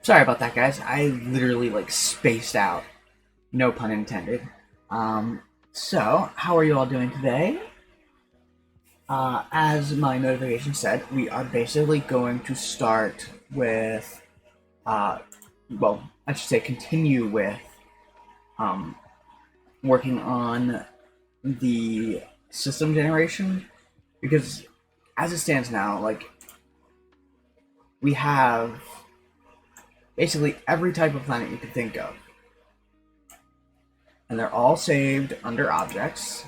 Sorry about that, guys. I literally like spaced out. No pun intended. So how are you all doing today? As my notification said, we are basically going to start with, uh, well, I should say, continue with um, working on the system generation because, as it stands now, like we have basically every type of planet you could think of, and they're all saved under objects,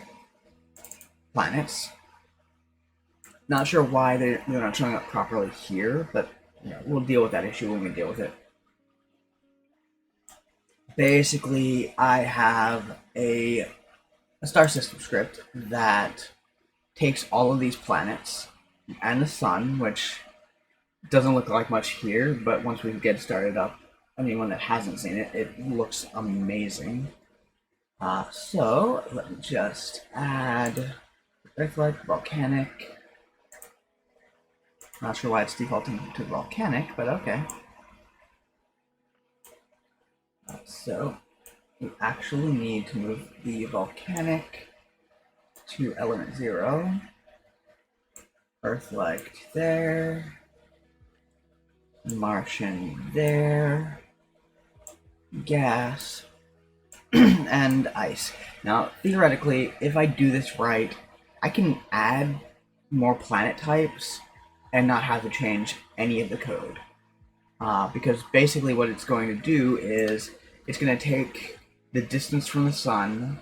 planets. Not sure why they're not showing up properly here, but we'll deal with that issue when we deal with it. Basically, I have a star system script that takes all of these planets and the sun, which doesn't look like much here, but once we get started up, anyone that hasn't seen it, it looks amazing. So let me just add Earth-like, volcanic. Not sure why it's defaulting to volcanic, but okay. So we actually need to move the volcanic to element 0, Earth-like there, Martian there, gas, and ice. Now, theoretically, if I do this right, I can add more planet types and not have to change any of the code. Because basically what it's going to do is it's going to take the distance from the sun,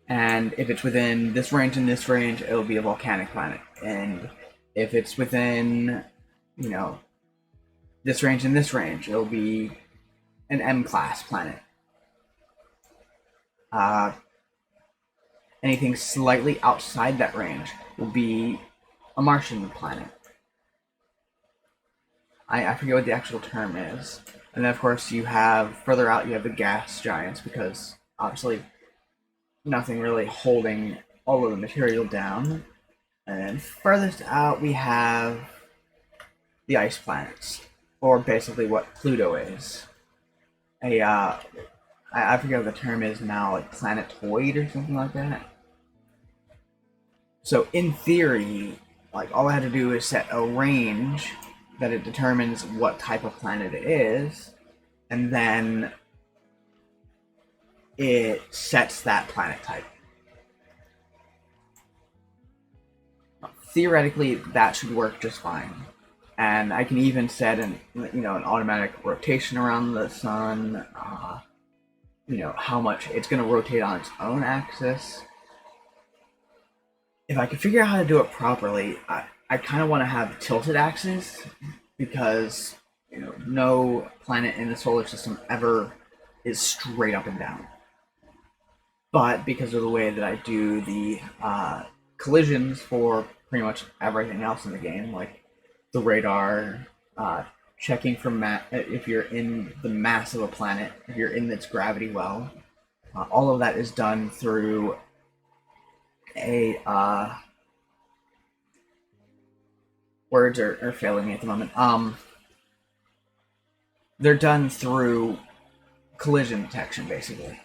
and if it's within this range and this range, it'll be a volcanic planet. And if it's within, this range and this range, it'll be an M-class planet. Anything slightly outside that range will be a Martian planet. I forget what the actual term is. And then, of course, you have, further out, you have the gas giants, because obviously nothing really holding all of the material down. And then furthest out, we have the ice planets, or basically what Pluto is. I forget what the term is now, like planetoid or something like that. So in theory, like all I had to do is set a range that it determines what type of planet it is, and then it sets that planet type. Theoretically, that should work just fine. And I can even set an automatic rotation around the sun. How much it's going to rotate on its own axis. If I could figure out how to do it properly, I kind of want to have tilted axes, because no planet in the solar system ever is straight up and down. But because of the way that I do the collisions for pretty much everything else in the game, like the radar, checking for if you're in the mass of a planet, if you're in its gravity well, all of that is done through a words are failing me at the moment. They're done through collision detection, basically.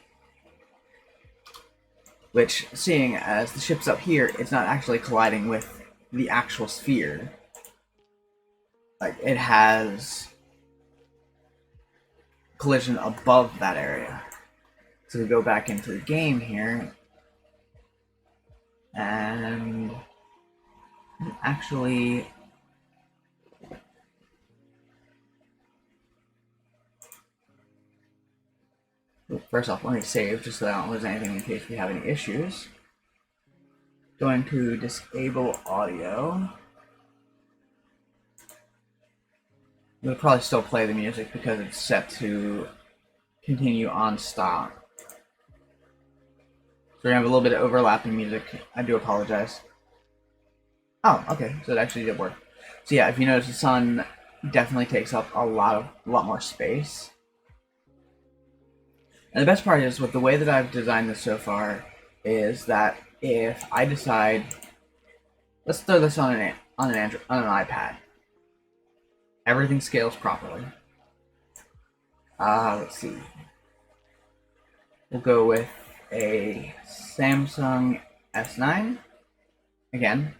Which, seeing as the ship's up here, it's not actually colliding with the actual sphere. Like, it has collision above that area. So we go back into the game here, and actually first off, let me save just so I don't lose anything in case we have any issues. Going to disable audio. We'll probably still play the music because it's set to continue on stop. So we're gonna have a little bit of overlapping music. I do apologize. Oh, okay, so it actually did work. So yeah, if you notice, the sun definitely takes up a lot more space. And the best part is, with the way that I've designed this so far, is that if I decide, let's throw this on an iPad. everything scales properly. Let's see. We'll go with a Samsung S9. Again,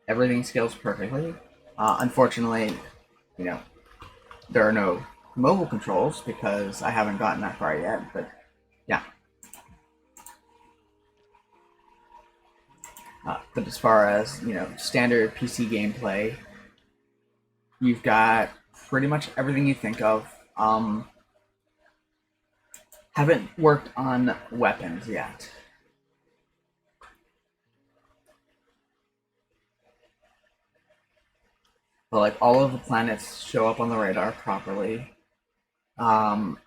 everything scales perfectly. Unfortunately, you know, there are no mobile controls because I haven't gotten that far yet, but yeah. But as far as, standard PC gameplay, you've got pretty much everything you think of. Haven't worked on weapons yet. But like all of the planets show up on the radar properly. Um,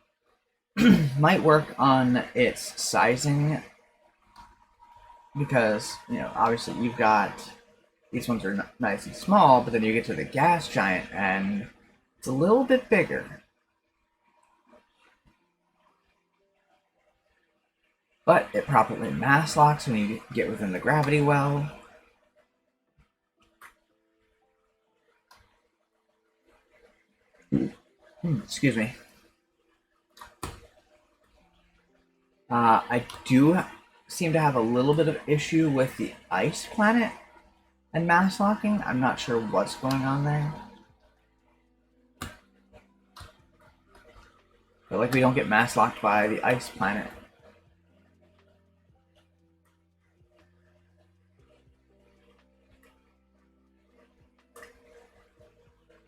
might work on its sizing because obviously you've got these ones are nice and small, but then you get to the gas giant and it's a little bit bigger. But it properly mass locks when you get within the gravity well. Excuse me. I do seem to have a little bit of issue with the ice planet and mass locking. I'm not sure what's going on there. But like we don't get mass locked by the ice planet.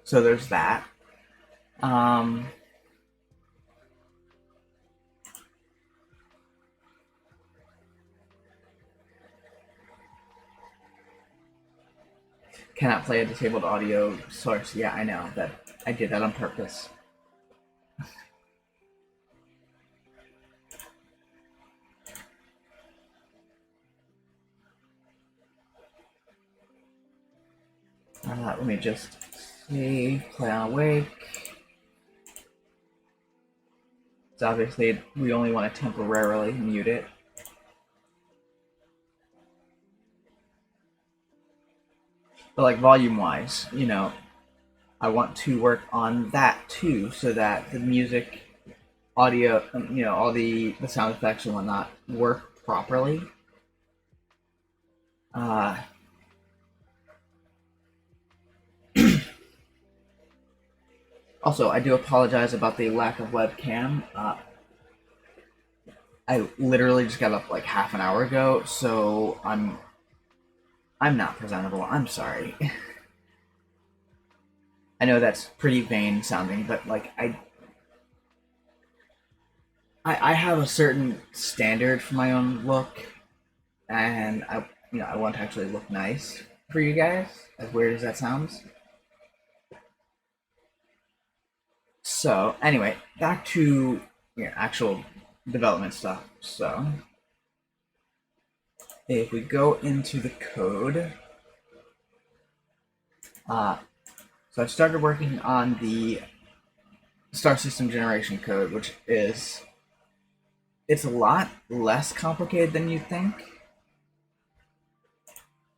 So there's that. Cannot play a disabled audio source. Yeah, I know that. I did that on purpose. Let me just see. Play on awake. So obviously we only want to temporarily mute it. But like volume wise, I want to work on that too, so that the music, audio, all the sound effects and whatnot work properly. Also, I do apologize about the lack of webcam. I literally just got up like half an hour ago, so I'm not presentable. I'm sorry. I know that's pretty vain sounding, but like I have a certain standard for my own look, and I want to actually look nice for you guys. As weird as that sounds. So anyway, back to actual development stuff. So if we go into the code, so I started working on the star system generation code, which it's a lot less complicated than you'd think.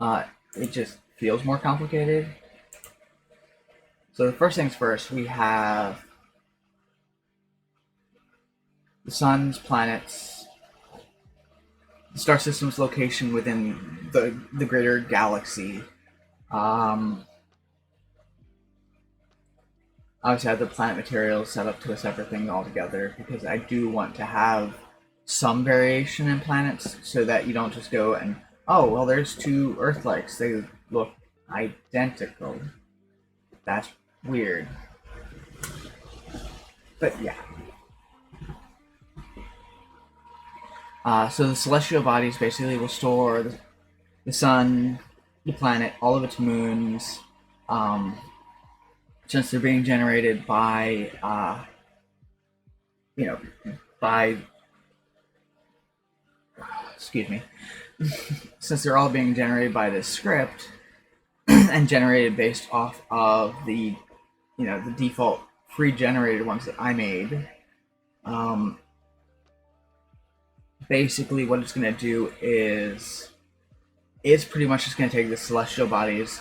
It just feels more complicated. So the first things first, we have the sun's, planets, the star system's location within the greater galaxy. Obviously, I have the planet materials set up to a separate thing altogether because I do want to have some variation in planets so that you don't just go and, oh, well, there's two Earth-likes. They look identical. That's weird. But yeah. So the celestial bodies basically will store the sun, the planet, all of its moons, since they're being generated by, excuse me, since they're all being generated by this script and generated based off of the default pre-generated ones that I made, basically what it's going to do is pretty much just going to take the celestial bodies,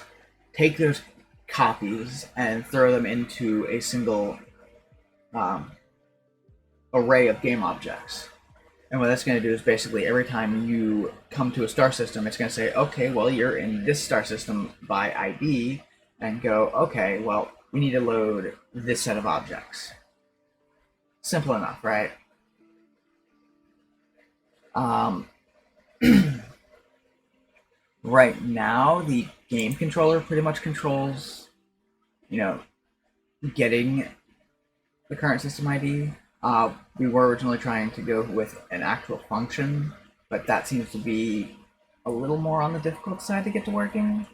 take those copies and throw them into a single um, array of game objects. And what that's going to do is basically every time you come to a star system, it's going to say, okay, well, you're in this star system by ID, and go, okay, well, we need to load this set of objects. Simple enough, right? Right now, the game controller pretty much controls, getting the current system ID. We were originally trying to go with an actual function, but that seems to be a little more on the difficult side to get to working,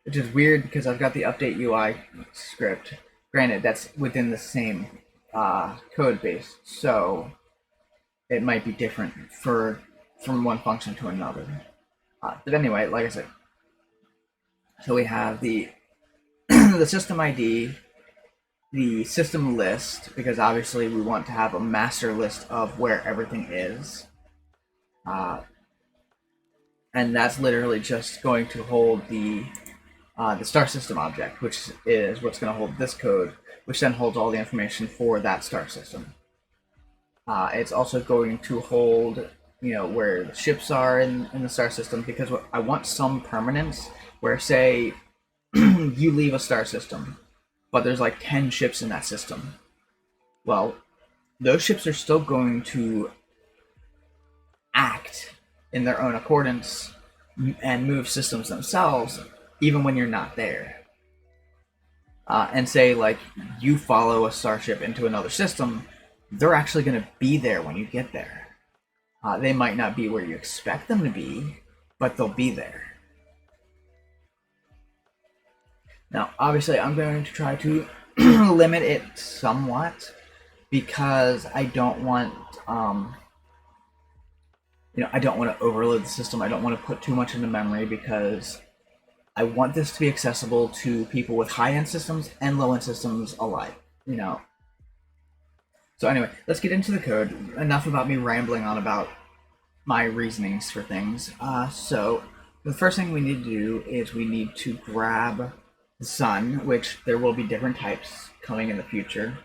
which is weird because I've got the update UI script. Granted, that's within the same code base, so it might be different from one function to another. But anyway, like I said, so we have the the system ID, the system list, because obviously we want to have a master list of where everything is. And that's literally just going to hold the star system object, which is what's going to hold this code, which then holds all the information for that star system. It's also going to hold, where the ships are in the star system, because I want some permanence where, say, you leave a star system, but there's like 10 ships in that system. Well, those ships are still going to act in their own accordance and move systems themselves, even when you're not there. And say, like, you follow a starship into another system, they're actually going to be there when you get there. They might not be where you expect them to be, but they'll be there. Now, obviously, I'm going to try to limit it somewhat because I don't want, I don't want to overload the system. I don't want to put too much into memory because I want this to be accessible to people with high-end systems and low-end systems alike. So anyway, let's get into the code. Enough about me rambling on about my reasonings for things. So the first thing we need to do is we need to grab the sun, which there will be different types coming in the future.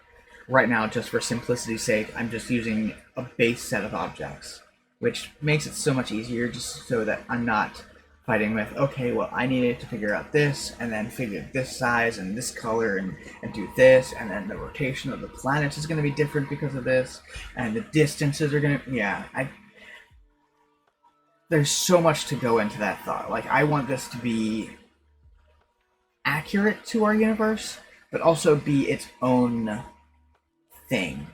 Right now, just for simplicity's sake, I'm just using a base set of objects, which makes it so much easier just so that I'm not fighting with, okay, well, I needed to figure out this, and then figure this size and this color and do this, and then the rotation of the planets is going to be different because of this, and the distances are going to, there's so much to go into that thought. Like, I want this to be accurate to our universe, but also be its own thing,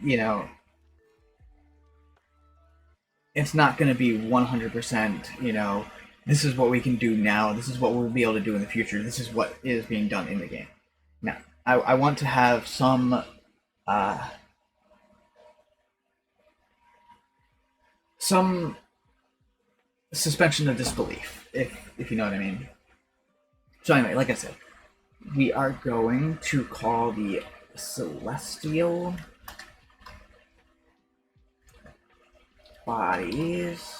It's not going to be 100%, this is what we can do now, this is what we'll be able to do in the future, this is what is being done in the game. Now, I want to have some suspension of disbelief, if you know what I mean. So anyway, like I said, we are going to call the celestial bodies.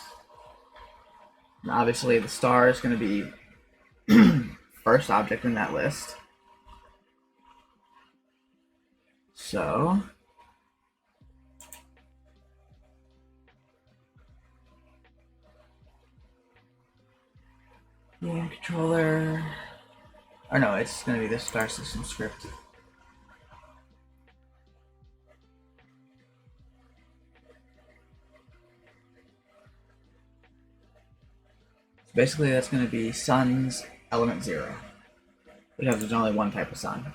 And obviously, the star is going to be first object in that list. So game controller. Or no, it's going to be the star system script. So basically, that's going to be sun's element 0, because there's only one type of sun.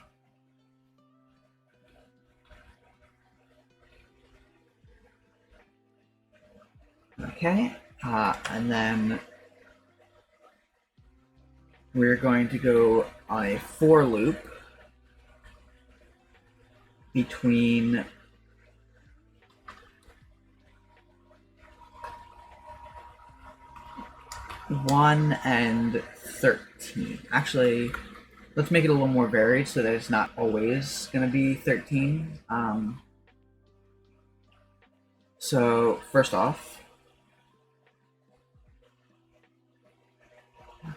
Okay, and then we're going to go on a for loop between one and 13. Actually, let's make it a little more varied so that it's not always going to be 13. So first off,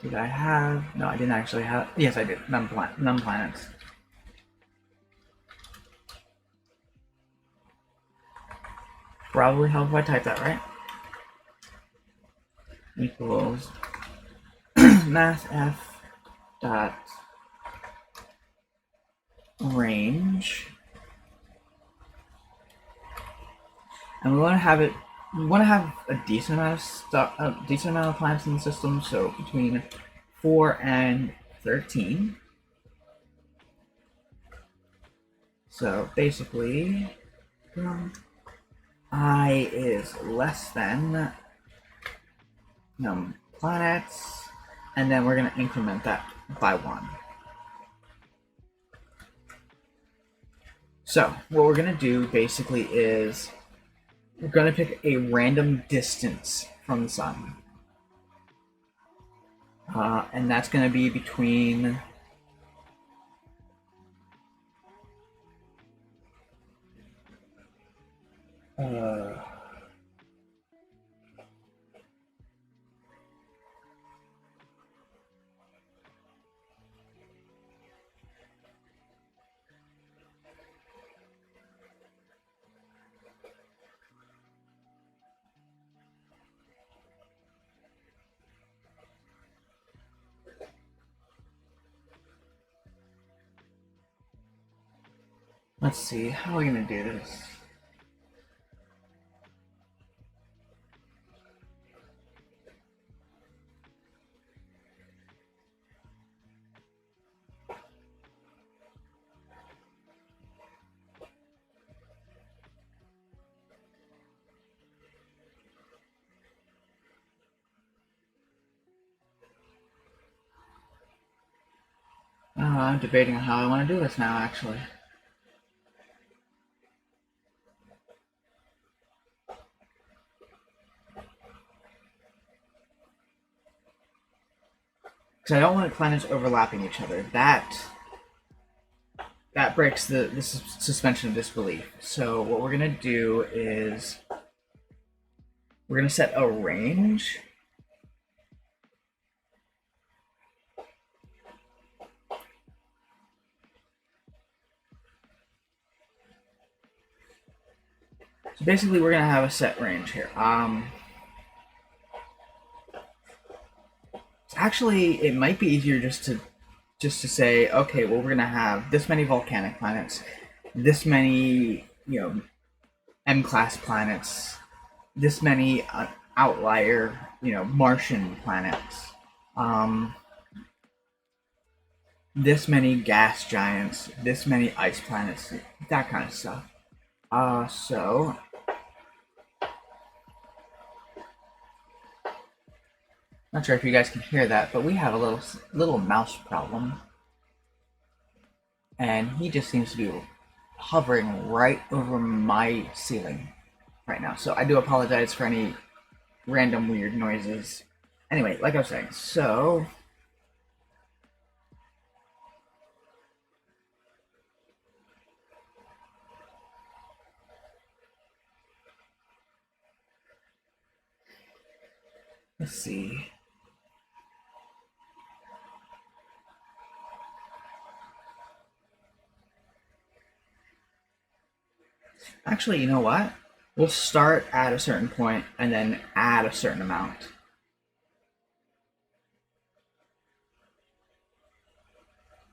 Did I have? No, I didn't actually have. Yes, I did. None planets. Probably help if I type that right. Equals math f dot range, and we want to have it. We want to have a decent amount of stuff, a decent amount of planets in the system. So between 4 and 13. So basically, I is less than planets, and then we're going to increment that by 1. So what we're going to do basically is we're going to pick a random distance from the sun. And that's going to be between let's see, how are we going to do this? I'm debating on how I want to do this now, actually. Because I don't want planets overlapping each other. That breaks the suspension of disbelief. So what we're going to do is we're going to set a range. So basically, we're going to have a set range here. Actually, it might be easier just to say, okay, well, we're going to have this many volcanic planets, this many, M-class planets, this many outlier, Martian planets, this many gas giants, this many ice planets, that kind of stuff. So not sure if you guys can hear that, but we have a little mouse problem, and he just seems to be hovering right over my ceiling right now. So I do apologize for any random weird noises. Anyway, like I was saying, so let's see. Actually, you know what? We'll start at a certain point and then add a certain amount.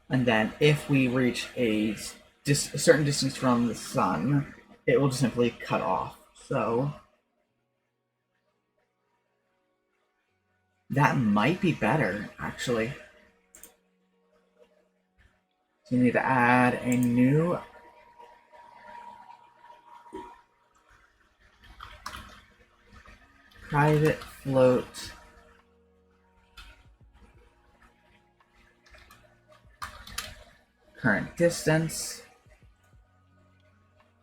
And then if we reach a certain distance from the sun, it will just simply cut off. So that might be better, actually. So you need to add a new private float current distance.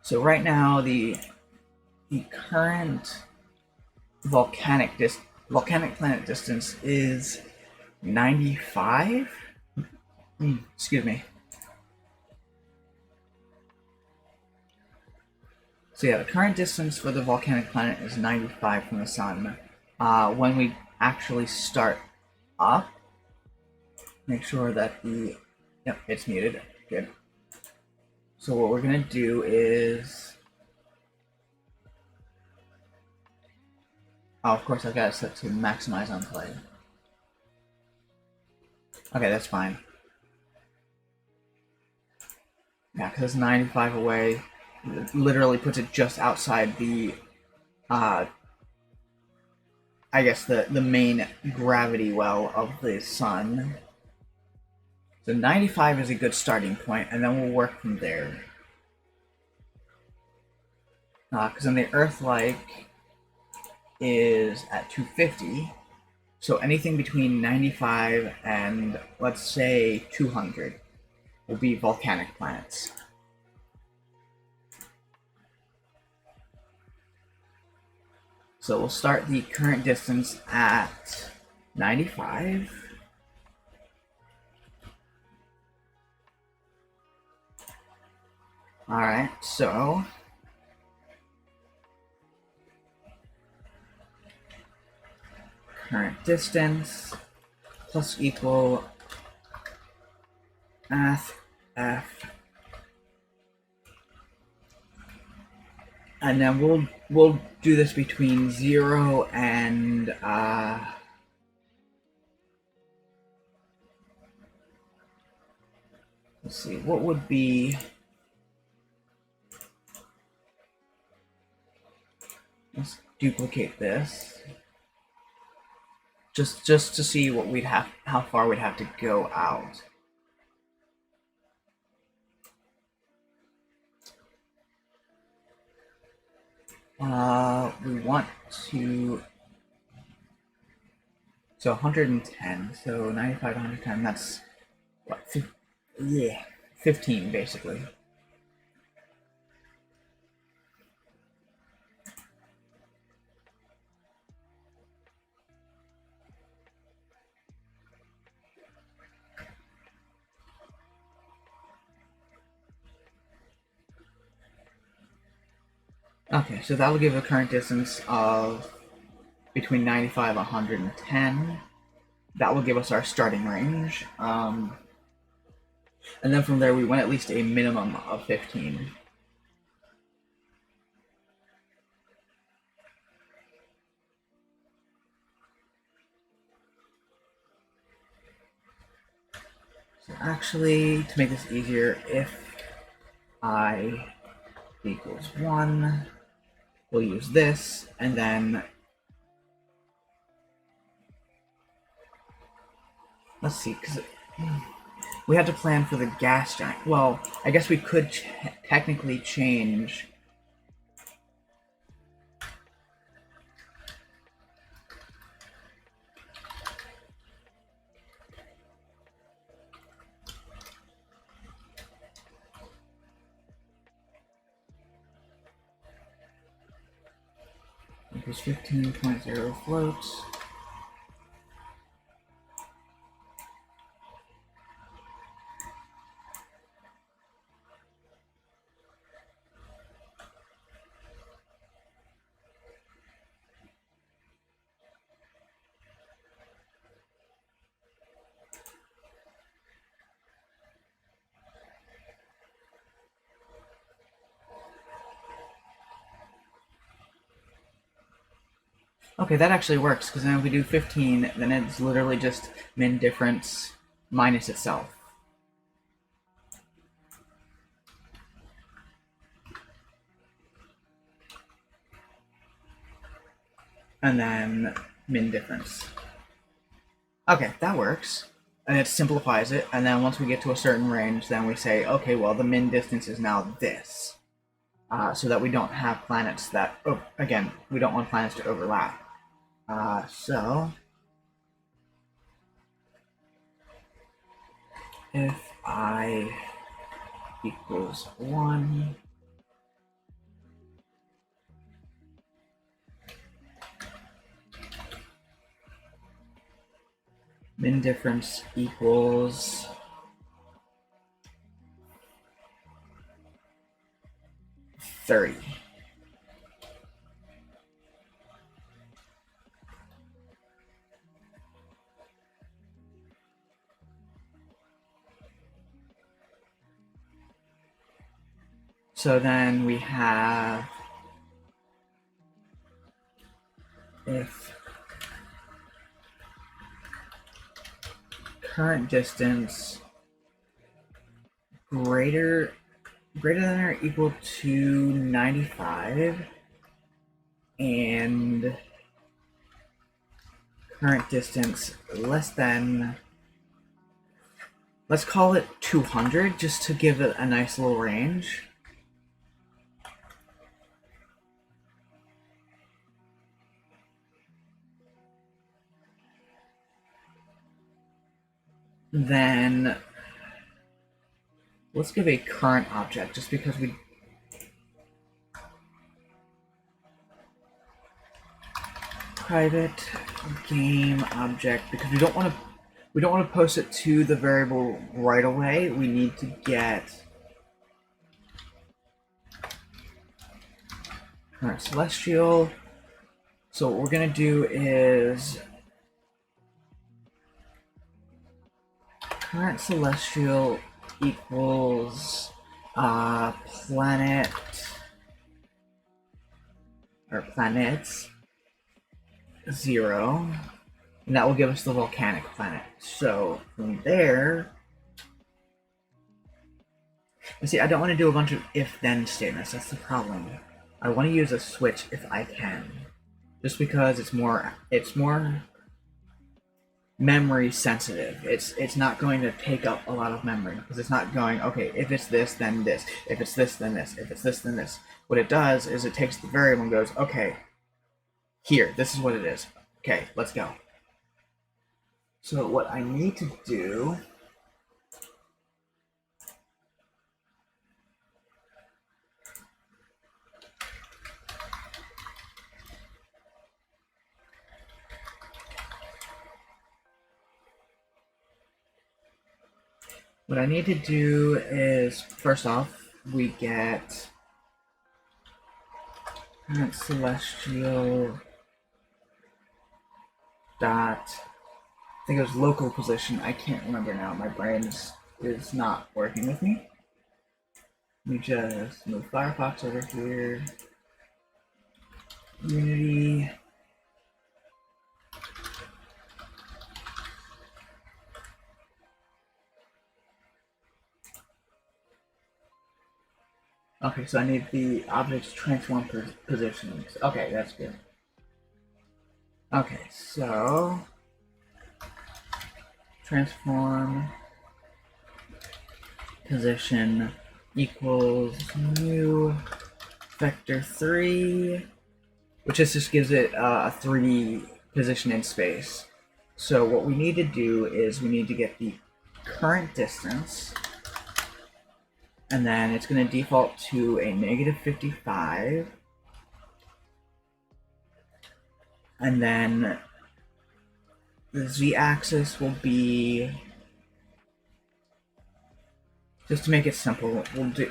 So right now the current volcanic planet distance is 95. Excuse me. So yeah, the current distance for the volcanic planet is 95 from the sun. When we actually start up, make sure that the, yep, it's muted. Good. So what we're gonna do is, oh, of course I've got it set to maximize on play. Okay, that's fine. Yeah, because it's 95 away. It literally puts it just outside the, I guess the main gravity well of the sun. So 95 is a good starting point, and then we'll work from there. Because then the Earth-like is at 250, so anything between 95 and, let's say, 200 will be volcanic planets. So we'll start the current distance at 95. Alright, so current distance plus equal f, and then we'll do this between 0 and let's see, what would be, let's duplicate this just to see what we'd have, how far we'd have to go out. We want to, so 110, so 95 to 110, that's what, 15 basically. Okay, so that will give a current distance of between 95 and 110. That will give us our starting range. And then from there, we want at least a minimum of 15. So actually, to make this easier, if I equals 1, we'll use this, and then let's see, because we had to plan for the gas giant. Well, I guess we could technically change. Equals 15.0 floats. Okay, that actually works, because then if we do 15, then it's literally just min difference minus itself. And then min difference. Okay, that works. And it simplifies it, and then once we get to a certain range, then we say, okay, well, the min distance is now this. So that we don't have planets that, oh, again, we don't want planets to overlap. So if I equals 1, min difference equals 30. So then we have if current distance greater than or equal to 95 and current distance less than, let's call it 200 just to give it a nice little range. Then let's give a current object just because we private game object because we don't want to post it to the variable right away. We need to get current celestial. So what we're gonna do is current celestial equals planet or planets 0, and that will give us the volcanic planet. So from there, see, I don't want to do a bunch of if-then statements. That's the problem. I want to use a switch if I can, just because it's more memory sensitive. It's not going to take up a lot of memory because it's not going, okay, if it's this then this, if it's this then this, if it's this then this. What it does is it takes the variable and goes, okay, here, this is what it is. Okay, let's go. So what I need to do is, first off, we get current celestial dot, I think it was local position. I can't remember now. My brain is not working with me. Let me just move Firefox over here. Unity. Okay, so I need the object's transform positions. Okay, that's good. Okay, so transform position equals new vector 3, which just gives it a 3D position in space. So what we need to do is we need to get the current distance, and then it's going to default to a -55, and then the z-axis will be, just to make it simple,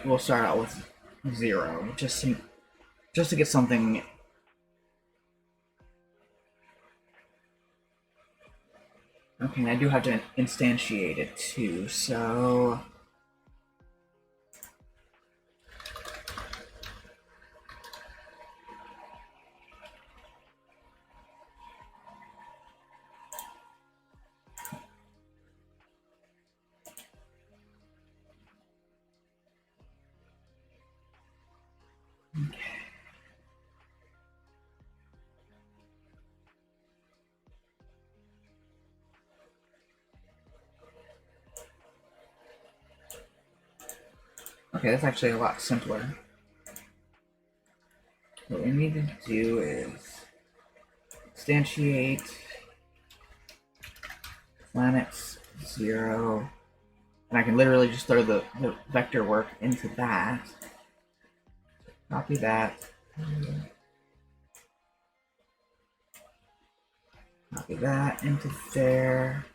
we'll start out with 0, just to get something. Okay, and I do have to instantiate it too, so okay, that's actually a lot simpler. What we need to do is instantiate planets 0, and I can literally just throw the vector work into that. Copy that. Copy that into there.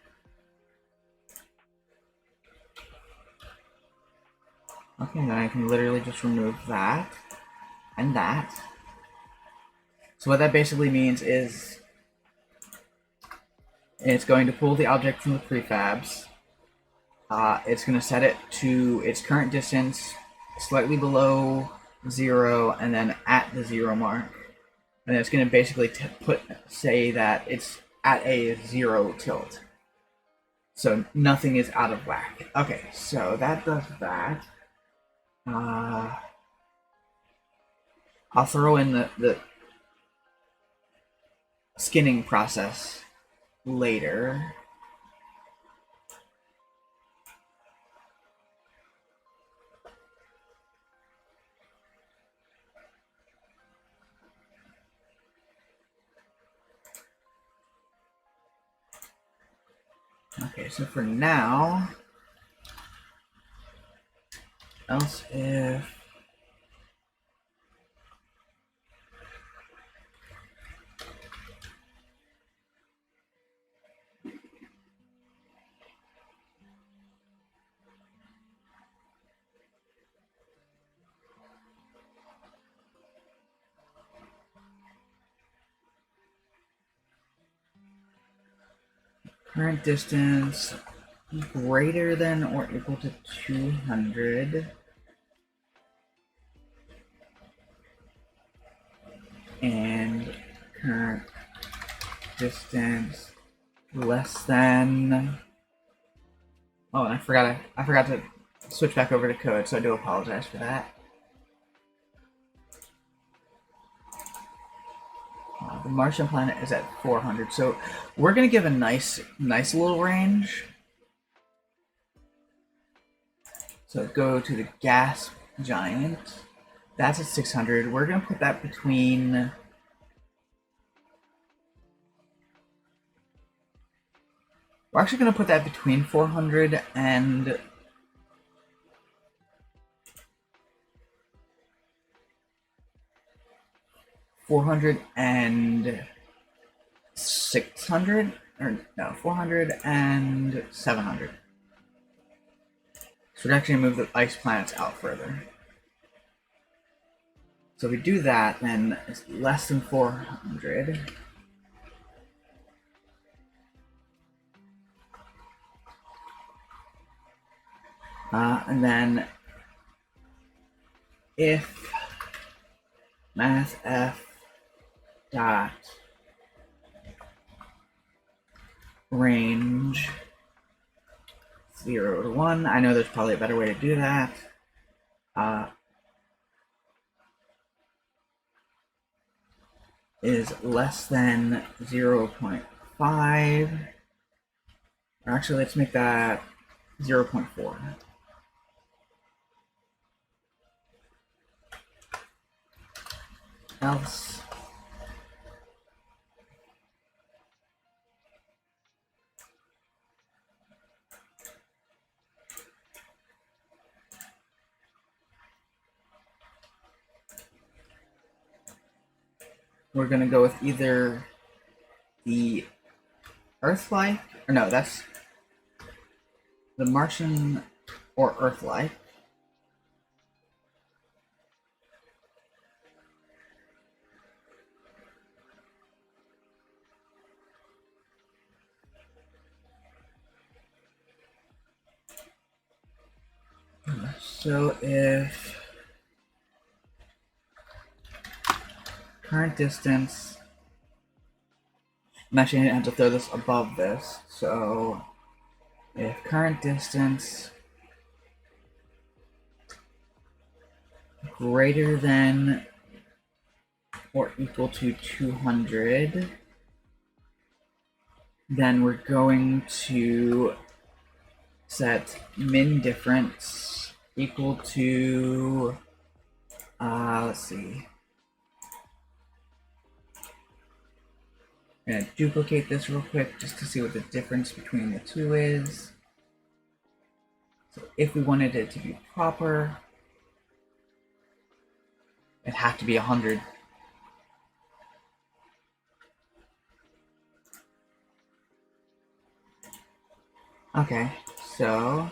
Okay, then I can literally just remove that and that. So what that basically means is it's going to pull the object from the prefabs. It's going to set it to its current distance slightly below 0, and then at the 0 mark. And it's going to basically say that it's at a 0 tilt. So nothing is out of whack. Okay, so that does that. I'll throw in the skinning process later. Okay, so for now, else if current distance greater than or equal to 200 and current distance less than, oh, and I forgot to switch back over to code, so I do apologize for that. The Martian planet is at 400, so we're gonna give a nice little range. So go to the gas giant. That's at 600. We're gonna put that between. We're actually gonna put that between 400 and 400 and 600, or no, 400 and 700. So we're actually move the ice planets out further. So if we do that, then it's less than 400. And then if math f dot range 0 to 1, I know there's probably a better way to do that. Is less than 0.5. Or actually, let's make that 0.4. Else we're gonna go with either the Earth-like, or no, that's the Martian or Earth-like. So if current distance, I'm actually going to have to throw this above this. So if current distance greater than or equal to 200, then we're going to set min difference equal to, let's see. I'm going to duplicate this real quick just to see what the difference between the two is. So if we wanted it to be proper, it'd have to be 100. Okay, so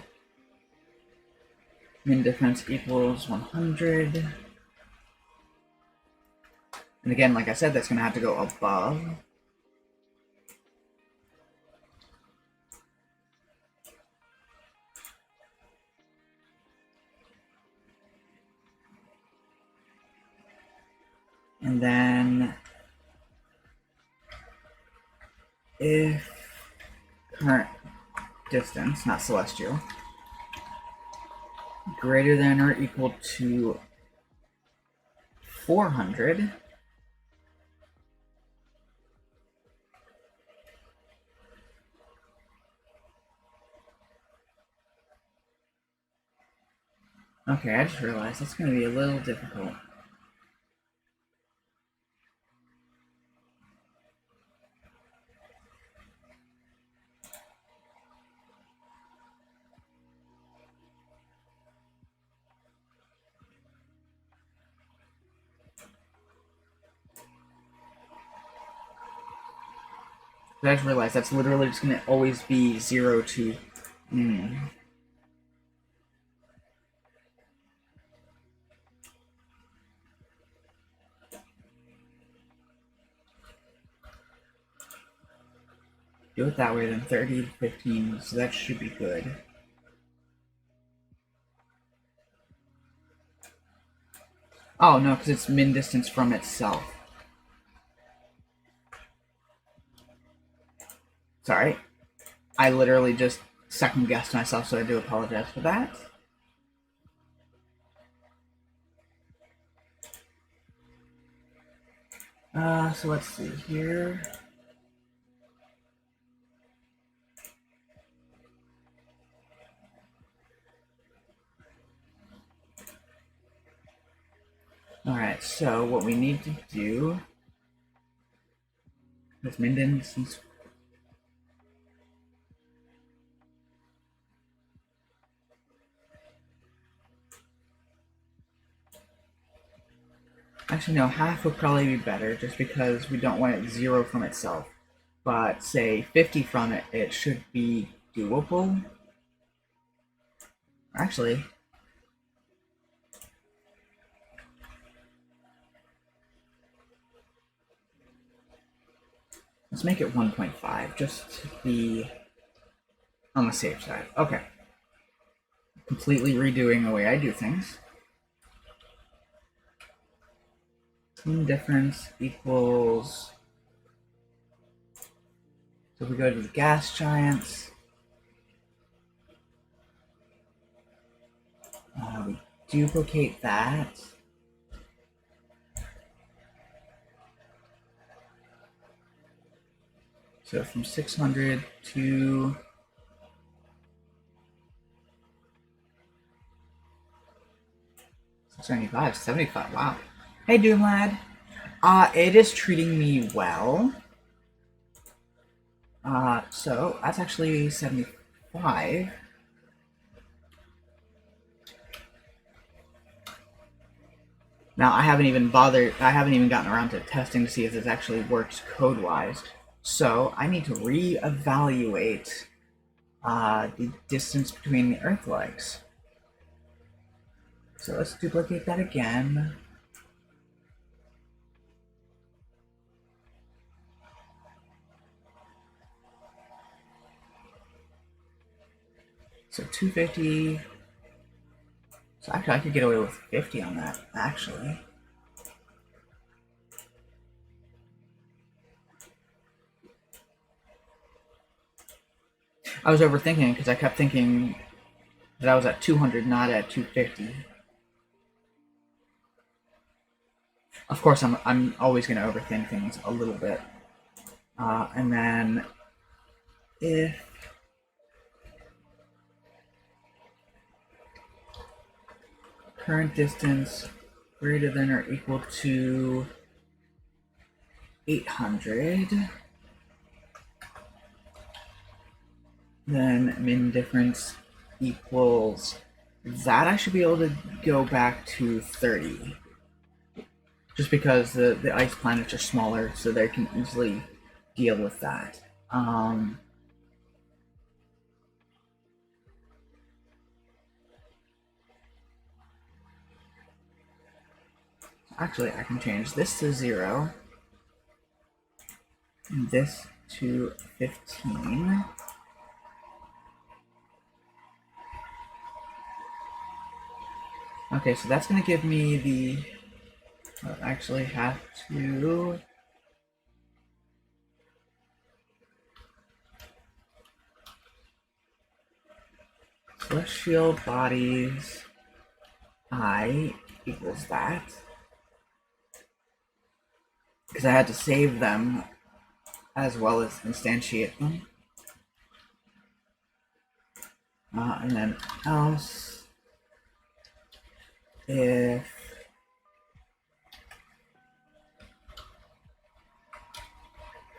min difference equals 100. And again, like I said, that's going to have to go above. And then if current distance, not celestial, greater than or equal to 400, okay, I just realized that's going to be a little difficult. I just realized that's literally just going to always be 0 to... Do it that way, then 30 to 15, so that should be good. Oh, no, because it's min distance from itself. Sorry. I literally just second-guessed myself, so I do apologize for that. So let's see here. Alright, so what we need to do is min distance. Actually, no, half would probably be better, just because we don't want it 0 from itself. But say 50 from it, it should be doable. Actually, let's make it 1.5, just to be on the safe side. Okay. Completely redoing the way I do things. Mean difference equals... So if we go to the gas giants, we duplicate that. So from 600 to 75, 75, wow. Hey, Doomlad. It is treating me well. So that's actually 75. Now, I haven't even gotten around to testing to see if this actually works code-wise. So I need to re-evaluate the distance between the Earth legs. So let's duplicate that again. So 250. So actually, I could get away with 50 on that, actually. I was overthinking because I kept thinking that I was at 200, not at 250. Of course, I'm always going to overthink things a little bit. And then if current distance greater than or equal to 800, then min difference equals that. I should be able to go back to 30. Just because the ice planets are smaller, so they can easily deal with that. Actually, I can change this to 0, and this to 15. Okay, so that's going to give me the I actually have to celestial bodies I equals that, because I had to save them as well as instantiate them. And then else if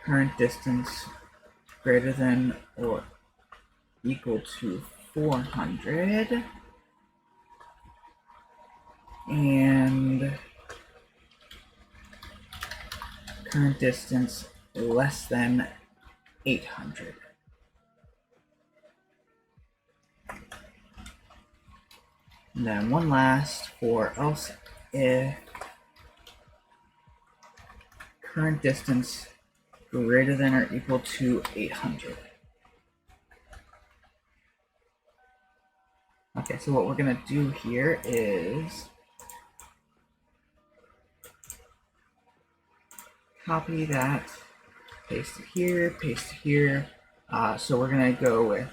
current distance greater than or equal to 400 and current distance less than 800. And then one last for else if current distance greater than or equal to 800. Okay, so what we're gonna do here is copy that, paste it here, paste it here. So we're gonna go with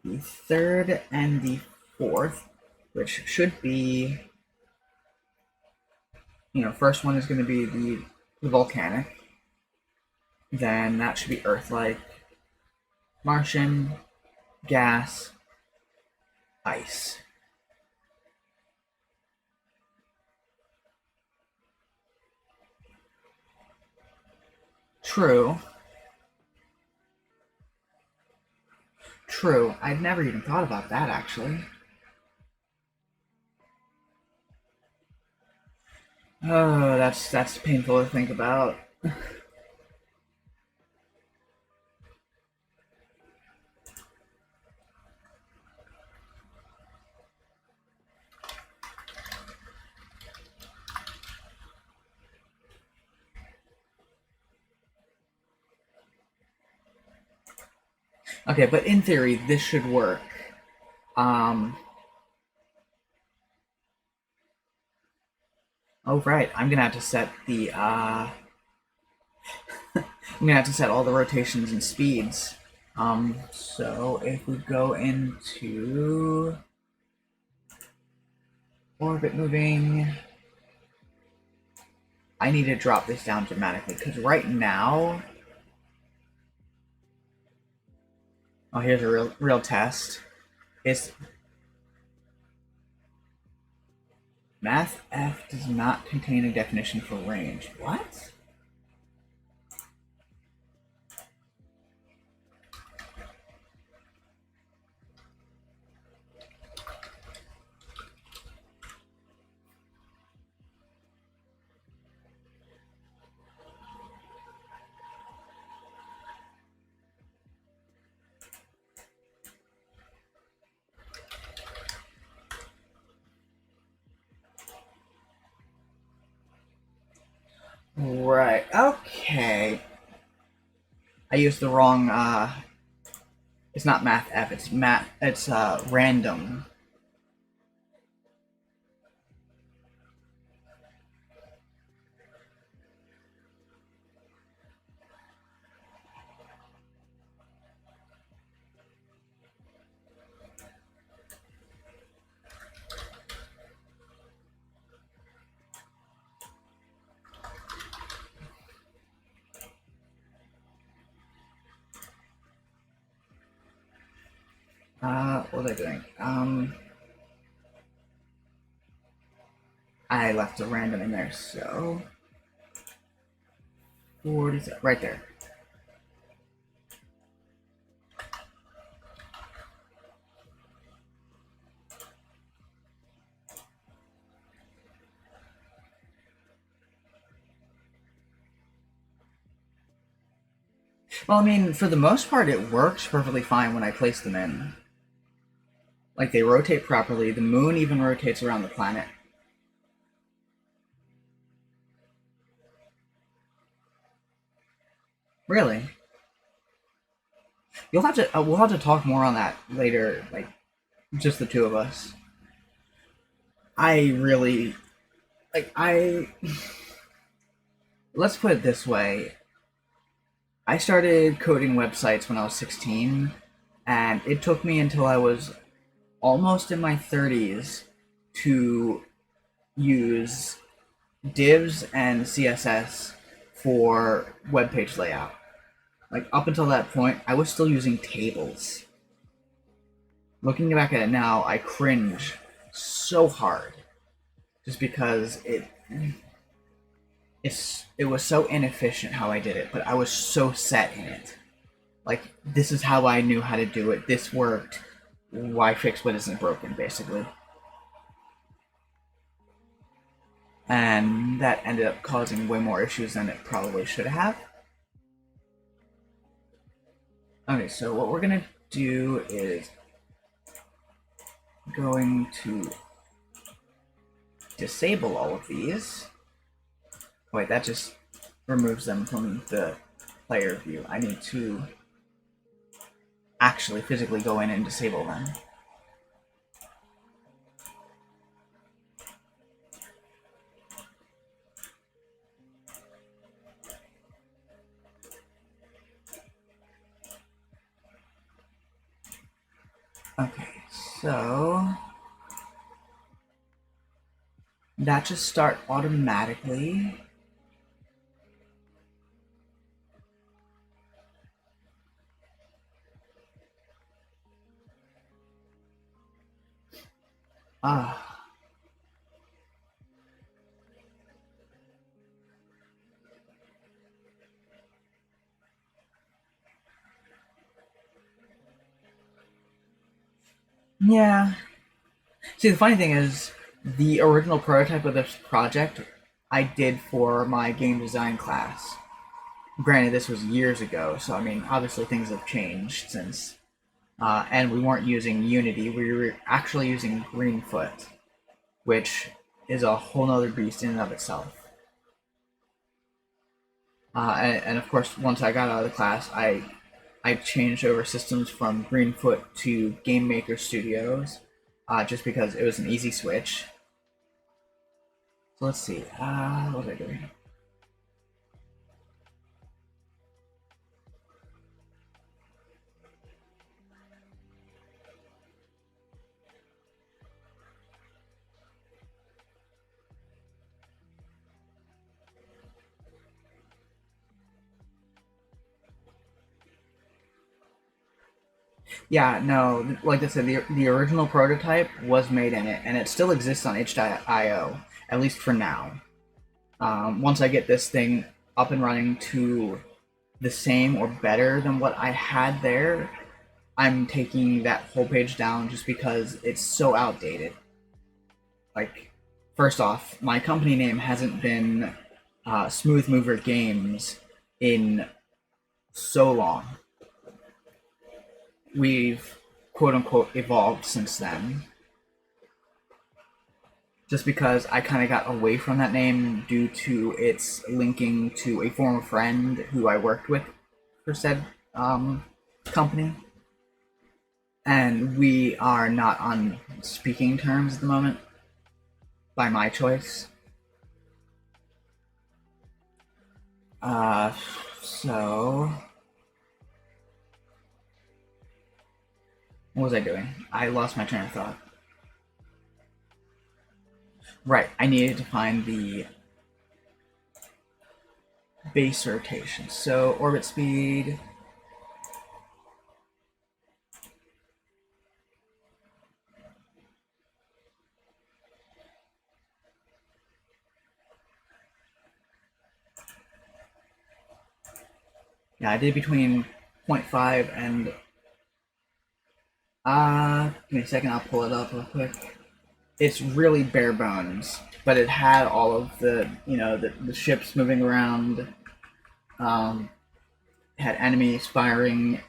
the third and the fourth, which should be, first one is going to be the volcanic, then that should be Earth-like, Martian, gas, ice. True. I'd never even thought about that, actually. Oh, that's painful to think about. Okay, but in theory, this should work. Oh right, I'm gonna have to set the I'm gonna have to set all the rotations and speeds. So if we go into orbit moving, I need to drop this down dramatically because right now, oh, here's a real test. It's Math F does not contain a definition for range. What? Right. Okay. I used the wrong. It's not Math F. It's It's random. What was I doing? I left a random in there, so 40 right there. Well, I mean, for the most part, it works perfectly fine when I place them in. Like, they rotate properly. The moon even rotates around the planet. Really? You'll have to. We'll have to talk more on that later. Like, just the two of us. I really, like I let's put it this way. I started coding websites when I was 16, and it took me until I was almost in my 30s to use divs and CSS for web page layout. Like up until that point, I was still using tables. Looking back at it now, I cringe so hard just because it was so inefficient how I did it, but I was so set in it. Like this is how I knew how to do it. This worked. Why fix what isn't broken, basically? And that ended up causing way more issues than it probably should have. Okay, so what we're gonna do is going to disable all of these. Wait, that just removes them from the player view. I need to actually physically go in and disable them. Okay, so that should start automatically. Yeah. See, the funny thing is, the original prototype of this project I did for my game design class. Granted, this was years ago, so I mean, obviously things have changed since. And we weren't using Unity, we were actually using Greenfoot, which is a whole nother beast in and of itself. And of course, once I got out of the class, I changed over systems from Greenfoot to Game Maker Studios, just because it was an easy switch. So let's see. What was I doing? Yeah, no, like I said, the original prototype was made in it, and it still exists on itch.io, at least for now. Once I get this thing up and running to the same or better than what I had there, I'm taking that whole page down just because it's so outdated. Like, first off, my company name hasn't been Smooth Mover Games in so long. We've quote unquote evolved since then. Just because I kind of got away from that name due to its linking to a former friend who I worked with for said company. And we are not on speaking terms at the moment, by my choice. So what was I doing? I lost my train of thought. Right, I needed to find the base rotation. So orbit speed. Yeah, I did between 0.5 and give me a second, I'll pull it up real quick. It's really bare bones, but it had all of the, the ships moving around. It had enemies firing,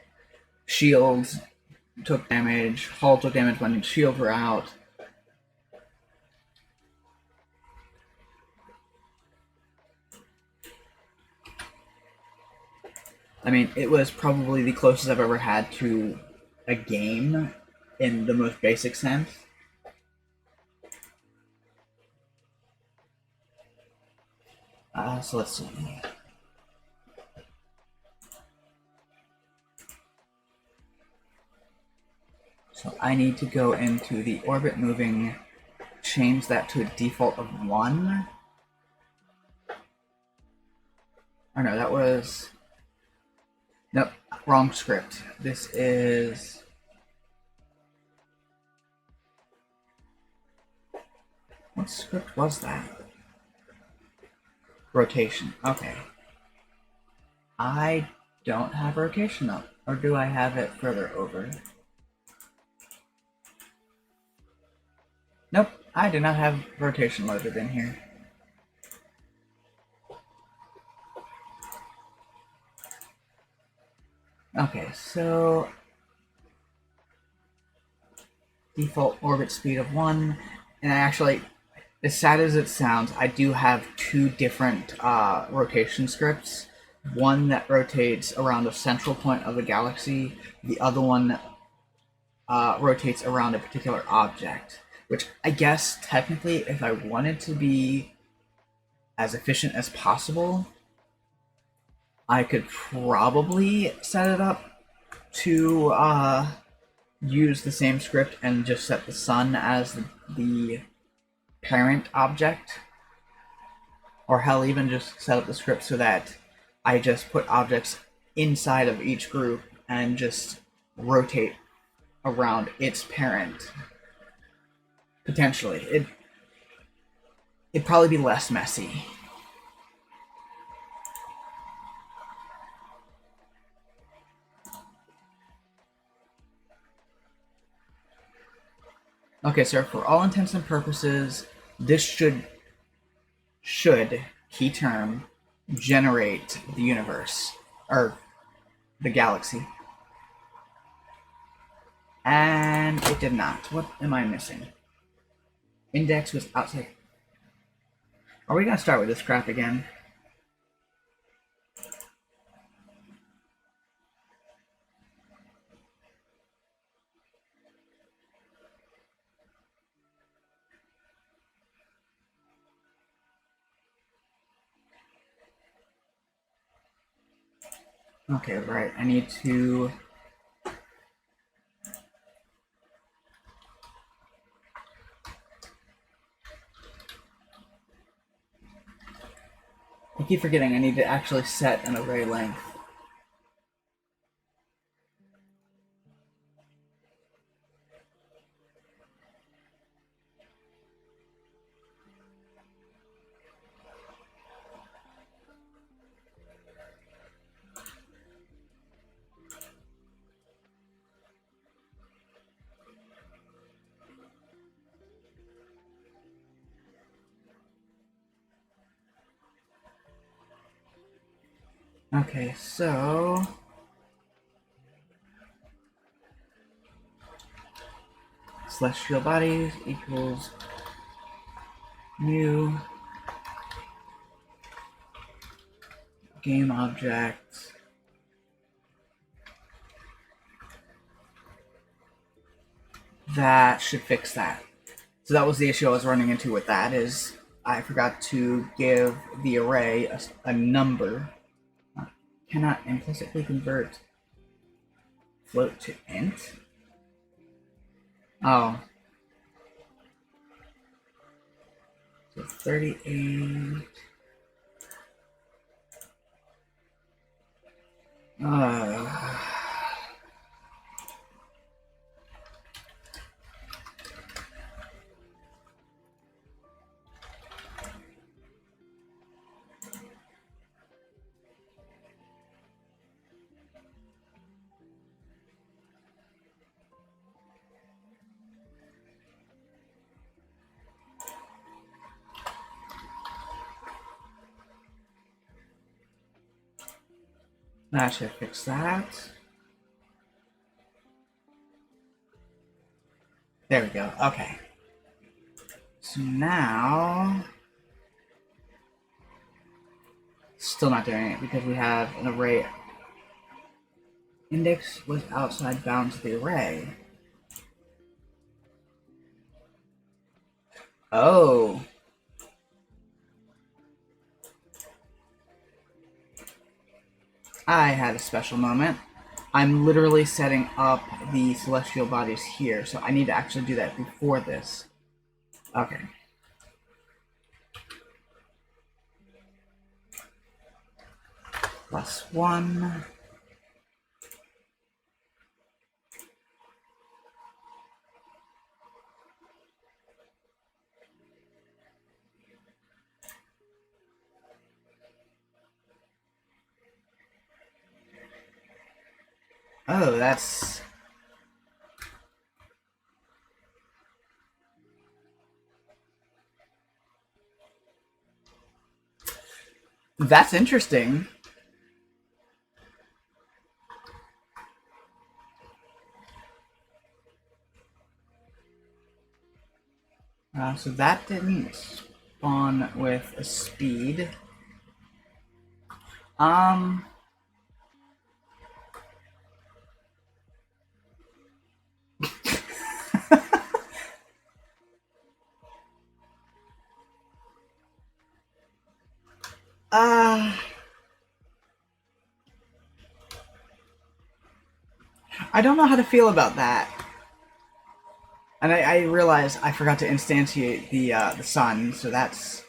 shields took damage, hull took damage when shields were out. I mean, it was probably the closest I've ever had to a game in the most basic sense. So let's see. So I need to go into the orbit moving, change that to a default of 1. Or no, that was... Nope, wrong script. This is... What script was that? Rotation. Okay. I don't have rotation up. Or do I have it further over? Nope, I do not have rotation loaded in here. Okay, so default orbit speed of 1, and I actually, as sad as it sounds, I do have 2 different rotation scripts. One that rotates around the central point of the galaxy, the other one rotates around a particular object, which I guess technically if I wanted to be as efficient as possible, I could probably set it up to use the same script and just set the sun as the parent object, or hell, even just set up the script so that I just put objects inside of each group and just rotate around its parent. Potentially. It'd probably be less messy. Okay, so for all intents and purposes, this should key term, generate the universe, or the galaxy. And it did not. What am I missing? Index was outside. Are we gonna start with this crap again? Okay, right. I need to... I keep forgetting I need to actually set an array length. Okay, so... celestial bodies equals new game object. That should fix that. So that was the issue I was running into with that, is I forgot to give the array a number. Cannot implicitly convert float to int? Oh. So 38... That should fix that. There we go. Okay. So now... still not doing it because we have an array. Index was outside bounds of the array. Oh. I had a special moment. I'm literally setting up the celestial bodies here, so I need to actually do that before this. Okay. +1. Oh, that's interesting. So that didn't spawn with a speed. Um. uh. I don't know how to feel about that. And I realize I forgot to instantiate the sun, so that's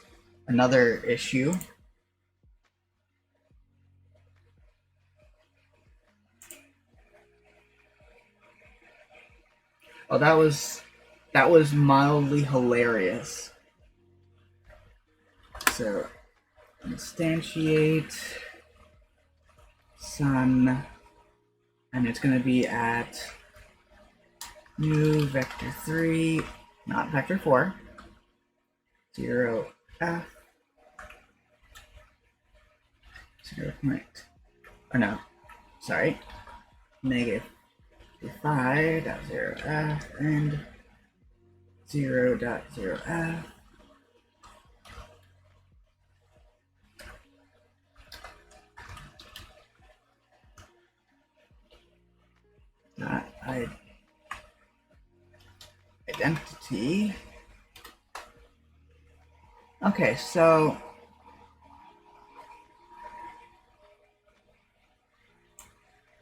another issue. Oh, that was mildly hilarious. So instantiate sun, and it's going to be at new vector 3, not vector 4, 0 f 0 point, or no, sorry, negative 5.0 f and 0.0 f. Not identity. Okay, so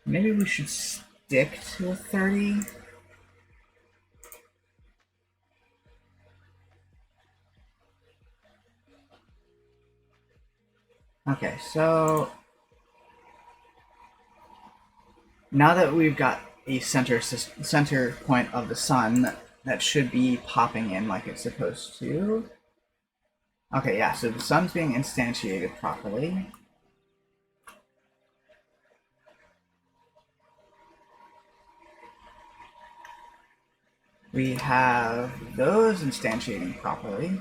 maybe we should stick to a 30. Okay, so now that we've got a center point of the sun, that should be popping in like it's supposed to. Okay, yeah, so the sun's being instantiated properly. We have those instantiating properly.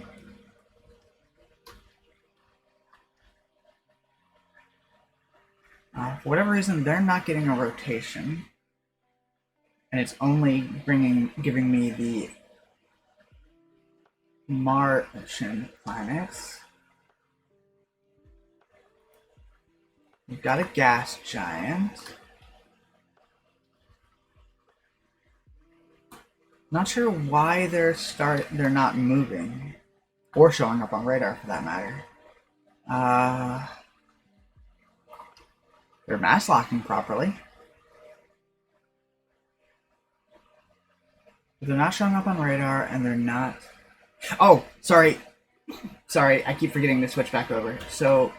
For whatever reason, they're not getting a rotation, and it's only giving me the Martian planets. We've got a gas giant. Not sure why they're not moving or showing up on radar for that matter. They're mass locking properly. But they're not showing up on radar, and they're not. Oh, sorry. Sorry, I keep forgetting to switch back over. So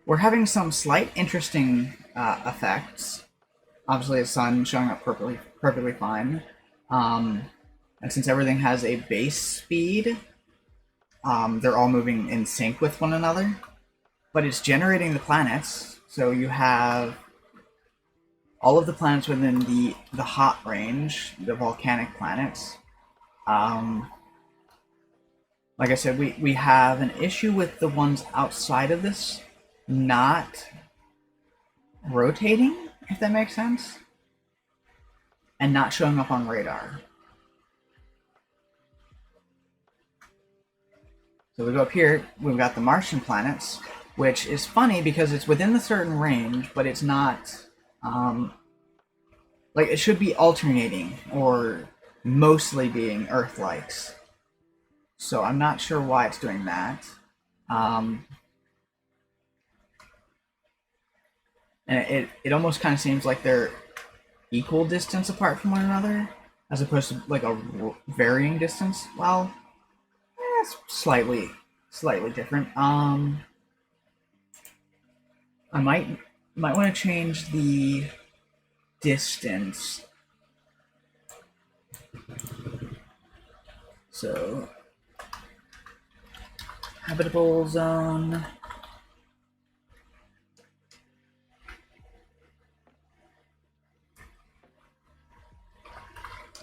we're having some slight interesting effects. Obviously, the sun showing up perfectly fine. And since everything has a base speed, they're all moving in sync with one another. But it's generating the planets, so you have all of the planets within the hot range, the volcanic planets. Like I said, we have an issue with the ones outside of this not rotating, if that makes sense, and not showing up on radar. So we go up here, we've got the Martian planets, which is funny because it's within the certain range, but it's not, like it should be alternating or mostly being Earth-likes. So I'm not sure why it's doing that. And it almost kind of seems like they're equal distance apart from one another, as opposed to like a varying distance. Well, it's slightly different. I might want to change the distance. So habitable zone.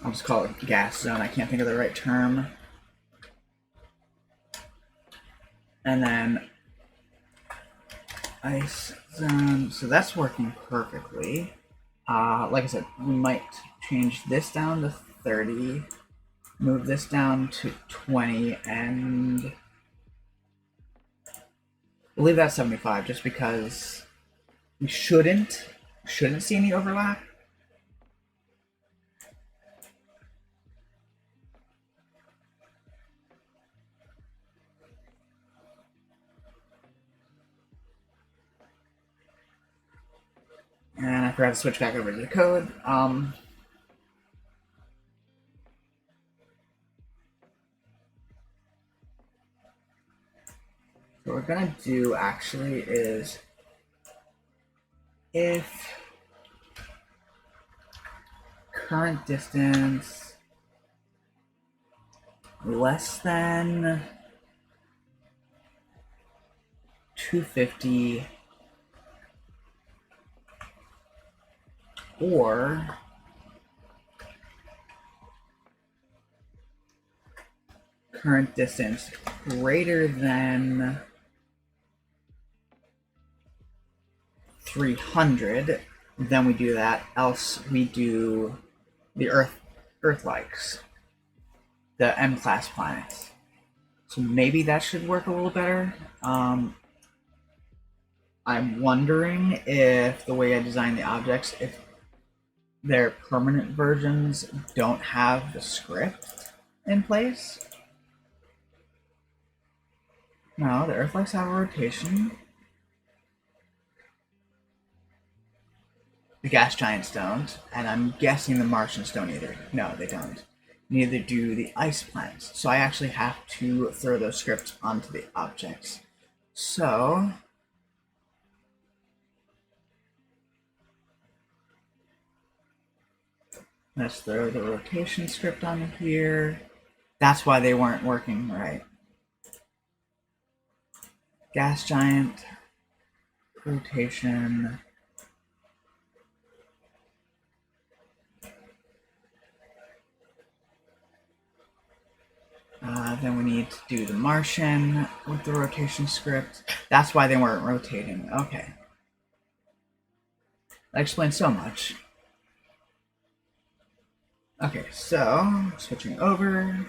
I'll just call it gas zone. I can't think of the right term. And then ice zone. So that's working perfectly. Like I said, we might change this down to 30, move this down to 20, and we'll leave that 75 just because we shouldn't see any overlap. And I forgot to switch back over to the code. What we're gonna do actually is if current distance less than 250 or current distance greater than 300, then we do that. Else we do the Earth-likes, the M-class planets. So maybe that should work a little better. I'm wondering if the way I design the objects, if their permanent versions don't have the script in place. No, the Earthlikes have a rotation. The gas giants don't, and I'm guessing the Martians don't either. No, they don't. Neither do the ice planets. So I actually have to throw those scripts onto the objects. So let's throw the rotation script on here. That's why they weren't working right. Gas giant, rotation. Then we need to do the Martian with the rotation script. That's why they weren't rotating. Okay. That explains so much. Okay, so switching over.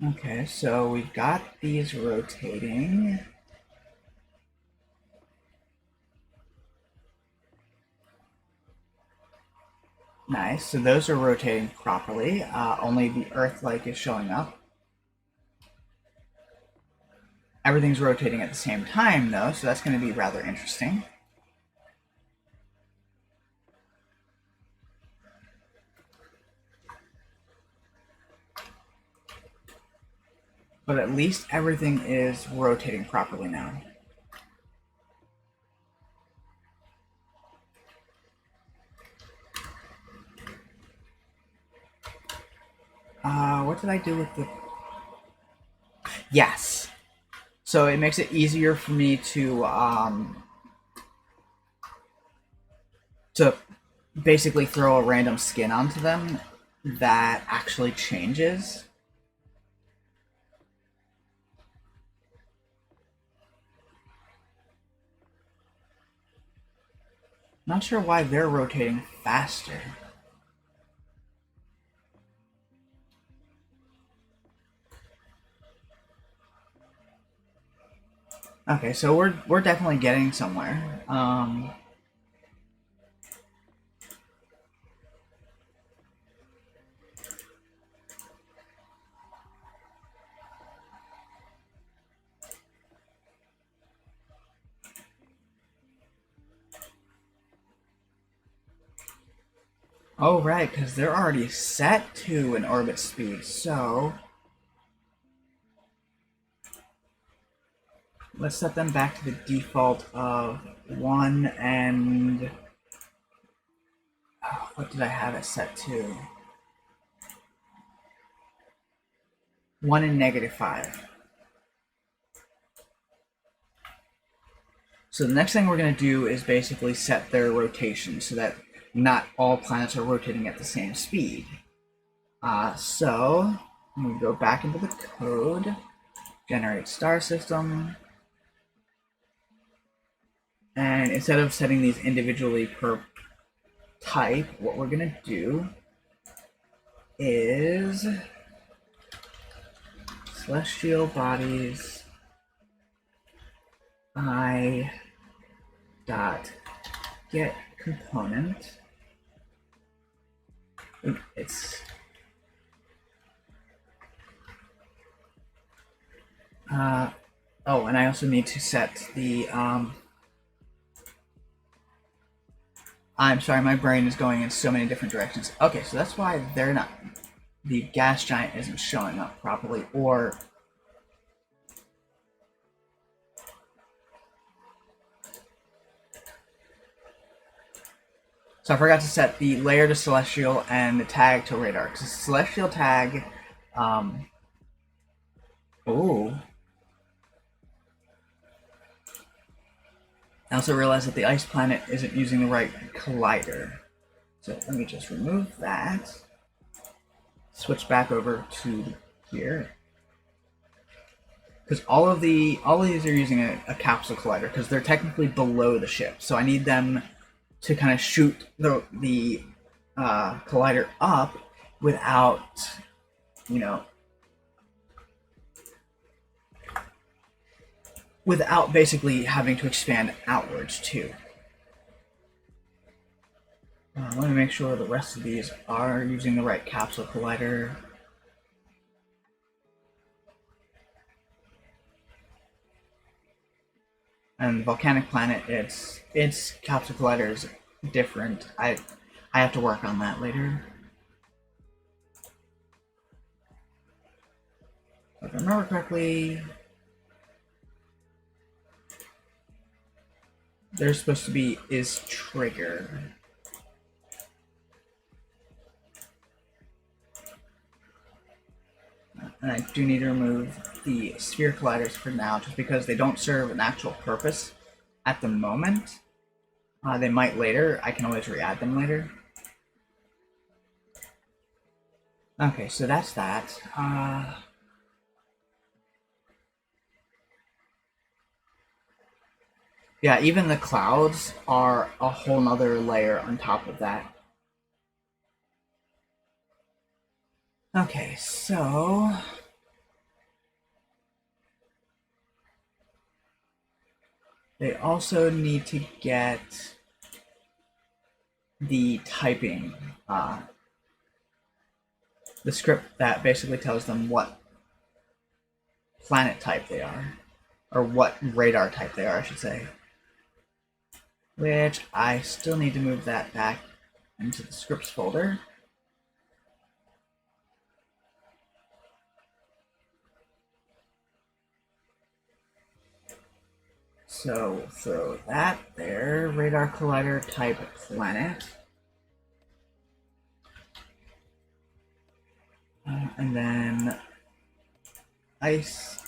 Okay, so we've got these rotating. Nice, so those are rotating properly. Only the Earth-like is showing up. Everything's rotating at the same time, though, so that's going to be rather interesting. But at least everything is rotating properly now. What did I do with the... Yes. So it makes it easier for me to basically throw a random skin onto them that actually changes. Not sure why they're rotating faster. Okay, so we're definitely getting somewhere. Oh, right, because they're already set to an orbit speed, so let's set them back to the default of 1 and... oh, what did I have it set to? 1 and -5. So the next thing we're going to do is basically set their rotation so that not all planets are rotating at the same speed. So we go back into the code, generate star system, and instead of setting these individually per type, what we're going to do is celestial bodies I dot get component. It's oh, and I also need to set the I'm sorry, my brain is going in so many different directions. Okay, so that's why they're not, the gas giant isn't showing up properly, or so I forgot to set the layer to celestial and the tag to radar. Because celestial tag, oh. I also realized that the ice planet isn't using the right collider. So let me just remove that. Switch back over to here. Because all of these are using a capsule collider because they're technically below the ship. So I need them to kind of shoot the collider up without, you know, without basically having to expand outwards too. Let me make sure the rest of these are using the right capsule collider. And volcanic planet, its capsule collider is different. I have to work on that later. If I remember correctly, there's supposed to be is trigger. And I do need to remove the sphere colliders for now, just because they don't serve an actual purpose at the moment. They might later. I can always re-add them later. Okay, so that's that. Yeah, even the clouds are a whole nother layer on top of that. Okay, so they also need to get the typing, the script that basically tells them what planet type they are, or what radar type they are, I should say. Which I still need to move that back into the scripts folder. So throw that there, radar collider type planet. And then ice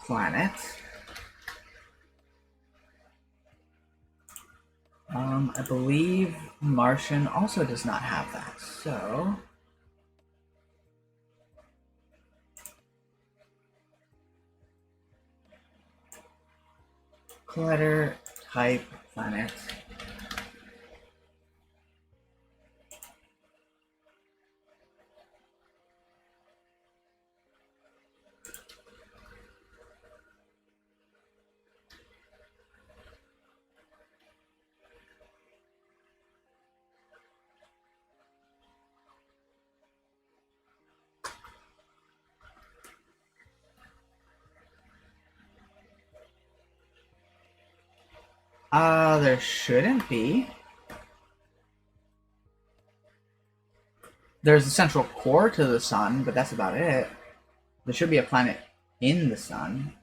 planet. I believe Martian also does not have that, so collider type planet. There shouldn't be. There's a central core to the sun, but that's about it. There should be a planet in the sun.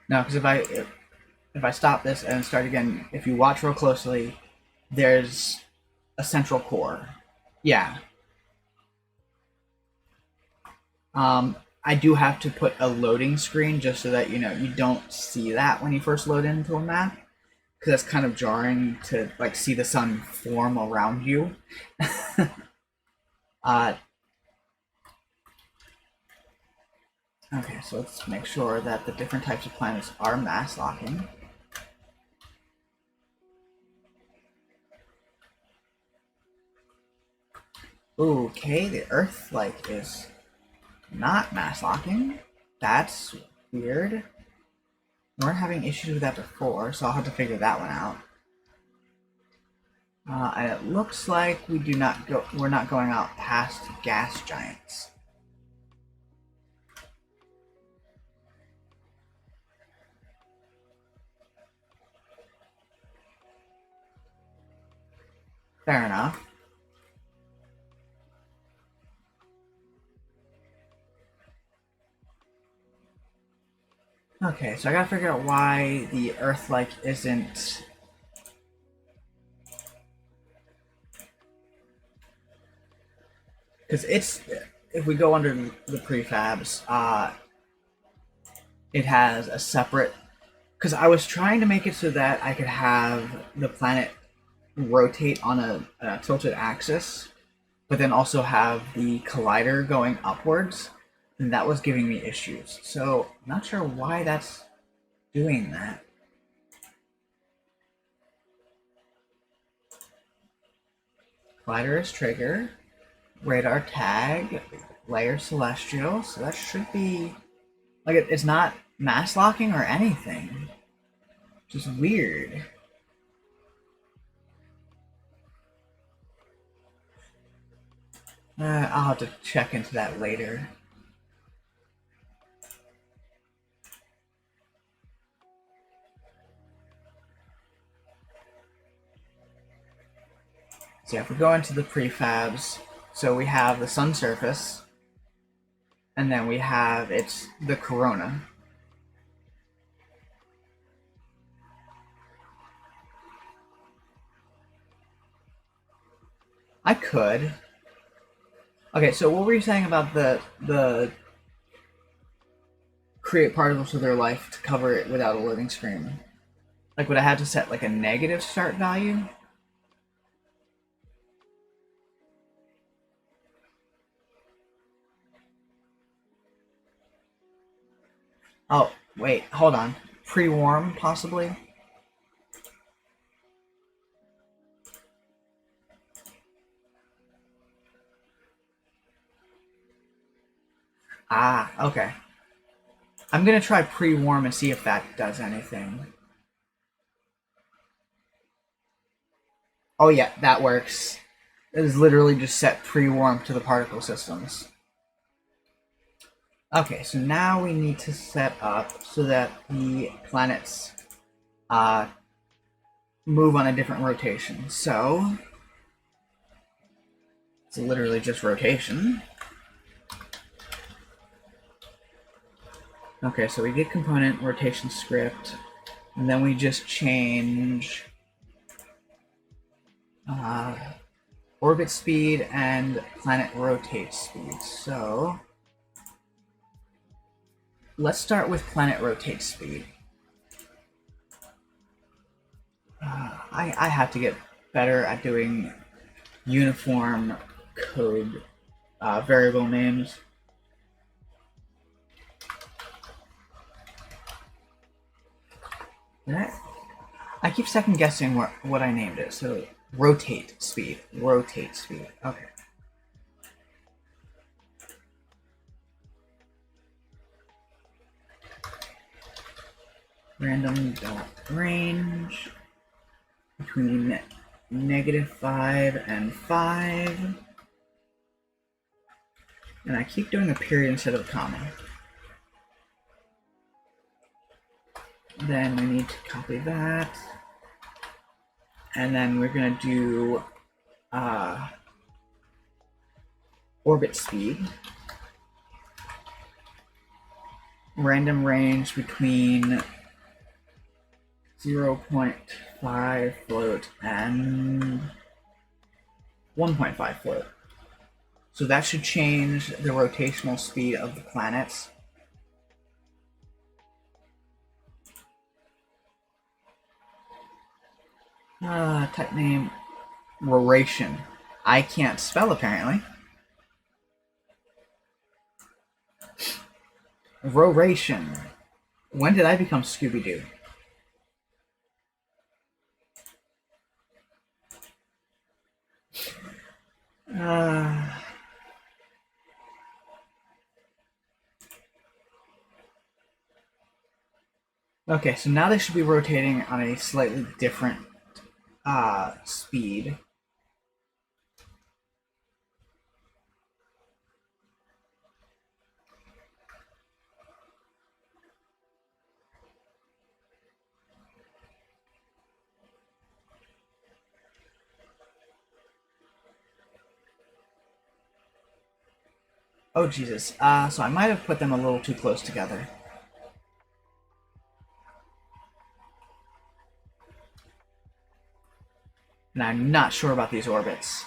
No, because if I stop this and start again, if you watch real closely, there's a central core. Yeah. I do have to put a loading screen just so that you don't see that when you first load into a map, because that's kind of jarring to like see the sun form around you. Okay, so let's make sure that the different types of planets are mass locking. Okay, the Earth is not mass locking. That's weird. We're having issues with that before, so I'll have to figure that one out. And it looks like we're not going out past gas giants. Fair enough. Okay, so I gotta figure out why the Earth isn't. Because if we go under the prefabs, it has a separate. Because I was trying to make it so that I could have the planet rotate on a tilted axis, but then also have the collider going upwards, and that was giving me issues. So I'm not sure why that's doing that. Collider is trigger, radar tag, layer celestial, so that should be it's not mass locking or anything. Just weird. I'll have to check into that later. So yeah, if we go into the prefabs, so we have the sun surface, and then we have the corona. I could. Okay, so what were you saying about the create particles of their life to cover it without a loading screen? Like, would I have to set a negative start value? Oh, wait, hold on. Pre-warm, possibly? Ah, okay. I'm gonna try pre-warm and see if that does anything. Oh yeah, that works. It is literally just set pre-warm to the particle systems. Okay, so now we need to set up so that the planets move on a different rotation. So it's literally just rotation. Okay, so we get component rotation script, and then we just change orbit speed and planet rotate speed. So let's start with planet rotate speed. I have to get better at doing uniform code variable names. I keep second guessing what I named it. So rotate speed. Rotate speed. Okay. Random dot range between -5 and 5. And I keep doing a period instead of a comma. Then we need to copy that. And then we're going to do orbit speed. Random range between 0.5 float and 1.5 float. So that should change the rotational speed of the planets. Type name, roration. I can't spell apparently. Roration. When did I become Scooby-Doo? Okay, so now they should be rotating on a slightly different speed. Oh, Jesus. So I might have put them a little too close together. And I'm not sure about these orbits.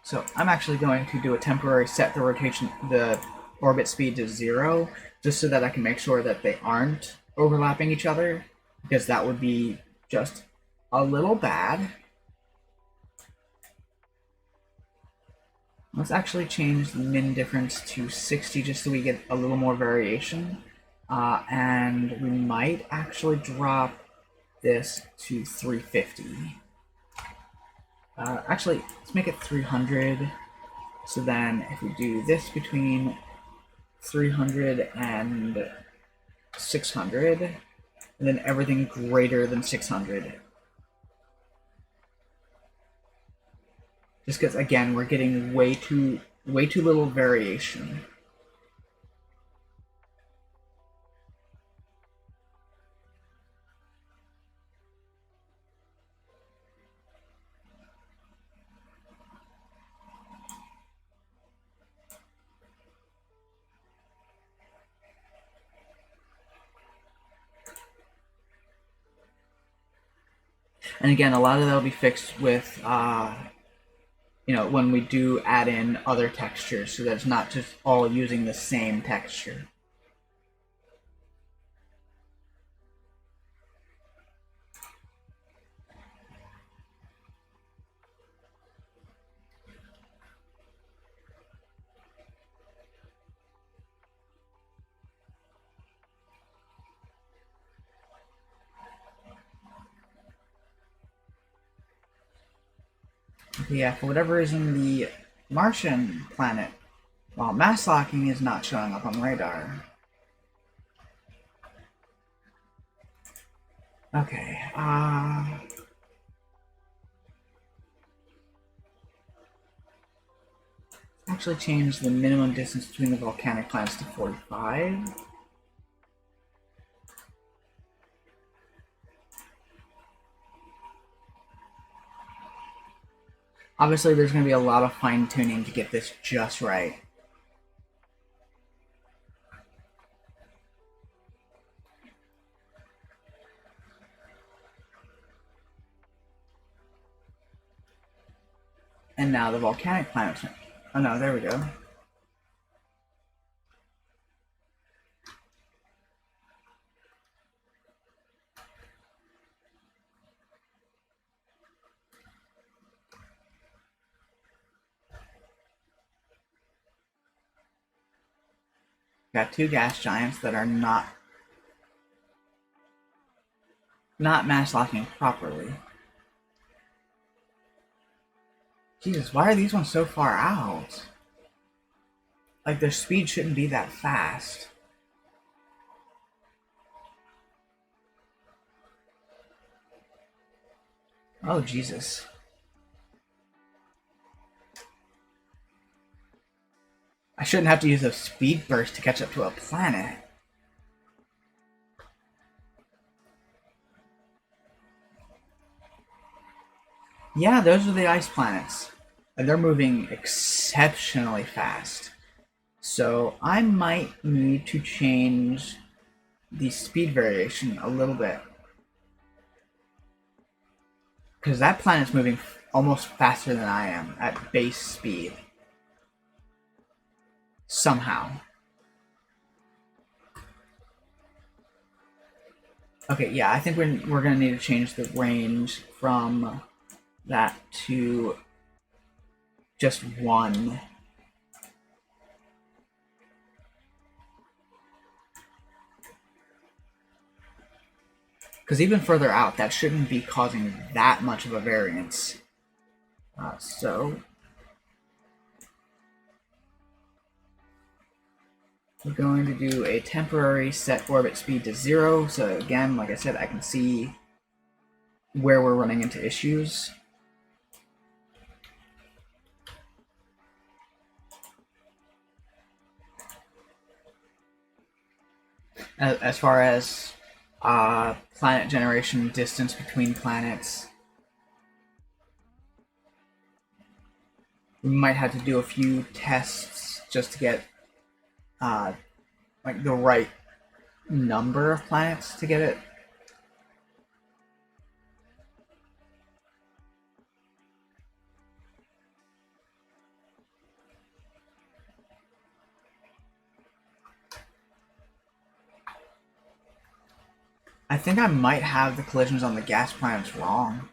So I'm actually going to do a temporary set the orbit speed to 0, just so that I can make sure that they aren't overlapping each other, because that would be just a little bad. Let's actually change the min difference to 60 just so we get a little more variation. And we might actually drop this to 350. Actually, let's make it 300. So then if we do this between 300 and 600, and then everything greater than 600. Just because, again, we're getting way too little variation. And again, a lot of that will be fixed with, when we do add in other textures, so that it's not just all using the same texture. Yeah, for whatever reason, the Martian planet, well, mass locking is not showing up on radar. Okay, actually change the minimum distance between the volcanic planets to 45. Obviously, there's going to be a lot of fine-tuning to get this just right. And now the volcanic planets. Oh no, there we go. Got two gas giants that are not mass locking properly. Jesus, why are these ones so far out? Like, their speed shouldn't be that fast. Oh, Jesus. I shouldn't have to use a speed burst to catch up to a planet. Yeah, those are the ice planets. And they're moving exceptionally fast. So I might need to change the speed variation a little bit. Because that planet's moving almost faster than I am at base speed. Somehow. Okay, yeah, I think we're going to need to change the range from that to just one. Because even further out, that shouldn't be causing that much of a variance. So we're going to do a temporary set orbit speed to 0. So again, like I said, I can see where we're running into issues. As far as planet generation, distance between planets, we might have to do a few tests just to get like the right number of planets to get it. I think I might have the collisions on the gas planets wrong.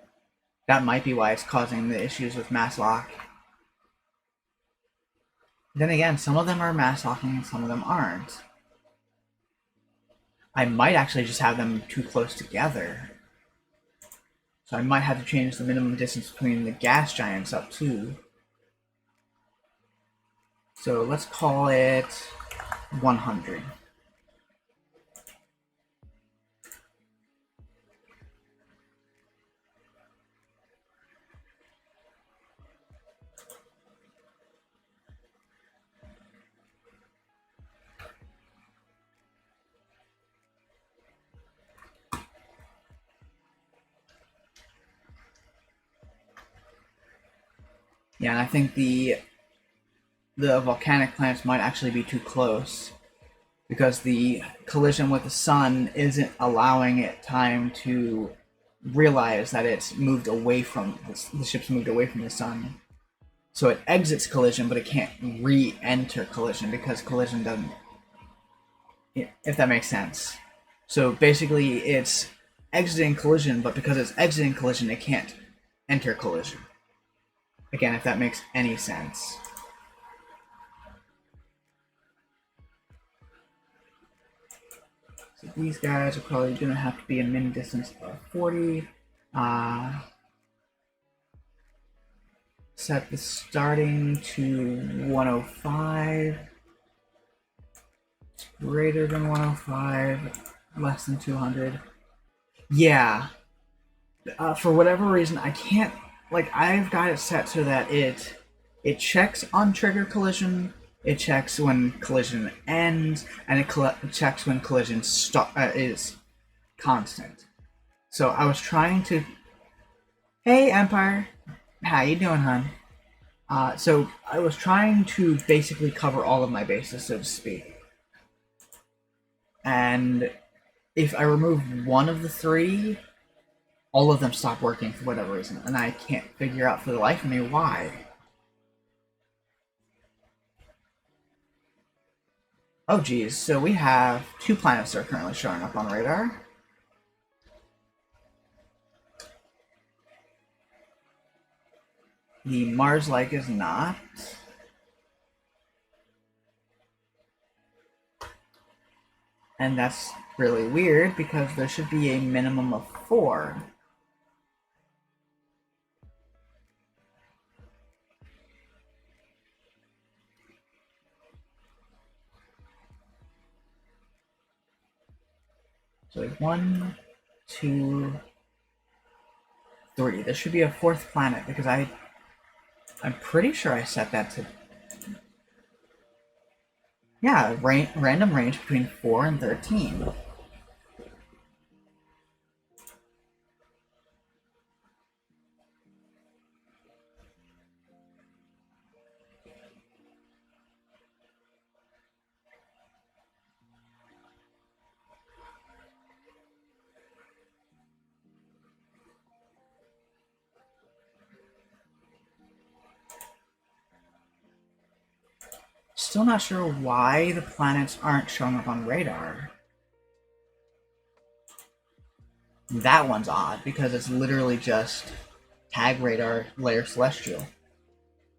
That might be why it's causing the issues with mass lock. Then again, some of them are mass locking and some of them aren't. I might actually just have them too close together. So I might have to change the minimum distance between the gas giants up too. So let's call it 100. Yeah, and I think the volcanic planets might actually be too close because the collision with the sun isn't allowing it time to realize that it's moved away from the ship's moved away from the sun. So it exits collision, but it can't re-enter collision because collision doesn't. If that makes sense. So basically, it's exiting collision, but because it's exiting collision, it can't enter collision. Again, if that makes any sense. So these guys are probably going to have to be a min distance of 40. Set the starting to 105. It's greater than 105. Less than 200. Yeah. For whatever reason, I can't. Like, I've got it set so that it checks on trigger collision, it checks when collision ends, and it checks when collision is constant. So I was trying to. Hey, Empire. How you doing, hon? So I was trying to basically cover all of my bases, so to speak. And if I remove one of the three, all of them stop working for whatever reason, and I can't figure out for the life of me why. Oh geez, so we have two planets that are currently showing up on the radar. The Mars-like is not. And that's really weird because there should be a minimum of 4. So 1, 2, 3. There should be a 4th planet because I'm pretty sure I set that to. Yeah, random range between 4 and 13. Still not sure why the planets aren't showing up on radar. That one's odd because it's literally just tag radar layer celestial.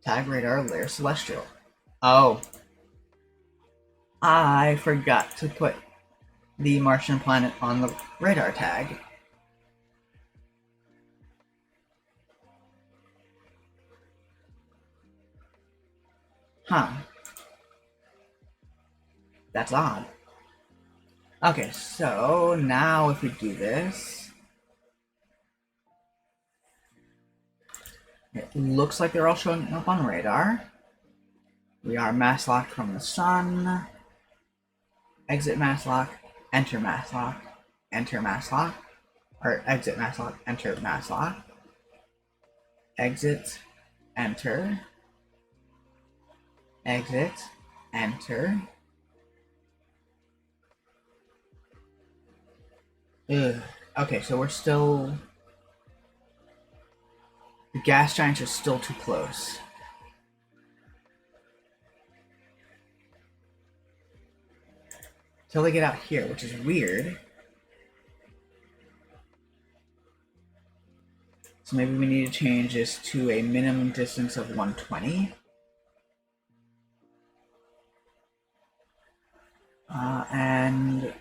Tag radar layer celestial. Oh, I forgot to put the Martian planet on the radar tag. Huh. That's odd. Okay, so now if we do this, it looks like they're all showing up on radar. We are mass locked from the sun. Exit mass lock, enter mass lock, enter mass lock, or exit mass lock, enter mass lock, exit, enter, exit, enter. Ugh. Okay, so we're still... The gas giants are still too close. Till they get out here, which is weird. So maybe we need to change this to a minimum distance of 120. And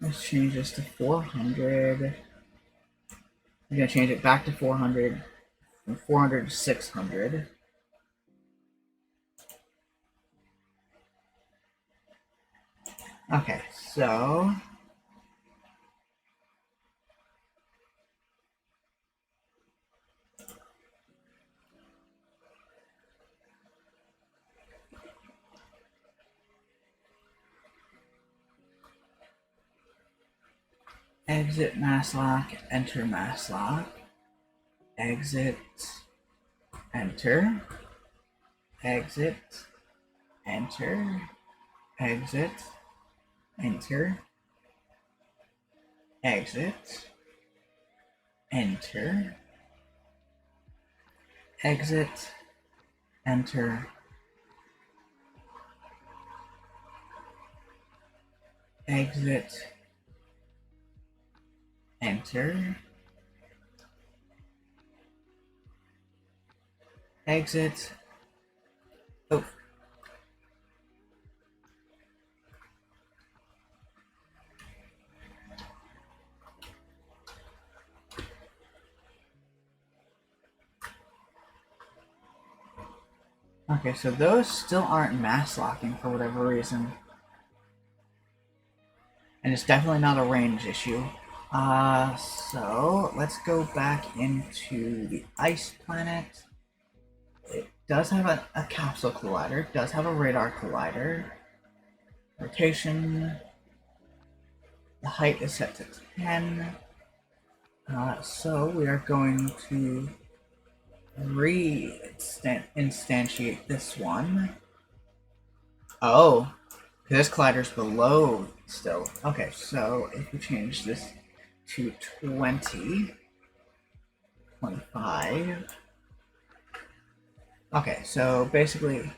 let's change this to 400. We're going to change it back to 400, from 400 to 600. Okay, so exit mass lock, enter mass lock, exit, enter, exit, enter, exit, enter, exit, enter, exit, enter, exit, enter, exit. Oh. Okay, so those still aren't mass locking for whatever reason. And it's definitely not a range issue. So let's go back into the ice planet. It does have a capsule collider, it does have a radar collider. Rotation. The height is set to 10. So we are going to re-instantiate this one. Oh, this collider's below still. Okay, so if we change this to 20, 25. Okay, so basically,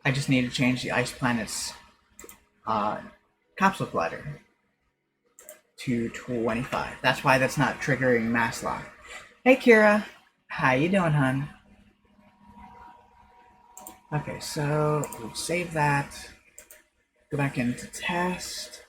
I just need to change the ice planet's capsule collider to 25. That's why that's not triggering mass lock. Hey, Kira. How you doing, hon? Okay, so we'll save that. Go back into test.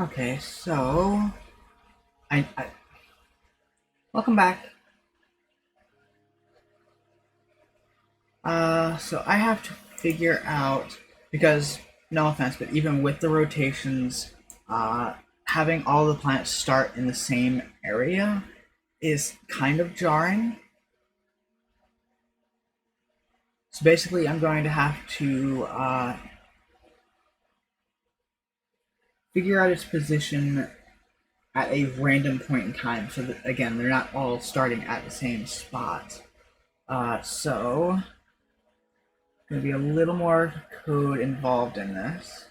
Okay, so I welcome back. So I have to figure out, because no offense, but even with the rotations, having all the planets start in the same area is kind of jarring. So basically, I'm going to have to figure out its position at a random point in time, so that again they're not all starting at the same spot. So going to be a little more code involved in this.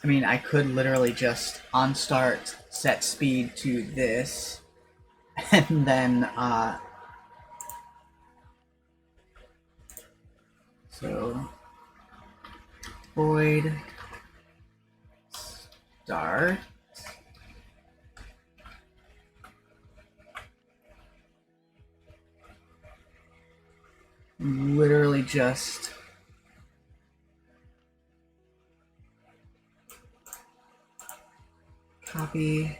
I mean, I could literally just on start set speed to this, and then so void start. Literally just copy,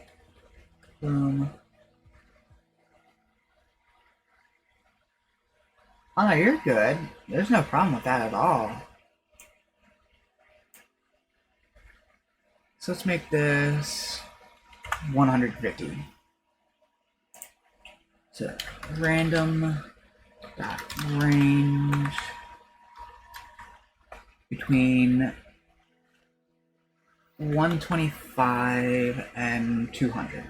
boom. Oh no, you're good. There's no problem with that at all. So let's make this 150. So random dot range between 125 and 200.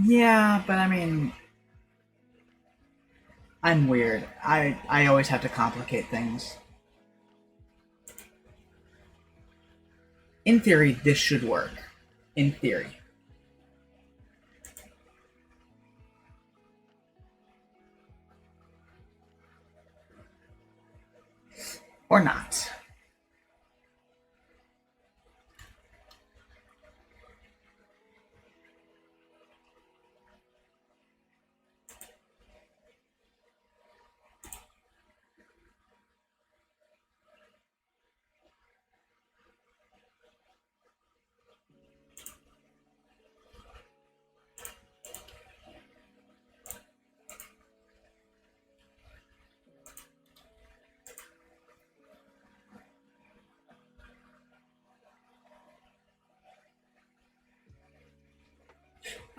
Yeah, but I mean, I'm weird. I always have to complicate things. In theory, this should work. In theory. Or not.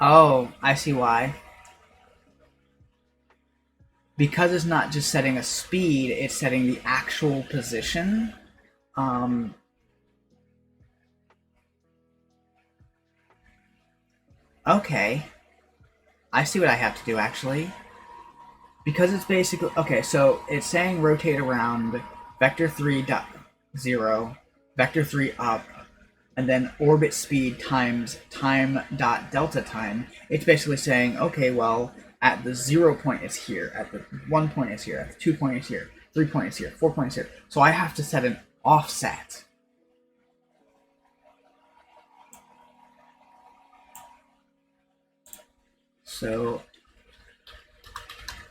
Oh, I see why. Because it's not just setting a speed, it's setting the actual position. Um, okay. I see what I have to do actually. Because it's basically okay, so it's saying rotate around vector 3 dot 0, vector 3 up, and then orbit speed times time dot delta time. It's basically saying, okay, well, at the 0 point it's here, at the 1 point it's here, at the 2 point it's here, 3 point it's here, 4 point it's here. So I have to set an offset. So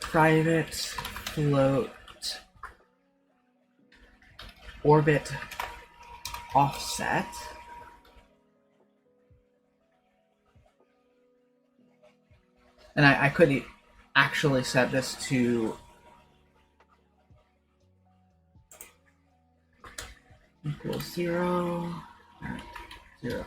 private float orbit offset. And I could actually set this to equals 0, 0.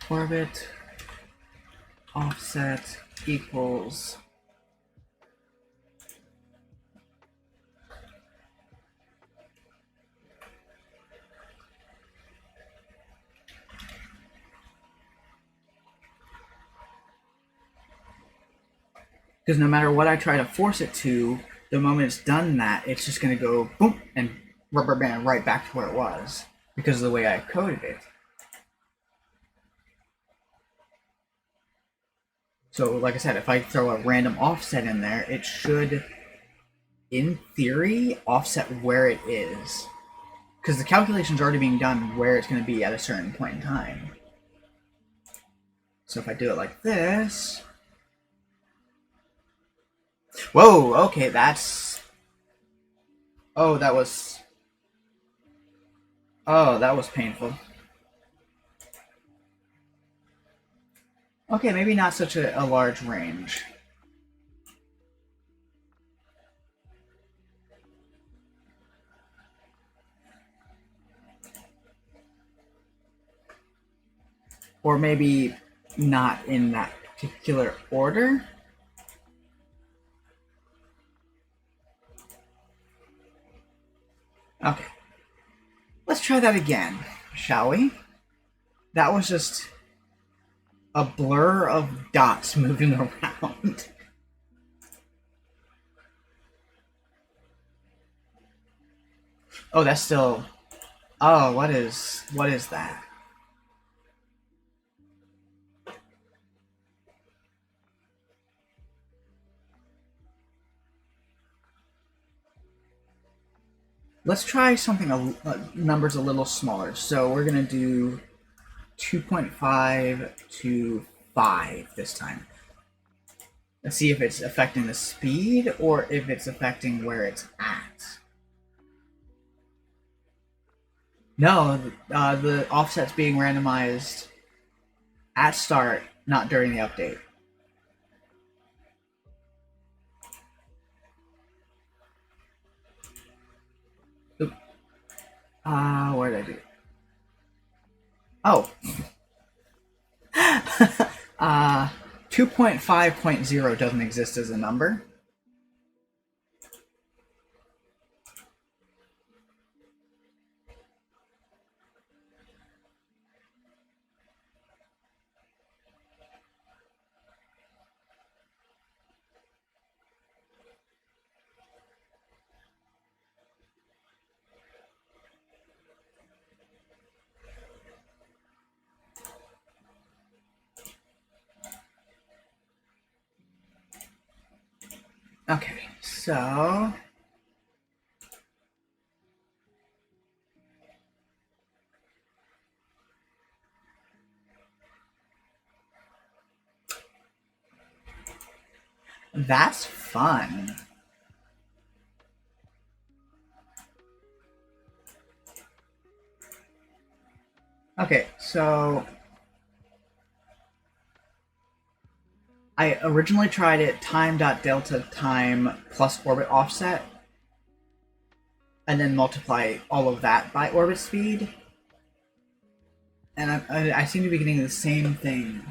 Orbit offset equals because no matter what I try to force it to, the moment it's done that, it's just going to go boom and rubber band right back to where it was because of the way I coded it. So, like I said, if I throw a random offset in there, it should, in theory, offset where it is. Because the calculation's already being done where it's going to be at a certain point in time. So if I do it like this... Whoa, okay, that's... Oh, that was... Oh, that was painful. Okay, maybe not such a large range. Or maybe not in that particular order. Okay. Let's try that again, shall we? That was just a blur of dots moving around. Oh, that's still... Oh, what is that? Let's try something numbers a little smaller. So we're gonna do 2.5 to 5 this time. Let's see if it's affecting the speed or if it's affecting where it's at. No, the offset's being randomized at start, not during the update. Oop. Where did I do? Oh. 2.5.0 doesn't exist as a number. Okay, so that's fun. Okay, so I originally tried it time.delta time plus orbit offset, and then multiply all of that by orbit speed. And I seem to be getting the same thing.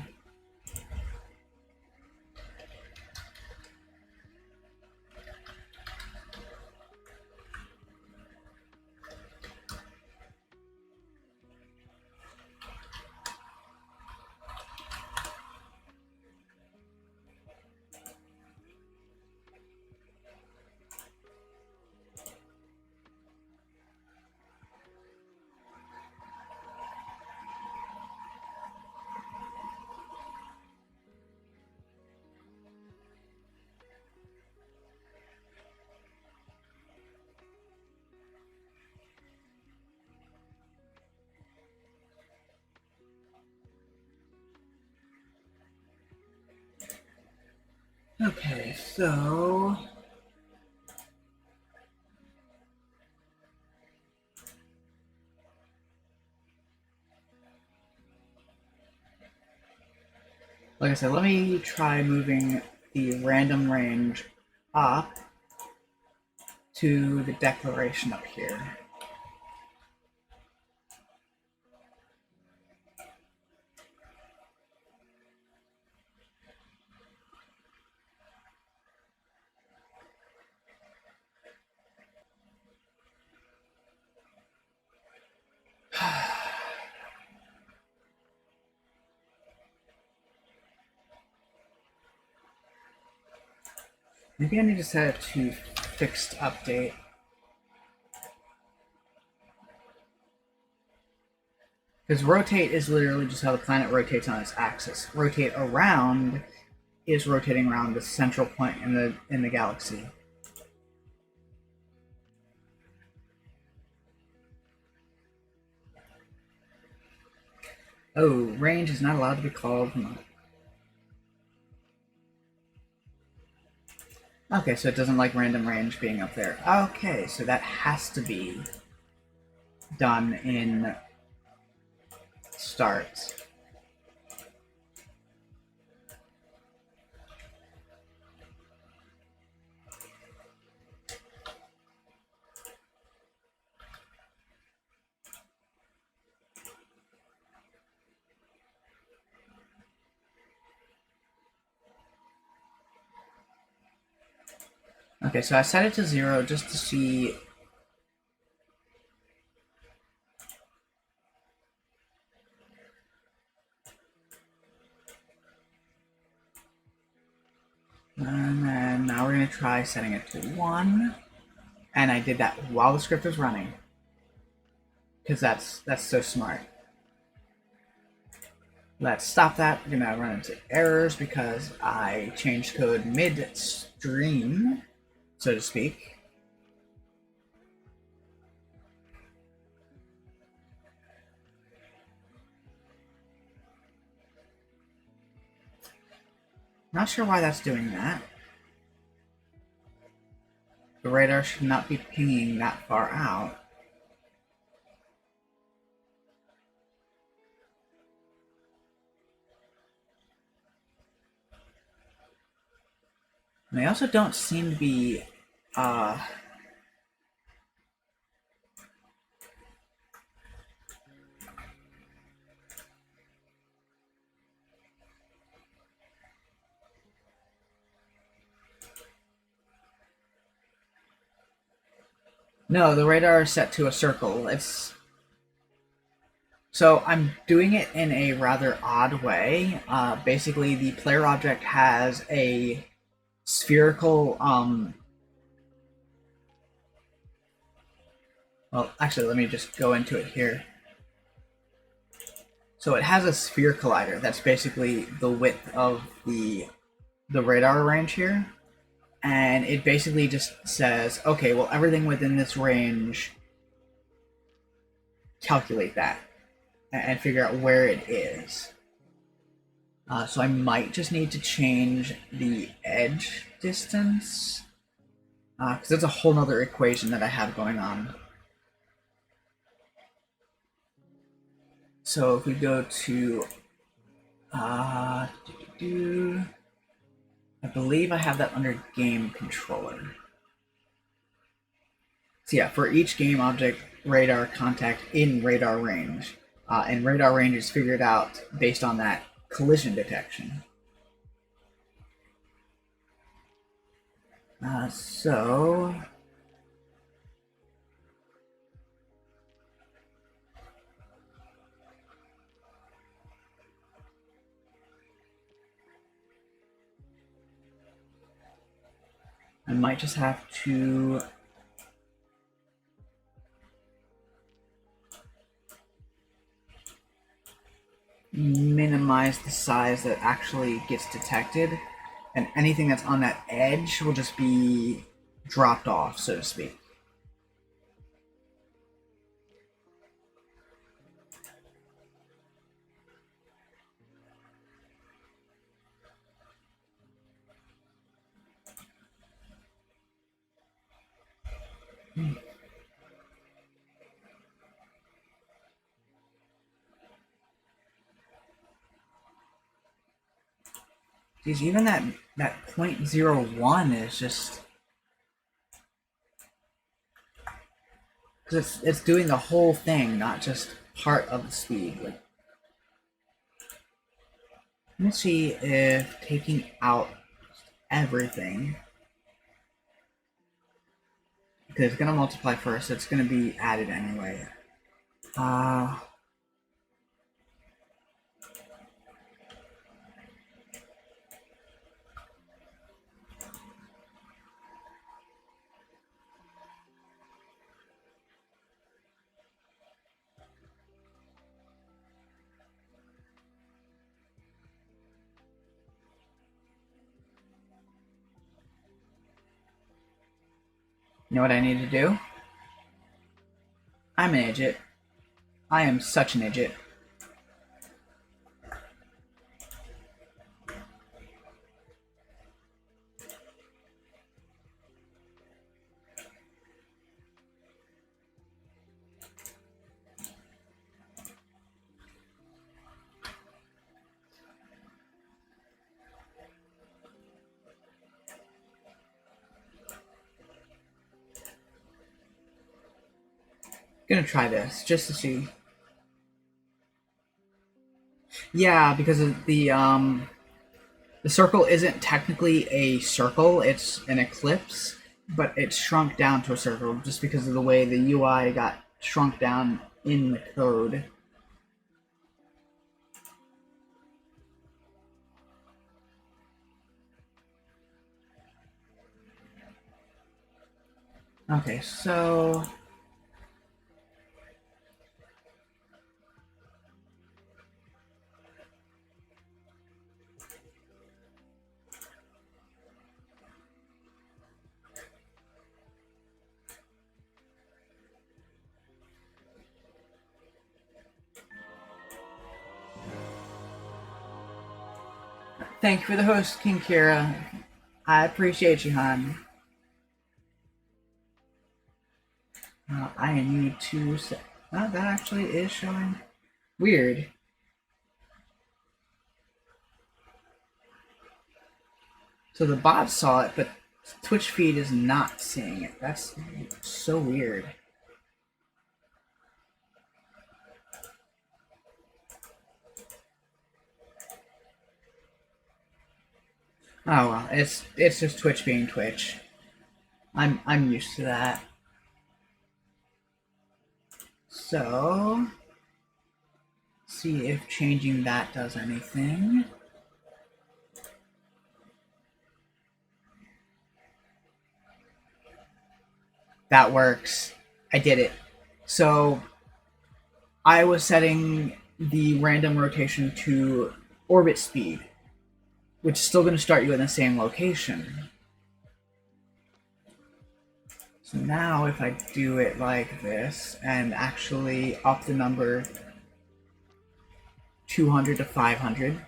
Okay, so like I said, let me try moving the random range up to the declaration up here. Maybe I need to set it to fixed update. Because rotate is literally just how the planet rotates on its axis. Rotate around is rotating around the central point in the galaxy. Oh, range is not allowed to be called. Okay, so it doesn't like random range being up there. Okay, so that has to be done in start. Okay, so I set it to 0 just to see. And then now we're going to try setting it to 1. And I did that while the script was running. Because that's so smart. Let's stop that. We're going to run into errors because I changed code mid-stream, so to speak. Not sure why that's doing that. The radar should not be pinging that far out. And they also don't seem to be no, the radar is set to a circle. So I'm doing it in a rather odd way. Basically, the player object has a spherical. Well, actually, let me just go into it here. So it has a sphere collider. That's basically the width of the radar range here. And it basically just says, okay, well, everything within this range, calculate that and figure out where it is. So I might just need to change the edge distance, because that's a whole nother equation that I have going on. So if we go to, I believe I have that under game controller. So yeah, for each game object, radar contact in radar range. And radar range is figured out based on that collision detection. So I might just have to minimize the size that actually gets detected, and anything that's on that edge will just be dropped off, so to speak. Geez, even that 0.01 is just, because it's doing the whole thing, not just part of the speed. Like, let me see if taking out everything, because it's gonna multiply first, so it's gonna be added anyway. You know what I need to do? I'm an idiot. I am such an idiot. Gonna try this just to see. Yeah, because of the circle isn't technically a circle, it's an ellipse, but it's shrunk down to a circle just because of the way the UI got shrunk down in the code. Okay, so thank you for the host, King Kira. I appreciate you, hon. I need to set. Oh, that actually is showing. Weird. So the bot saw it, but Twitch feed is not seeing it. That's so weird. Oh well, it's just Twitch being Twitch. I'm used to that. So see if changing that does anything. That works. I did it. So I was setting the random rotation to orbit speed, which is still going to start you in the same location. So now if I do it like this and actually up the number 200 to 500,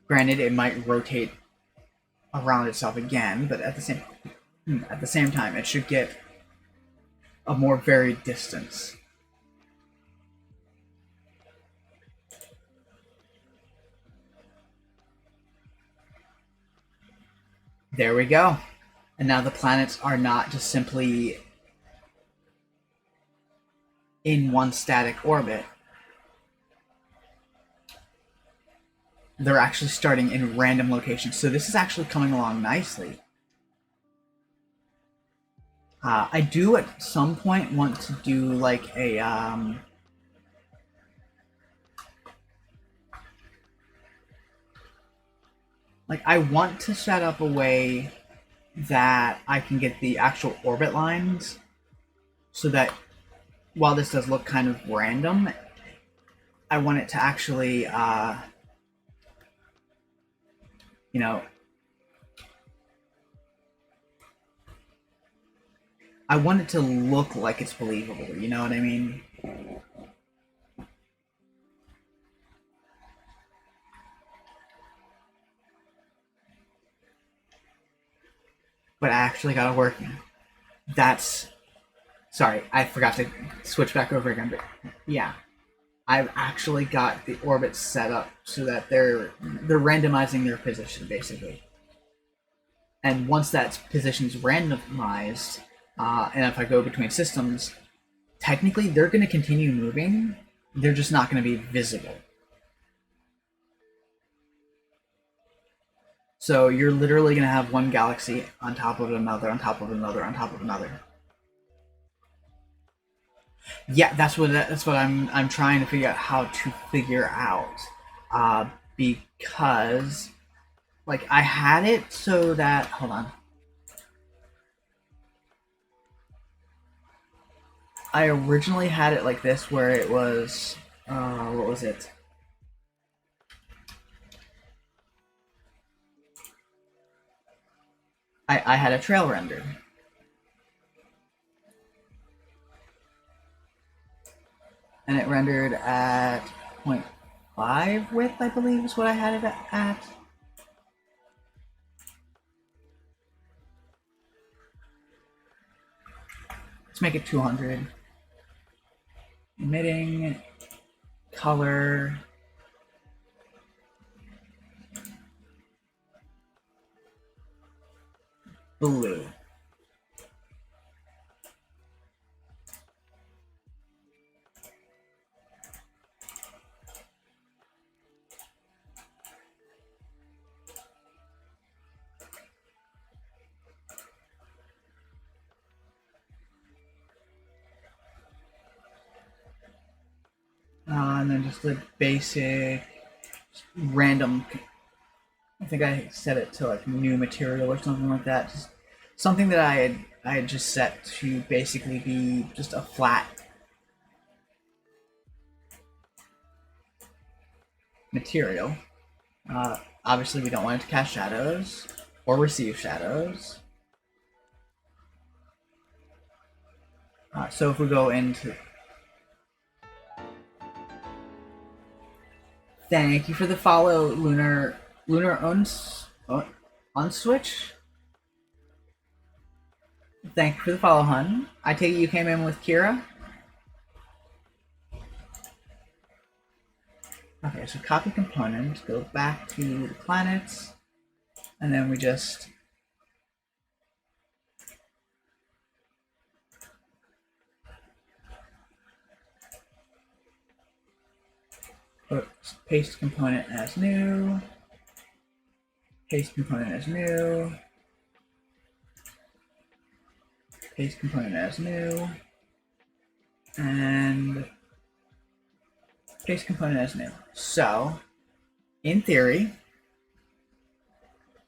granted it might rotate around itself again, but at the same time it should get a more varied distance. There we go. And now the planets are not just simply in one static orbit. They're actually starting in random locations. So this is actually coming along nicely. I do at some point want to do like a like I want to set up a way that I can get the actual orbit lines so that while this does look kind of random, I want it to actually you know, I want it to look like it's believable, you know what I mean? But I actually got it working. That's sorry, I forgot to switch back over again, but yeah. I've actually got the orbits set up so that they're randomizing their position basically. And once that position is randomized, and if I go between systems, technically they're going to continue moving. They're just not going to be visible. So you're literally going to have one galaxy on top of another, on top of another, on top of another. Yeah, that's what I'm trying to figure out how to figure out, because like I had it so that hold on. I originally had it like this, where it was, what was it? I had a trail render. and it rendered at 0.5 width, I believe is what I had it at. Let's make it 200. Emitting, color, blue. And then just the basic random, I think I set it to like new material or something like that. Just something that I had just set to basically be just a flat material. Obviously we don't want it to cast shadows or receive shadows. So if we go into... Thank you for the follow, Lunar Unswitch. Thank you for the follow, hun. I take it you came in with Kira? Okay, so copy component, go back to the planets, and then we just put paste component as new, paste component as new, paste component as new, and paste component as new. So, in theory,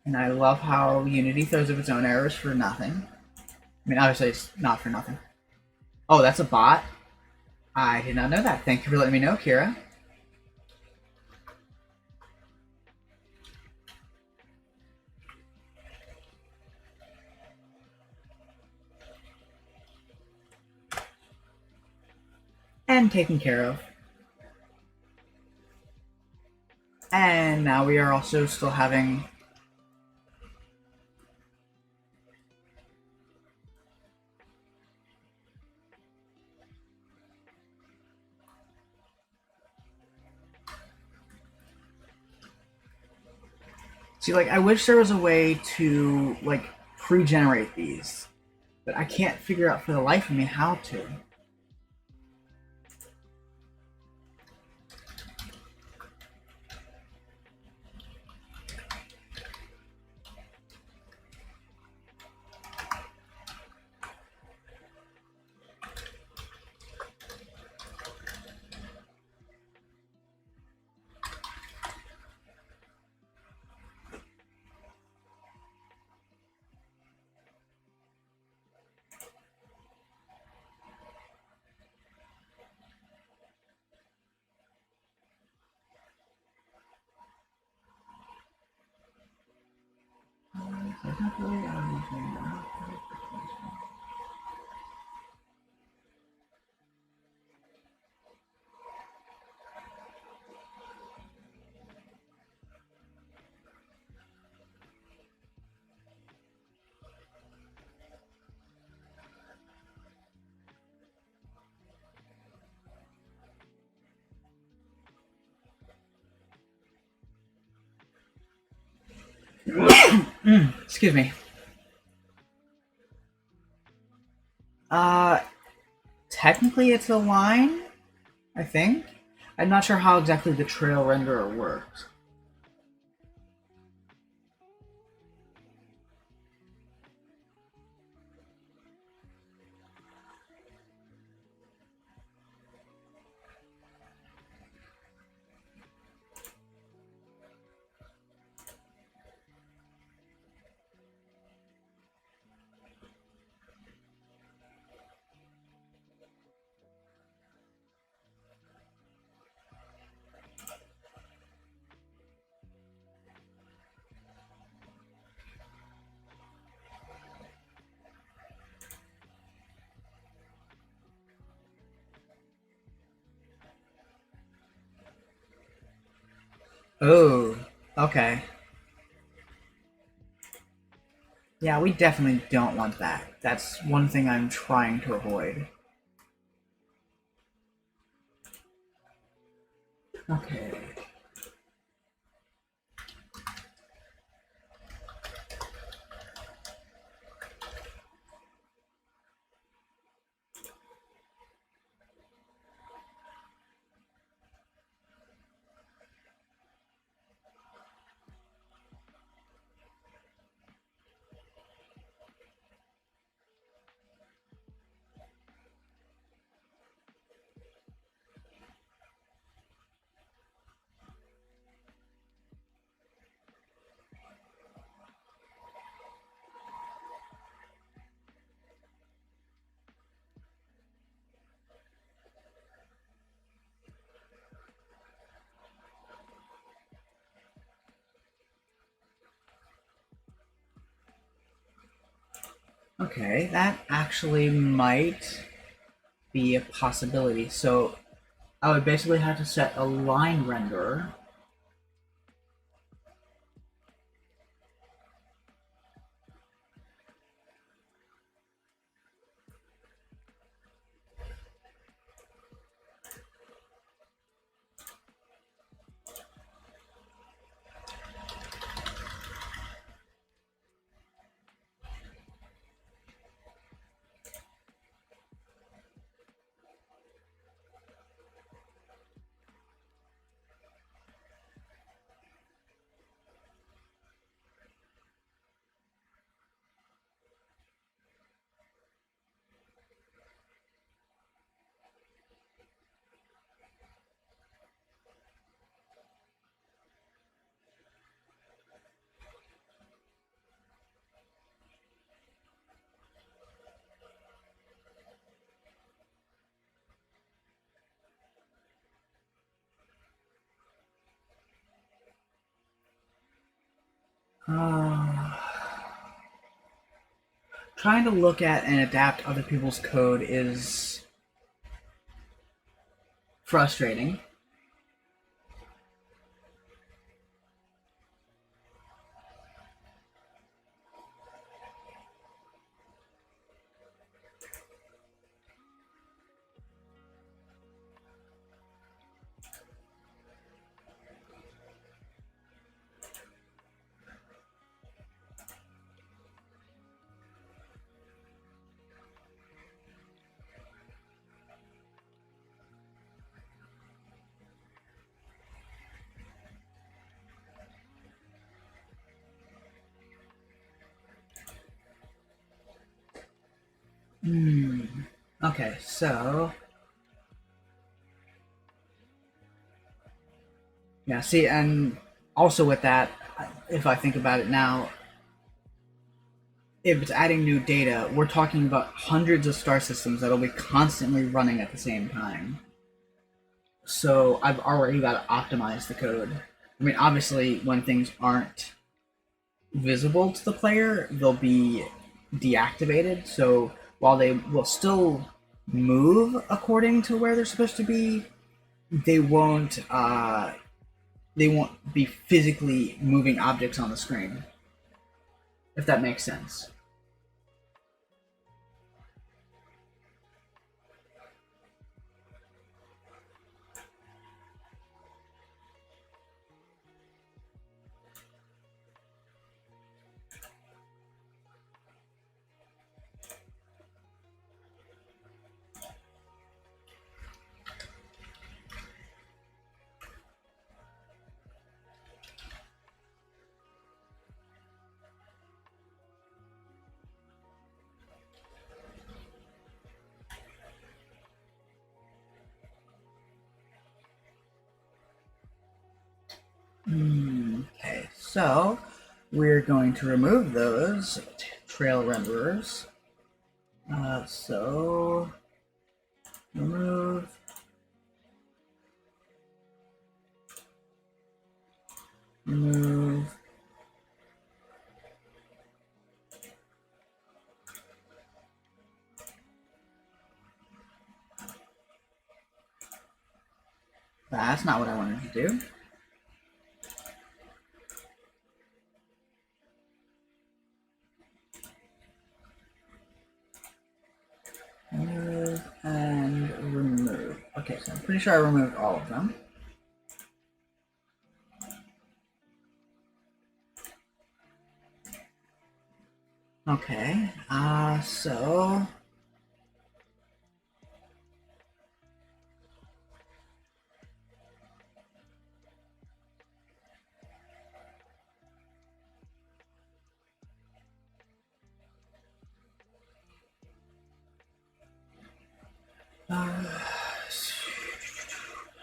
and I love how Unity throws up its own errors for nothing. I mean, obviously it's not for nothing. Oh, that's a bot? I did not know that. Thank you for letting me know, Kira. And taken care of. And now we are also still having see, like, I wish there was a way to, like, pre-generate these, but I can't figure out for the life of me how to. Excuse me. Technically it's a line, I think. I'm not sure how exactly the trail renderer works. Oh, okay. Yeah, we definitely don't want that. That's one thing I'm trying to avoid. Okay. Okay, that actually might be a possibility. So I would basically have to set a line renderer. Uh, Trying to look at and adapt other people's code is frustrating. Hmm. Okay, so yeah, see, and also with that, if I think about it now, if it's adding new data, we're talking about hundreds of star systems that'll be constantly running at the same time. So I've already got to optimize the code. I mean, obviously, when things aren't visible to the player, they'll be deactivated. So while they will still move according to where they're supposed to be, they won't. They won't be physically moving objects on the screen. If that makes sense. Okay, so we're going to remove those trail renderers. So remove, remove. That's not what I wanted to do. Okay, so I'm pretty sure I removed all of them. Okay, so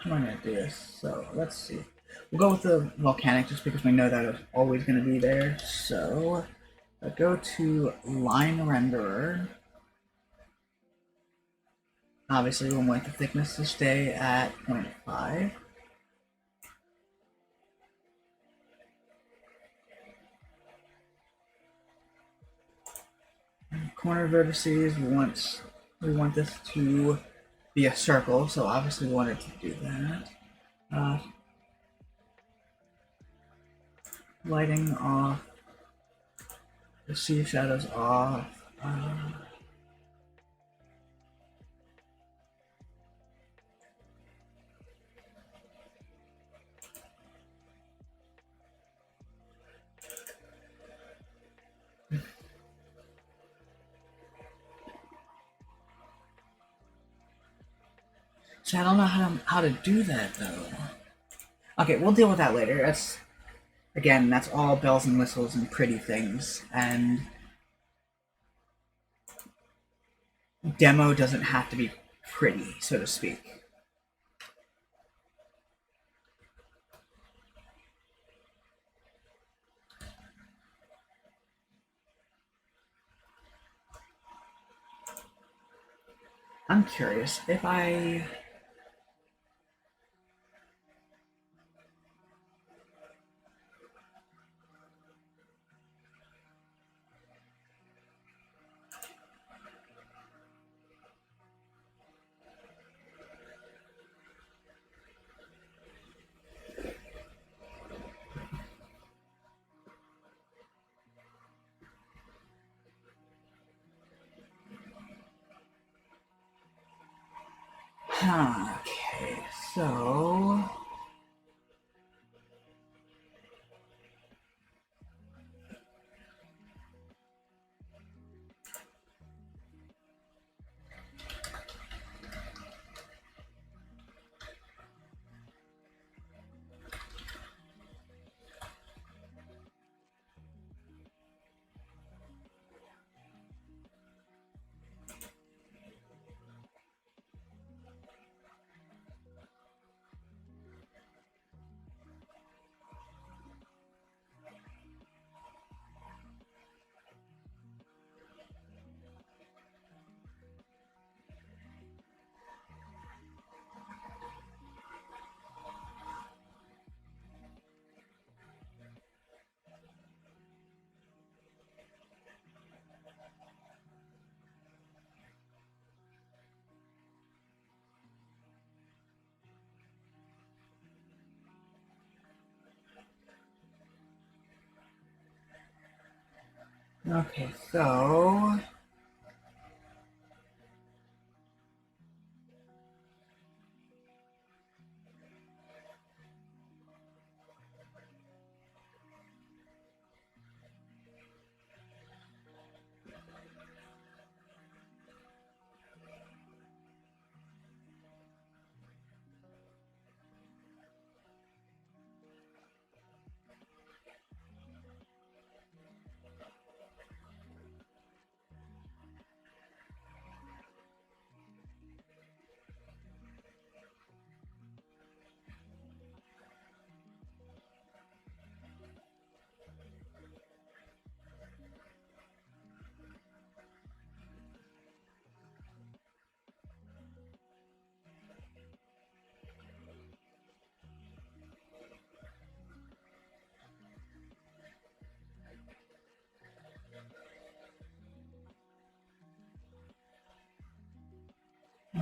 I'm gonna do this. So let's see. We'll go with the volcanic just because we know that it's always gonna be there. So go to line renderer. Obviously, we want the thickness to stay at 0.5. Corner vertices, we want this to be a circle, so obviously we want it to do that. Lighting off, the sea shadows off. So I don't know how to do that though. Okay, we'll deal with that later. That's all bells and whistles and pretty things, and demo doesn't have to be pretty, so to speak. I'm curious if I okay, so okay, so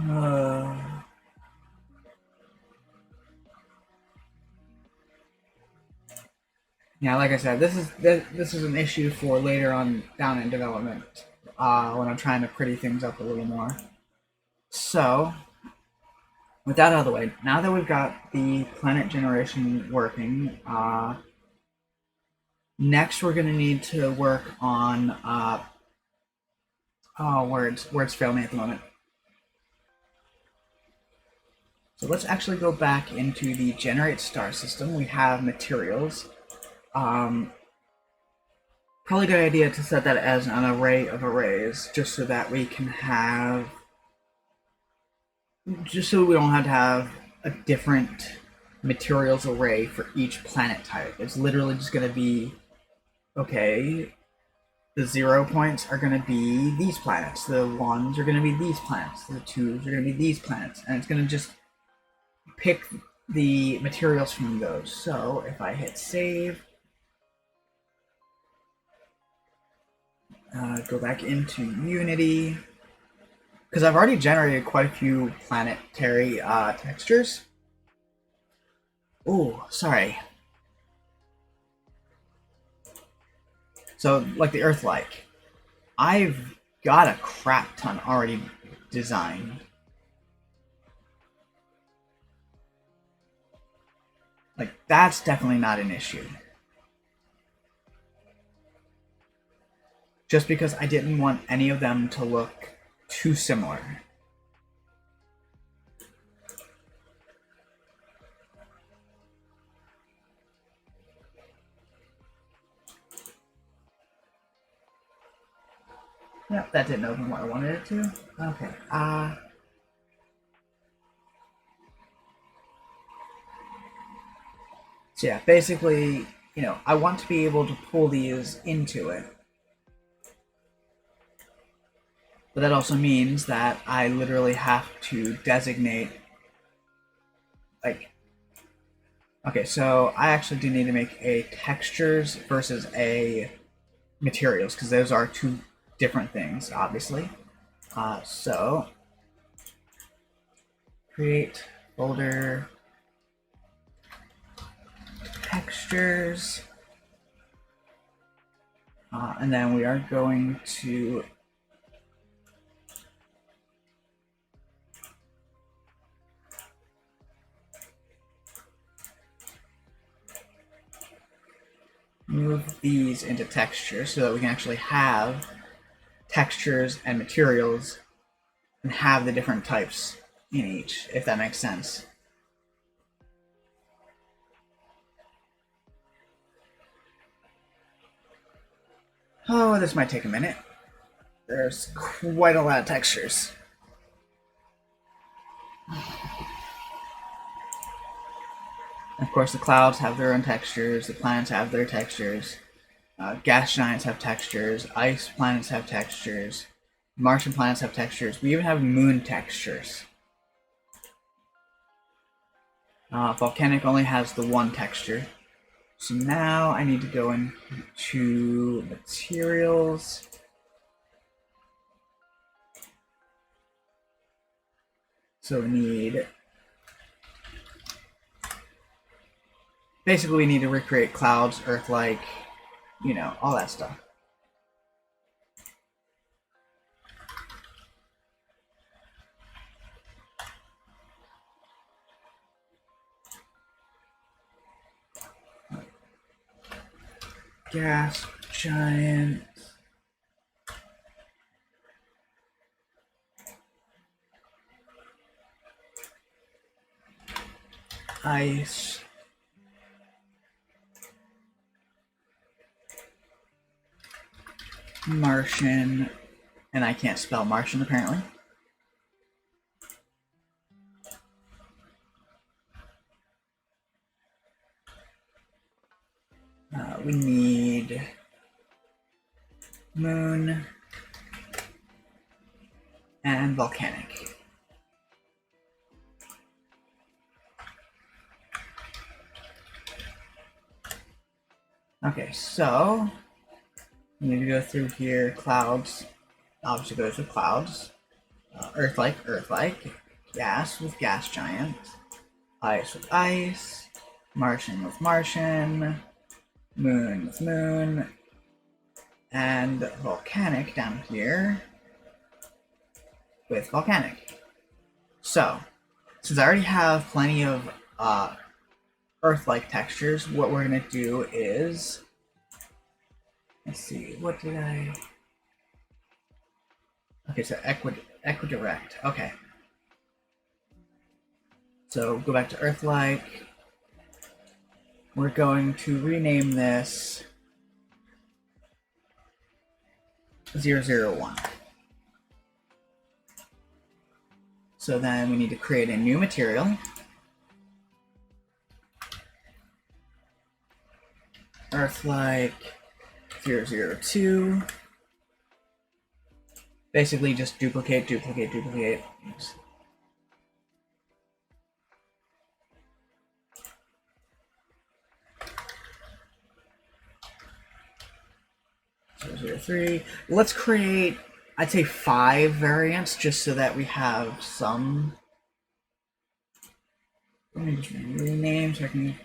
uh, yeah, like I said, this is an issue for later on down in development when I'm trying to pretty things up a little more. So with that out of the way, now that we've got the planet generation working, next we're going to need to work on, words fail me at the moment. So let's actually go back into the generate star system. We have materials. Probably a good idea to set that as an array of arrays, just so that we can have, just so we don't have to have a different materials array for each planet type. It's literally just going to be, okay, the 0 points are going to be these planets, the 1s are going to be these planets, the 2s are going to be these planets, and it's going to just pick the materials from those. So if I hit save, go back into Unity, because I've already generated quite a few planetary textures. Oh, sorry. So, like the Earth-like, I've got a crap ton already designed. Like, that's definitely not an issue. Just because I didn't want any of them to look too similar. Yep, that didn't open what I wanted it to. Okay, so yeah, basically, you know, I want to be able to pull these into it. But that also means that I literally have to designate, like, okay, so I actually do need to make a textures versus a materials, because those are two different things, obviously. So, create folder textures, and then we are going to move these into textures so that we can actually have textures and materials and have the different types in each, if that makes sense. Oh, this might take a minute. There's quite a lot of textures. Of course, the clouds have their own textures, the planets have their textures, gas giants have textures, ice planets have textures, Martian planets have textures, we even have moon textures. Volcanic only has the one texture. So now I need to go into materials. So we need, basically we need to recreate clouds, Earth-like, you know, all that stuff. Gas giant. Ice. Martian. And I can't spell Martian apparently. We need moon and volcanic. Okay, so we need to go through here. Clouds obviously goes with clouds. Earth-like, Earth-like. Gas with gas giant. Ice with ice. Martian with Martian. Moon with moon. And volcanic down here with volcanic. So, since I already have plenty of Earth-like textures, what we're gonna do is, let's see, what did I? Okay, so equidirect. Okay, so go back to Earth-like. We're going to rename this 001. So then we need to create a new material. Earth-like 002. Basically just duplicate. 003. Let's create, I'd say 5 variants just so that we have some. Let me just rename so I can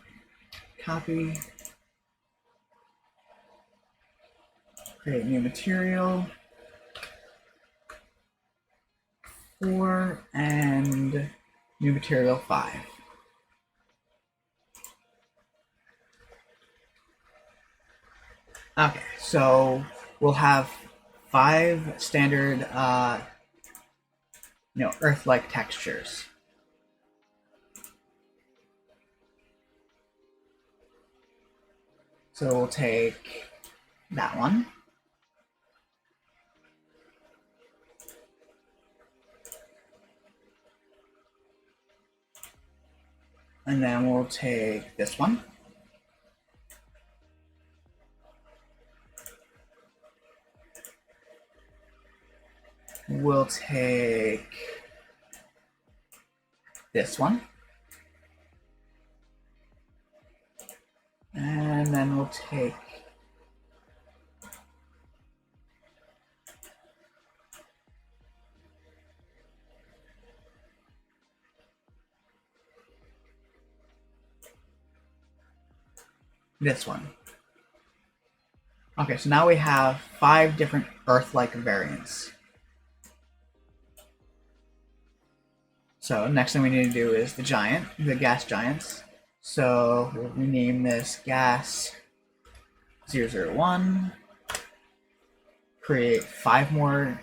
copy. Create new material. 4 and new material 5. Okay, so we'll have 5 standard, Earth-like textures. So we'll take that one. And then we'll take this one. We'll take this one. And then we'll take this one. Okay, so now we have 5 different Earth-like variants. So next thing we need to do is the gas giants. So we'll rename this gas 001. Create 5 more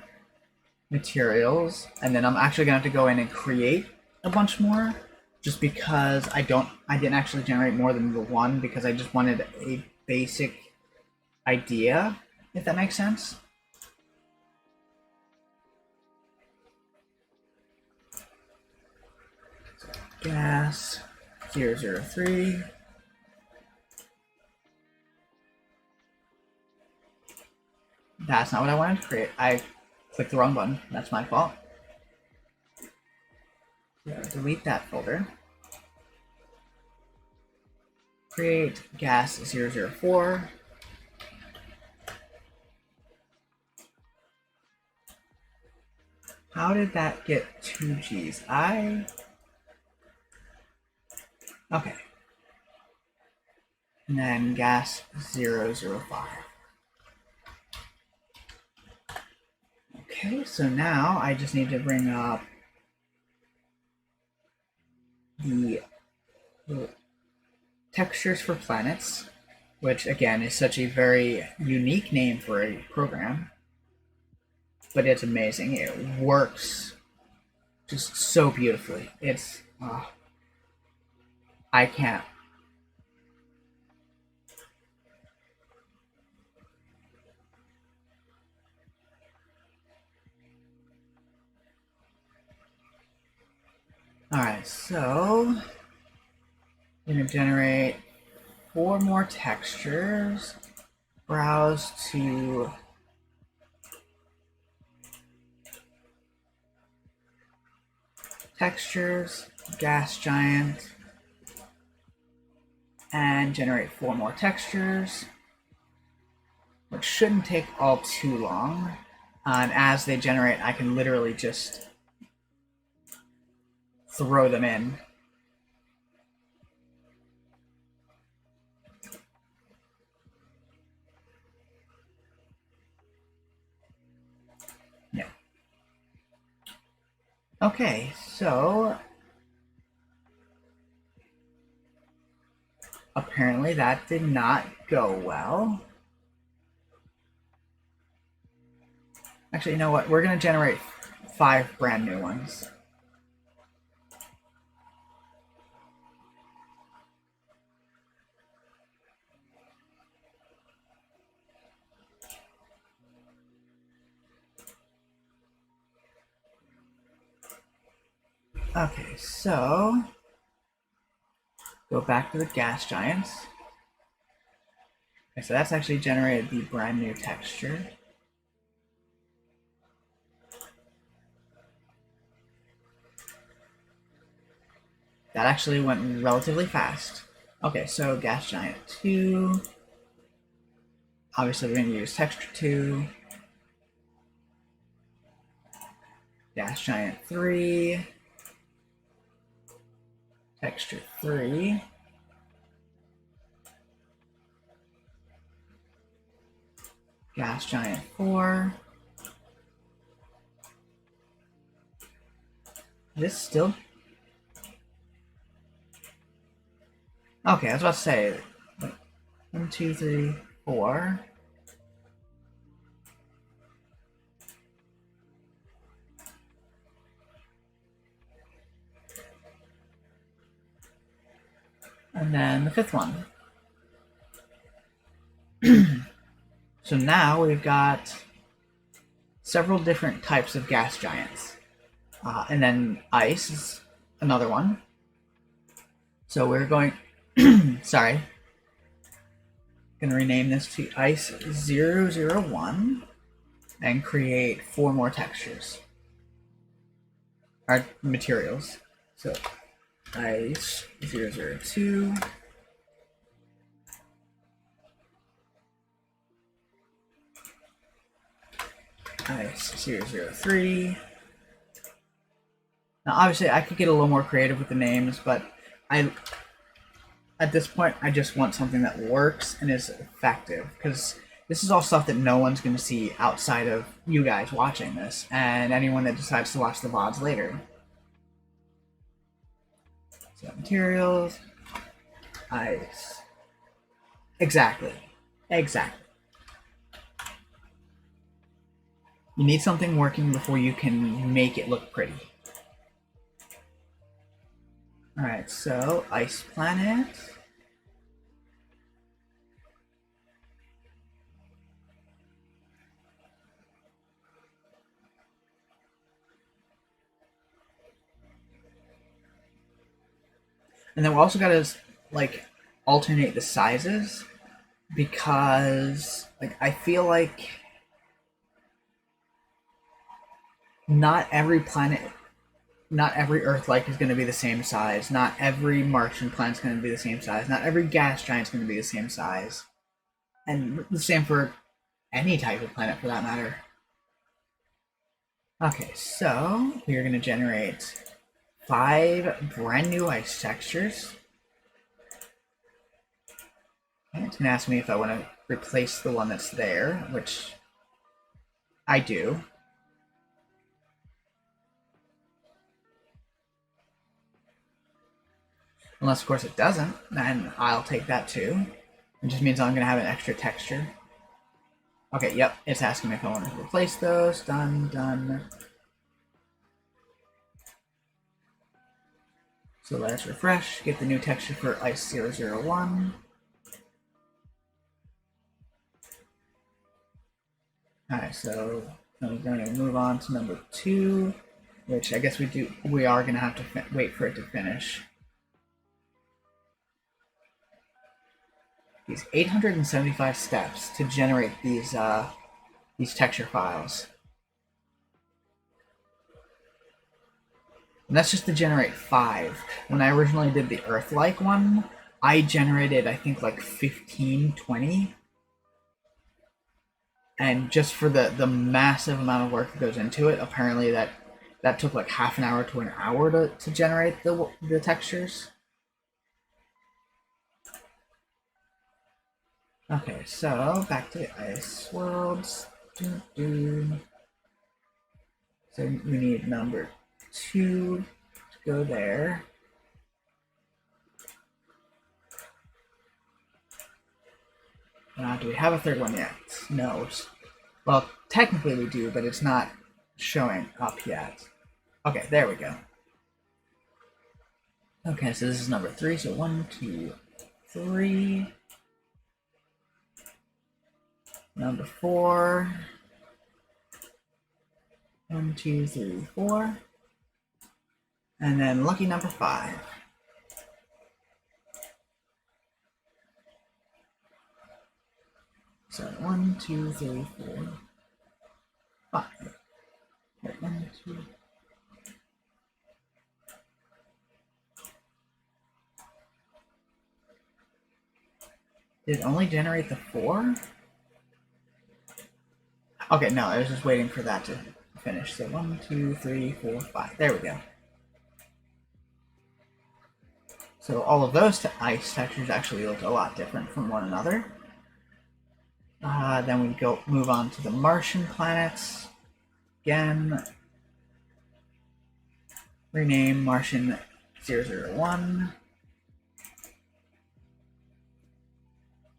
materials, and then I'm actually gonna have to go in and create a bunch more, just because I didn't actually generate more than the one because I just wanted a basic idea, if that makes sense. So gas 003. That's not what I wanted to create. I clicked the wrong button. That's my fault. So delete that folder. Create gas 004. How did that get 2 G's? Okay. And then gas 005. Okay, so now I just need to bring up the textures for planets, which again is such a very unique name for a program, but it's amazing. It works just so beautifully. It's I can't. Alright, so I'm going to generate 4 more textures. Browse to textures, gas giant, and generate 4 more textures, which shouldn't take all too long. And as they generate, I can literally just throw them in. Yeah. Okay, so apparently that did not go well. Actually, you know what? We're going to generate 5 brand new ones. Okay, so go back to the gas giants. Okay, so that's actually generated the brand new texture. That actually went relatively fast. Okay, so gas giant 2. Obviously, we're going to use texture 2. Gas giant 3. Texture 3. Gas giant 4. Is this still? Okay, I was about to say, wait, 1, 2, 3, 4. And then the 5th one. So now we've got several different types of gas giants. And then ice is another one. So we're going, sorry, going to rename this to ice 001 and create 4 more textures, or materials. So ice 002, ice 003. Now obviously I could get a little more creative with the names, but at this point I just want something that works and is effective, because this is all stuff that no one's going to see outside of you guys watching this and anyone that decides to watch the VODs later. So materials, ice. Exactly. You need something working before you can make it look pretty. Alright, so ice planet. And then we also gotta like alternate the sizes, because like I feel like not every planet, not every Earth-like is going to be the same size. Not every Martian planet is going to be the same size. Not every gas giant is going to be the same size. And the same for any type of planet for that matter. Okay, so we're going to generate 5 brand new ice textures. And it's going to ask me if I want to replace the one that's there, which I do. Unless, of course, it doesn't, then I'll take that too. It just means I'm going to have an extra texture. Okay, yep, it's asking me if I want to replace those. Done. So let's refresh, get the new texture for ice 001. Alright, so I'm going to move on to number 2, which I guess we are going to have to wait for it to finish. These 875 steps to generate these texture files. And that's just to generate 5. When I originally did the Earth-like one, I generated, I think, like 15, 20. And just for the massive amount of work that goes into it, apparently that took like half an hour to an hour to generate the textures. Okay, so back to the ice worlds. So we need number 2 to go there. Do we have a third one yet? No. Well, technically we do, but it's not showing up yet. Okay, there we go. Okay, so this is number 3. So 1, 2, 3. Number 4. 1, 2, 3, 4. And then lucky number 5. So 1, 2, 3, 4, 5. Wait, 1, 2. Did it only generate the 4? Okay, no, I was just waiting for that to finish. So 1, 2, 3, 4, 5. There we go. So all of those ice textures actually look a lot different from one another. Then we move on to the Martian planets. Again, rename Martian 001.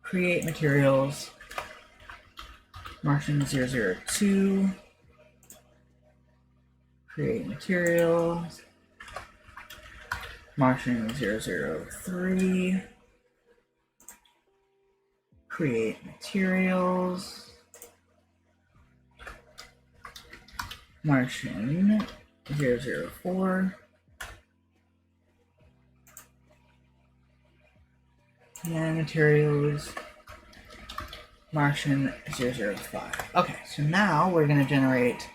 Create materials. Martian 002. Create materials. Martian 003. Create materials. Martian 004. And materials. Martian 005. Okay, so now we're going to generate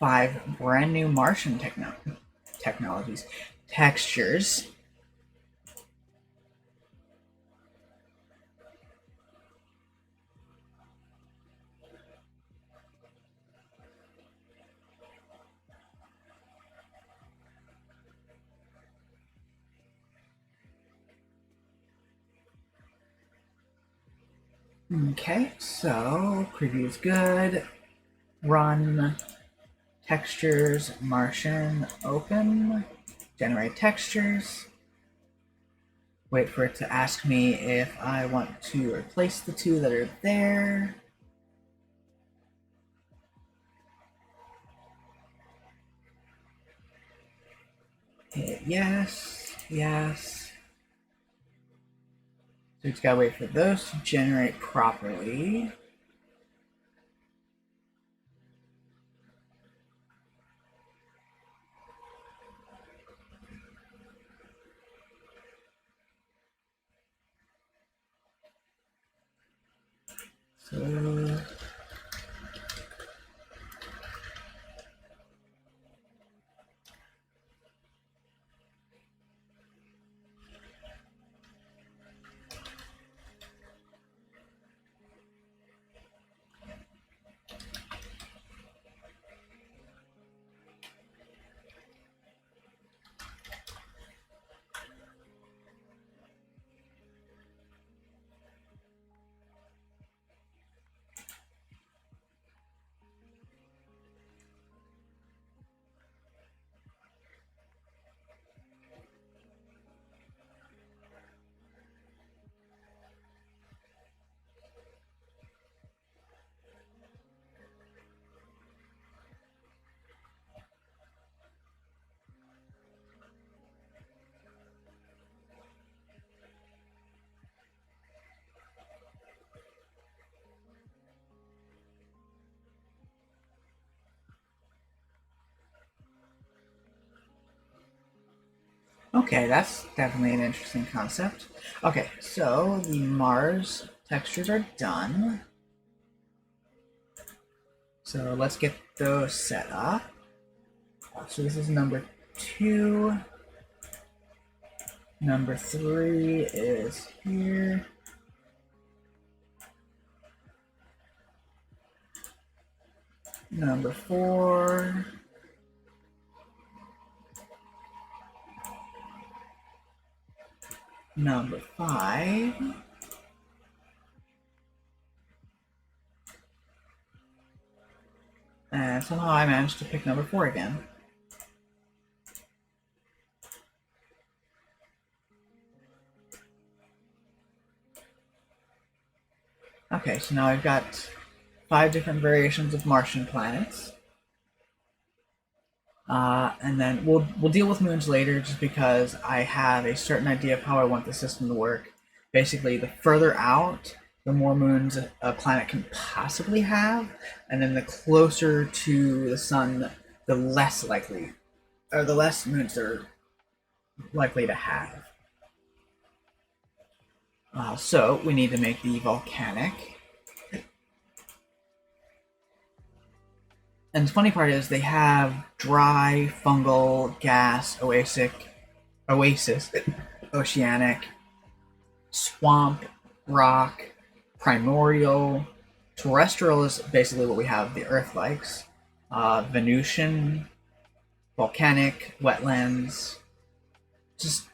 5 brand new Martian textures. Okay, so preview is good. Run textures, Martian, open, generate textures. Wait for it to ask me if I want to replace the 2 that are there. Hit yes, yes. So it's gotta wait for those to generate properly. So okay, that's definitely an interesting concept. Okay, so the Mars textures are done. So let's get those set up. So this is number 2. Number 3 is here. Number 4. Number 5. And somehow I managed to pick number 4 again. Okay, so now I've got 5 different variations of Martian planets. And then we'll deal with moons later, just because I have a certain idea of how I want the system to work. Basically, the further out, the more moons a planet can possibly have, and then the closer to the sun, the less likely, or the less moons they're likely to have. So we need to make the volcanic. And the funny part is they have dry, fungal, gas, oasis, oceanic, swamp, rock, primordial. Terrestrial is basically what we have the Earth likes. Venusian, volcanic, wetlands. Just,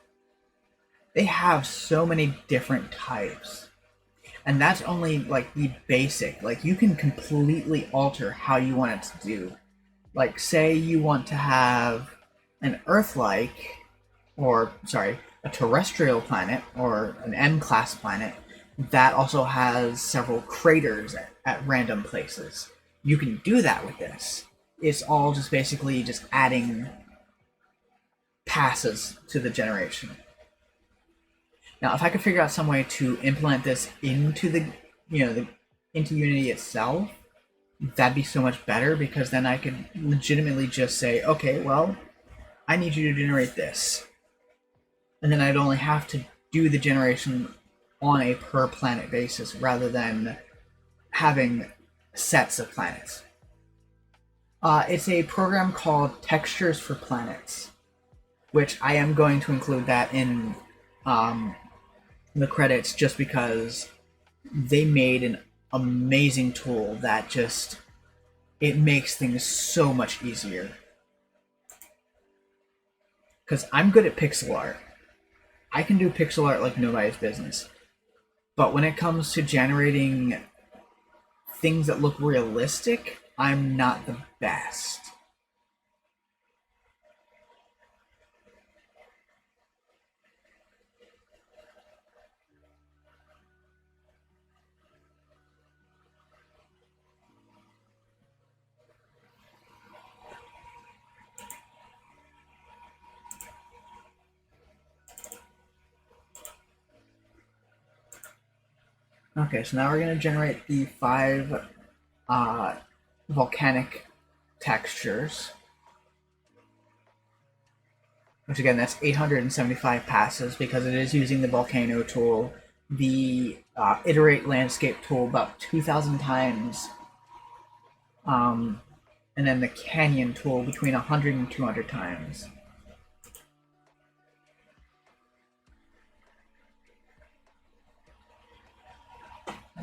they have so many different types. And that's only like the basic. Like, you can completely alter how you want it to do. Like, say you want to have an Earth-like, or sorry, a terrestrial planet or an M-class planet that also has several craters at random places. You can do that with this. It's all just basically just adding passes to the generation. Now, if I could figure out some way to implement this into into Unity itself, that'd be so much better, because then I could legitimately just say, okay, well, I need you to generate this. And then I'd only have to do the generation on a per planet basis rather than having sets of planets. It's a program called Textures for Planets, which I am going to include that in the credits, just because they made an amazing tool that just, it makes things so much easier. Because I'm good at pixel art. I can do pixel art like nobody's business. But when it comes to generating things that look realistic, I'm not the best. Okay, so now we're going to generate the 5 volcanic textures. Which again, that's 875 passes, because it is using the volcano tool, the iterate landscape tool about 2,000 times, and then the canyon tool between 100 and 200 times.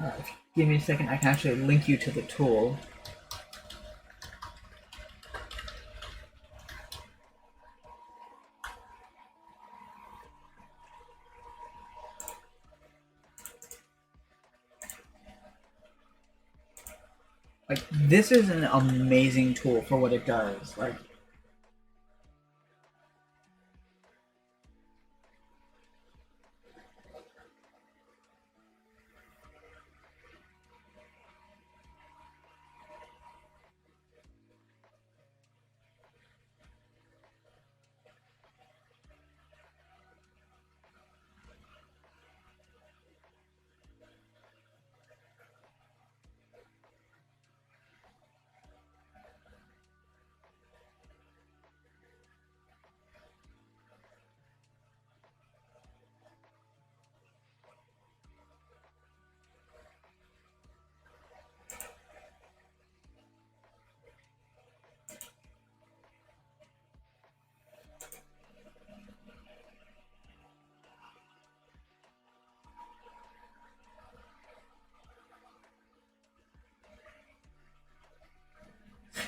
If you give me a second, I can actually link you to the tool. Like, this is an amazing tool for what it does. Like,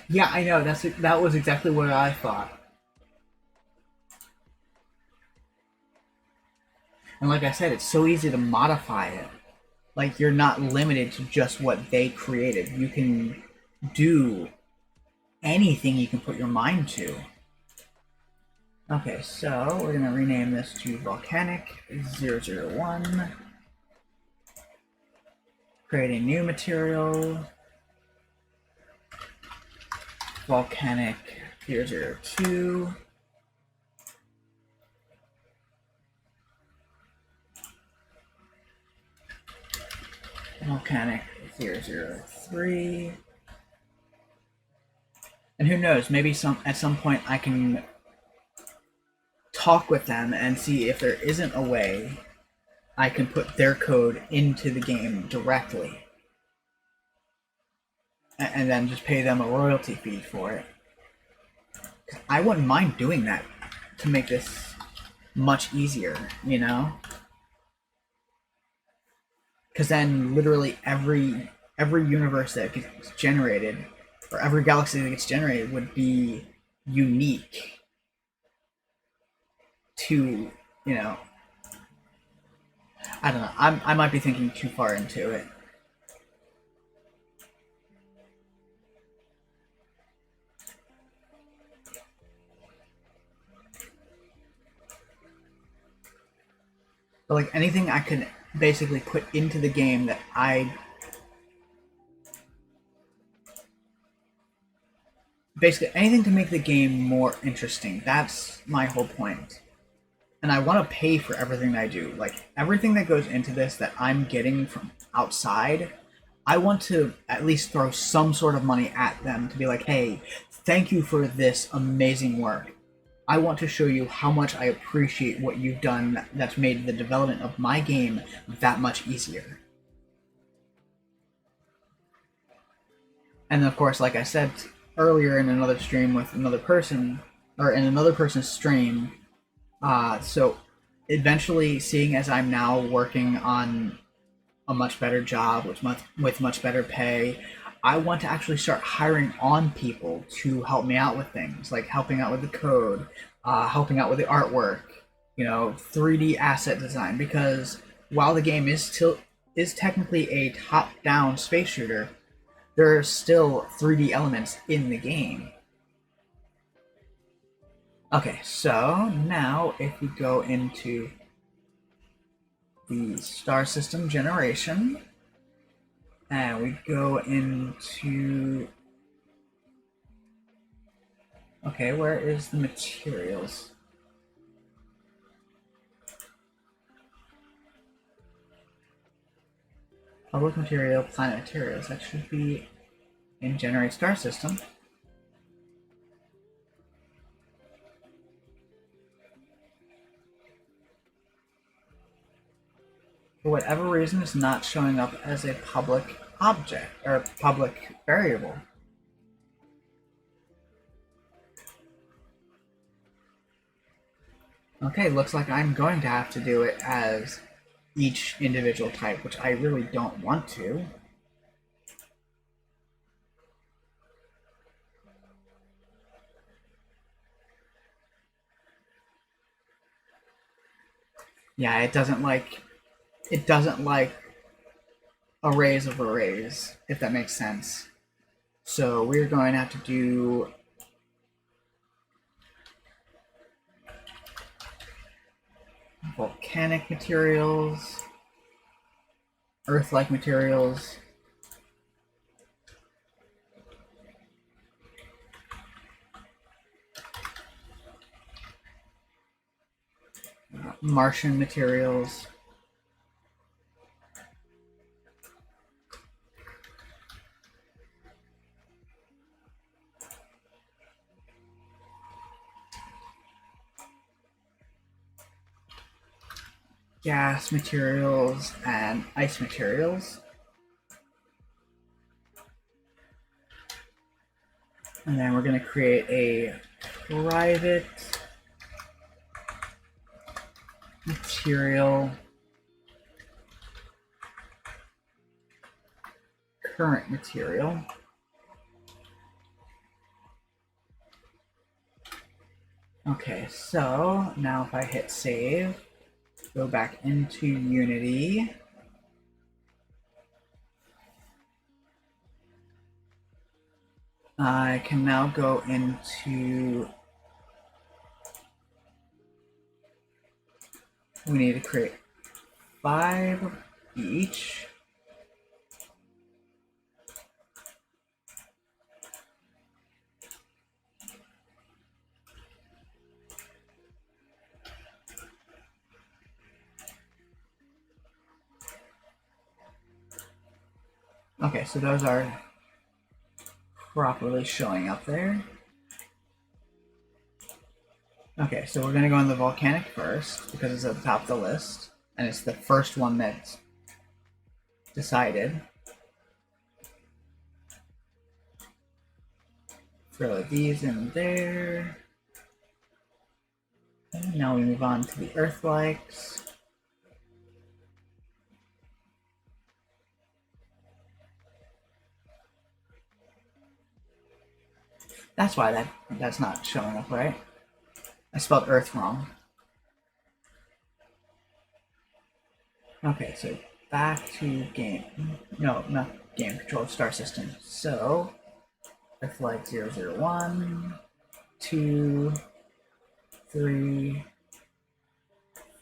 yeah, I know, that was exactly what I thought. And like I said, it's so easy to modify it. Like, you're not limited to just what they created. You can do anything you can put your mind to. Okay, so we're going to rename this to Volcanic 001. Create a new material. Volcanic 002. Volcanic 003. And who knows, maybe at some point I can talk with them and see if there isn't a way I can put their code into the game directly. And then just pay them a royalty fee for it. I wouldn't mind doing that to make this much easier, you know? Because then literally every universe that gets generated, or every galaxy that gets generated, would be unique to, you know, I don't know. I might be thinking too far into it. But like anything I could basically put into the game that basically anything to make the game more interesting. That's my whole point. And I want to pay for everything that I do. Like everything that goes into this that I'm getting from outside, I want to at least throw some sort of money at them to be like, hey, thank you for this amazing work. I want to show you how much I appreciate what you've done that's made the development of my game that much easier. And of course, like I said earlier in another stream with another person, or in another person's stream, so eventually, seeing as I'm now working on a much better job with much better pay, I want to actually start hiring on people to help me out with things, like helping out with the code, helping out with the artwork, 3D asset design. Because while the game is technically a top-down space shooter, there are still 3D elements in the game. Okay, so now if we go into the star system generation, and we go into, okay, where is the materials? Public material, planet materials, that should be in generate star system. For whatever reason, it's not showing up as a public object, or public variable. Okay, looks like I'm going to have to do it as each individual type, which I really don't want to. Yeah, it doesn't like arrays of arrays, if that makes sense. So we're going to have to do volcanic materials, Earth-like materials, Martian materials, gas materials, and ice materials. And then we're going to create a private material current material. Okay, so now if I hit save, go back into Unity, I can now go into, we need to create 5 each. Okay, so those are properly showing up there. Okay, so we're going to go on the volcanic first because it's at the top of the list, and it's the first one that's decided. Throw these in there. And now we move on to the Earthlikes. That's why that's not showing up right. I spelled Earth wrong. Okay, so back to game. No, not game control, star system. So, Earthlike 001, 2, 3,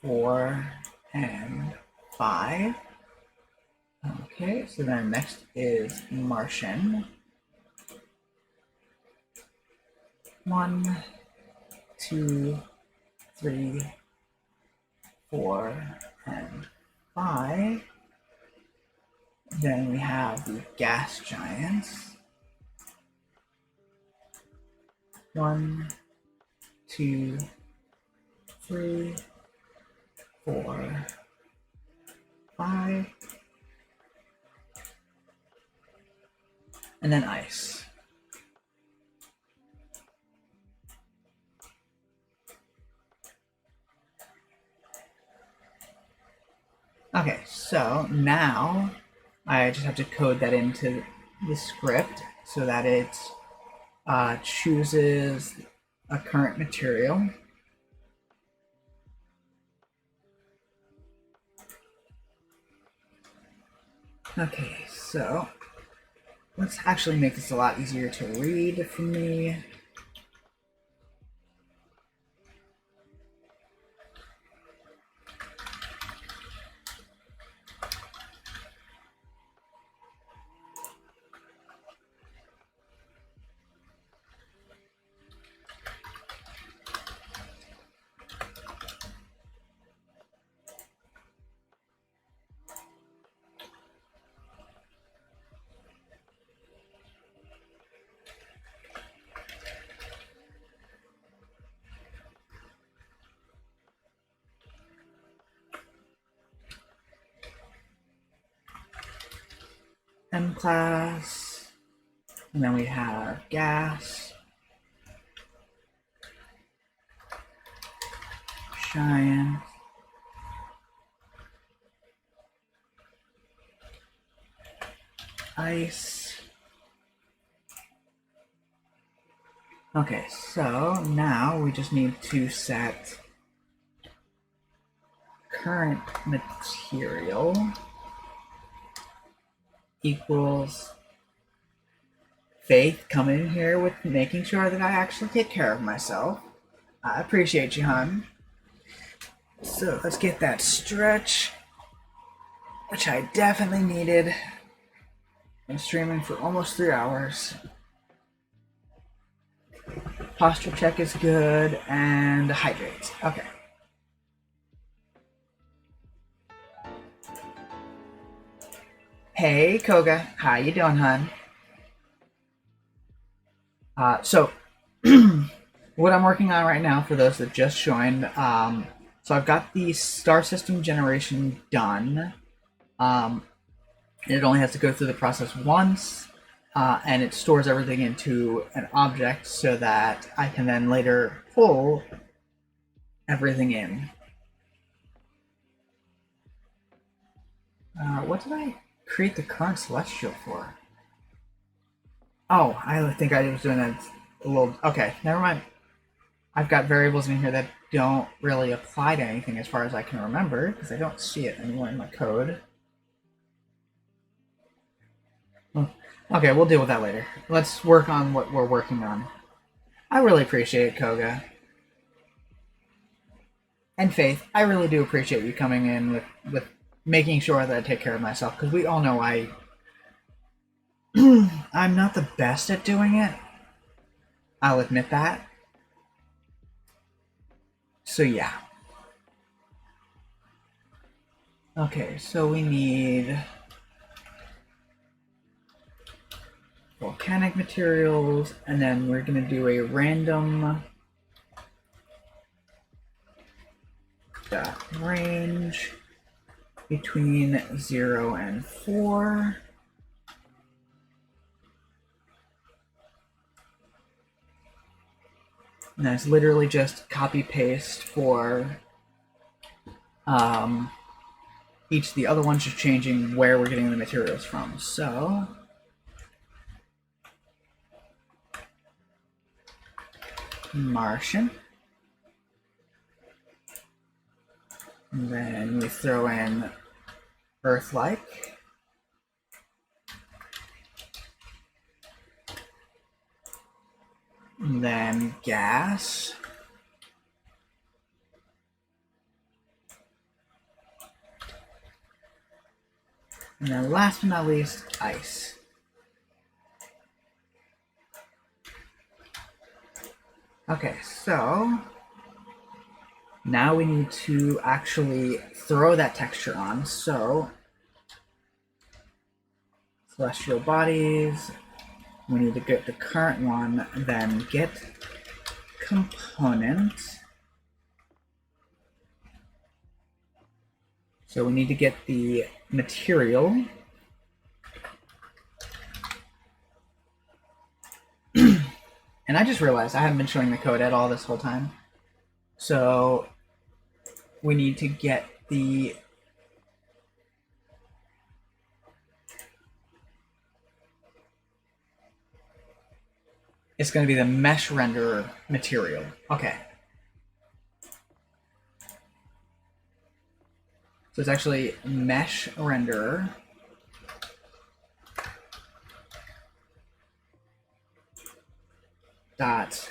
4, and 5. Okay, so then next is Martian. 1, 2, 3, 4, and 5. Then we have the gas giants. 1, 2, 3, 4, 5. And then ice. Okay, so now I just have to code that into the script so that it chooses a current material. Okay, so let's actually make this a lot easier to read for me. M class, and then we have gas, giant, ice. Okay, so now we just need to set current material equals Faith coming in here with making sure that I actually take care of myself. I appreciate you, hon. So let's get that stretch, which I definitely needed. I'm streaming for almost 3 hours. Posture check is good, and hydrate. Okay. Hey, Koga. How you doing, hon? So what I'm working on right now, for those that just joined, so I've got the star system generation done. It only has to go through the process once, and it stores everything into an object so that I can then later pull everything in. What did I create the current celestial for? Oh, I think I was doing that a little... Okay, never mind. I've got variables in here that don't really apply to anything as far as I can remember, because I don't see it anymore in my code. Okay, we'll deal with that later. Let's work on what we're working on. I really appreciate it, Koga. And Faith, I really do appreciate you coming in with making sure that I take care of myself, because we all know I'm not the best at doing it. I'll admit that. So yeah. Okay, so we need volcanic materials, and then we're going to do a random range between 0 and 4. And that's literally just copy paste for each of the other ones, just changing where we're getting the materials from. So Martian. And then we throw in Earth-like. And then gas. And then last but not least, ice. Okay, so now we need to actually throw that texture on. So celestial bodies, we need to get the current one, then get component. So we need to get the material. And I just realized I haven't been showing the code at all this whole time. So we need to get the it's going to be the mesh renderer material. Okay. So it's actually mesh renderer dot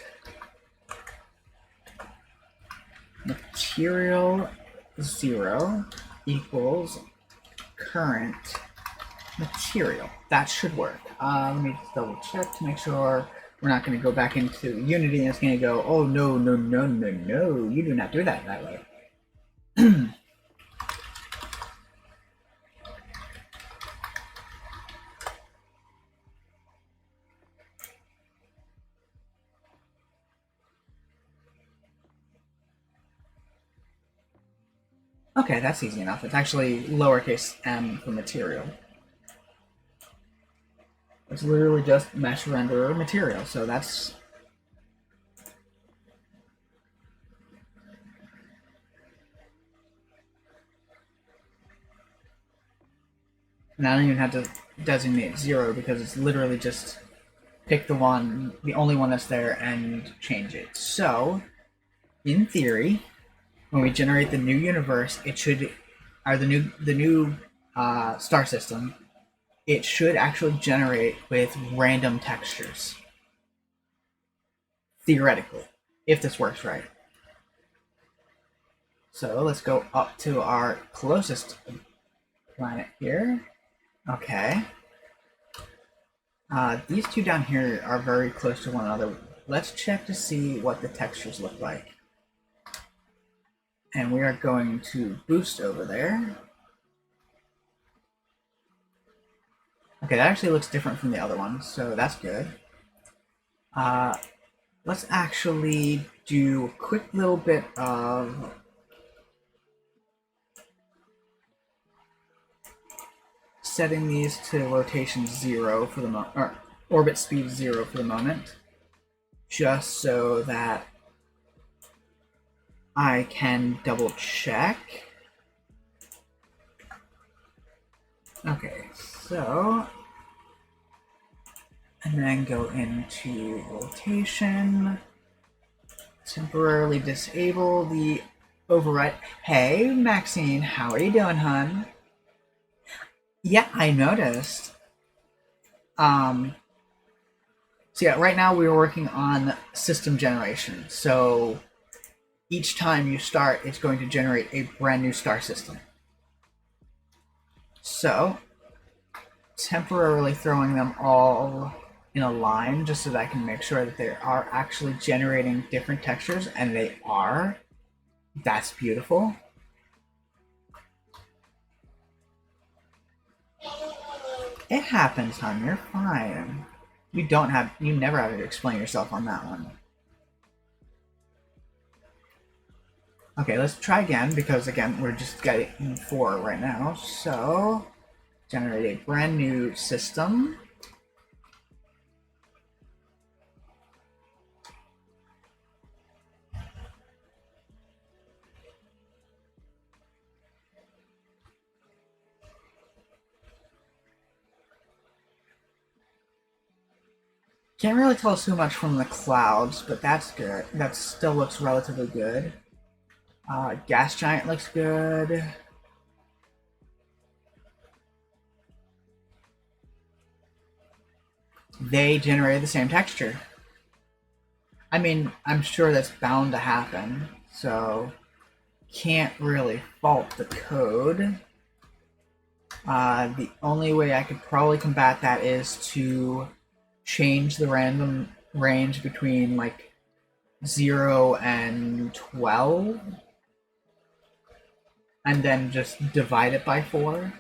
material 0 equals current material. That should work. Let me just double check to make sure we're not going to go back into Unity and it's going to go, oh no, no, no, no, no, you do not do that way. Okay, that's easy enough. It's actually lowercase m for material. It's literally just mesh renderer material, so that's... And I don't even have to designate 0 because it's literally just pick the one, the only one that's there, and change it. So, in theory, when we generate the new universe, it should, or the new star system, it should actually generate with random textures. Theoretically, if this works right. So let's go up to our closest planet here. Okay. These two down here are very close to one another. Let's check to see what the textures look like. And we are going to boost over there. Okay, that actually looks different from the other one, so that's good. Let's actually do a quick little bit of setting these to rotation 0 for the moment, or orbit speed 0 for the moment, just so that I can double check. Okay, so, and then go into rotation, temporarily disable the override. Hey, Maxine, how are you doing, hun? Yeah, I noticed. So yeah, right now we're working on system generation. So each time you start, it's going to generate a brand new star system. So temporarily throwing them all in a line just so that I can make sure that they are actually generating different textures, and they are. That's beautiful. It happens, hon. You're fine. You never have to explain yourself on that one. Okay, let's try again, because again, we're just getting 4 right now. So, generate a brand new system. Can't really tell too much from the clouds, but that's good. That still looks relatively good. Gas giant looks good. They generated the same texture. I mean, I'm sure that's bound to happen, so can't really fault the code. The only way I could probably combat that is to change the random range between like 0 and 12, and then just divide it by 4.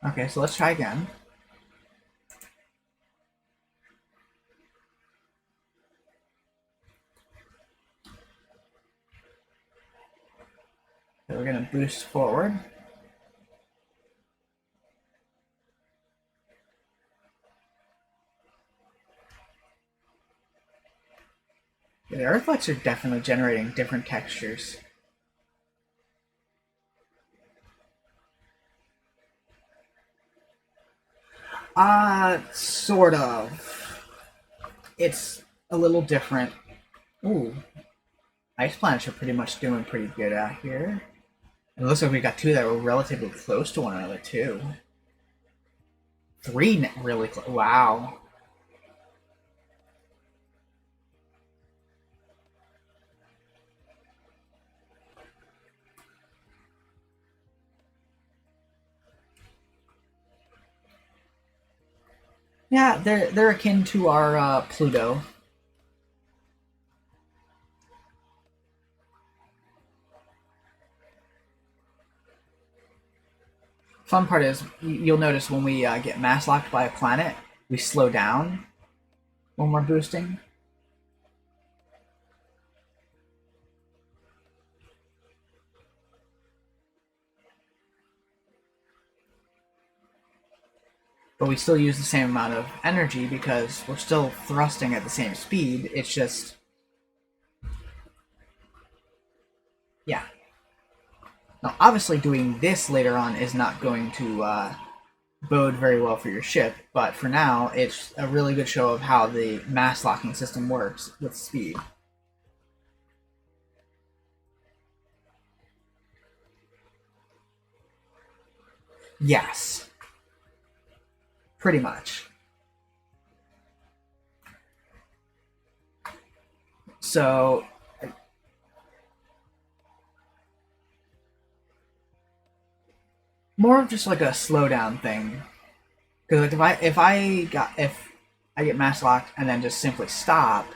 Okay, so let's try again. So we're gonna boost forward. Yeah, the Earthlights are definitely generating different textures. Sort of. It's a little different. Ooh, ice planets are pretty much doing pretty good out here. It looks like we got 2 that were relatively close to one another too. 3 really close. Wow. Yeah, they're akin to our Pluto. Fun part is you'll notice when we get mass locked by a planet, we slow down when we're boosting. But we still use the same amount of energy because we're still thrusting at the same speed. It's just, yeah. Now, obviously, doing this later on is not going to bode very well for your ship, but for now, it's a really good show of how the mass locking system works with speed. Yes, pretty much. So, more of just like a slowdown thing. Because like if I get mass locked and then just simply stop,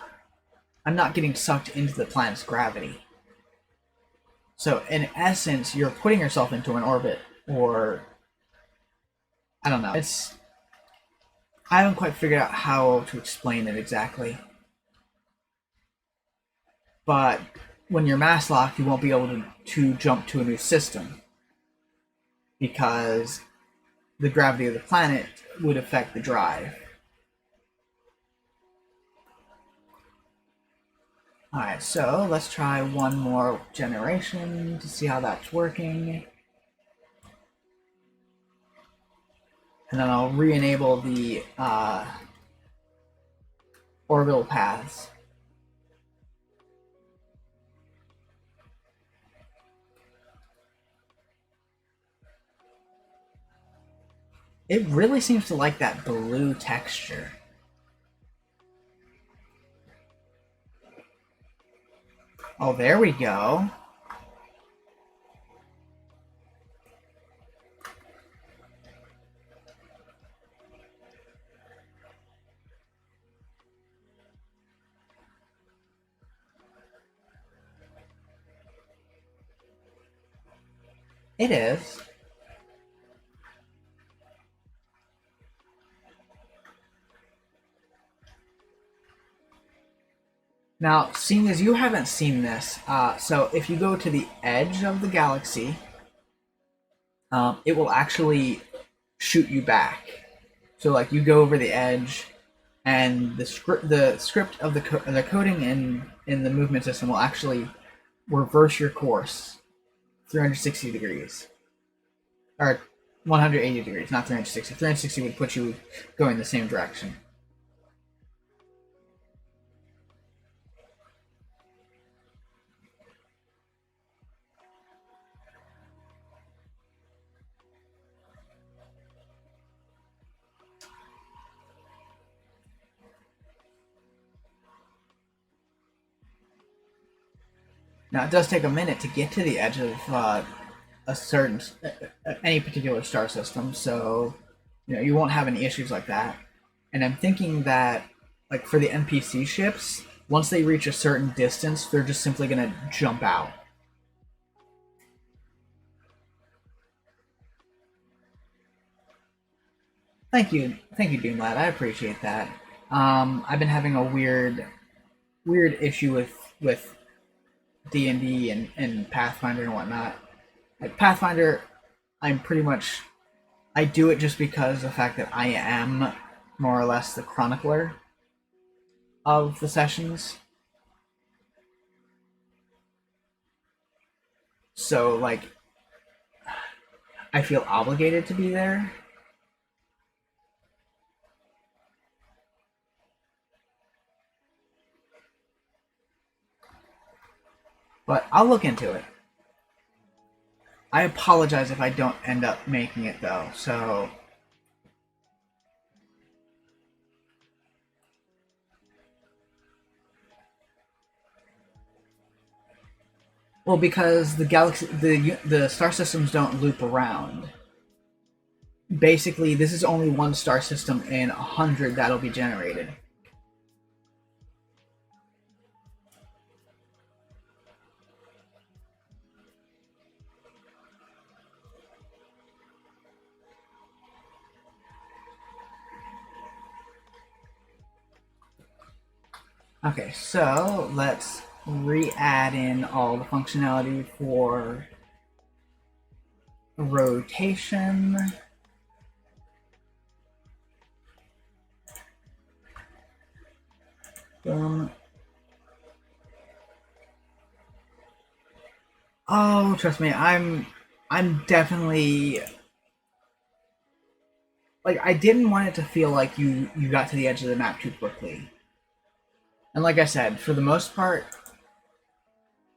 I'm not getting sucked into the planet's gravity. So in essence, you're putting yourself into an orbit, or I don't know. It's I haven't quite figured out how to explain it exactly. But when you're mass locked, you won't be able to jump to a new system because the gravity of the planet would affect the drive. Alright, so let's try one more generation to see how that's working. And then I'll re-enable the orbital paths. It really seems to like that blue texture. Oh, there we go. It is. Now, seeing as you haven't seen this, so if you go to the edge of the galaxy, it will actually shoot you back. So, like, you go over the edge, and the script of the coding in the movement system will actually reverse your course 360 degrees, or 180 degrees, not 360. 360 would put you going the same direction. Now, it does take a minute to get to the edge of a certain any particular star system, so you won't have any issues like that. And I'm thinking that, like, for the NPC ships, once they reach a certain distance, they're just simply gonna jump out. Thank you, Doomlad. I appreciate that. I've been having a weird issue with D&D and Pathfinder and whatnot. Like Pathfinder, I'm pretty much I do it just because of the fact that I am more or less the chronicler of the sessions. So like I feel obligated to be there. But I'll look into it. I apologize if I don't end up making it though. So well, because the star systems don't loop around. Basically, this is only one star system in 100 that'll be generated. Okay, so let's re-add in all the functionality for rotation. Boom. Oh, trust me, I'm definitely like I didn't want it to feel like you got to the edge of the map too quickly. And like I said, for the most part,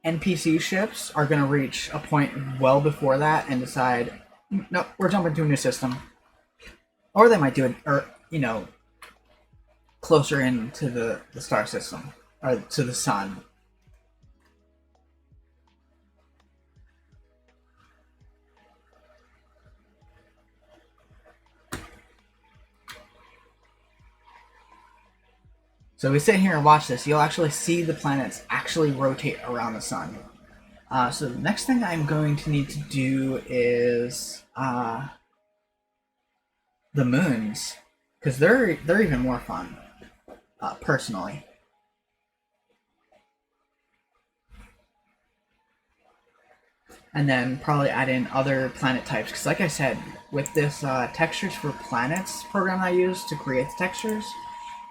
NPC ships are going to reach a point well before that and decide, no, we're jumping to a new system. Or they might do it, or, closer into the star system, or to the sun. So we sit here and watch this, you'll actually see the planets actually rotate around the sun. So the next thing I'm going to need to do is the moons, because they're even more fun, personally. And then probably add in other planet types, because like I said, with this textures for planets program I use to create the textures,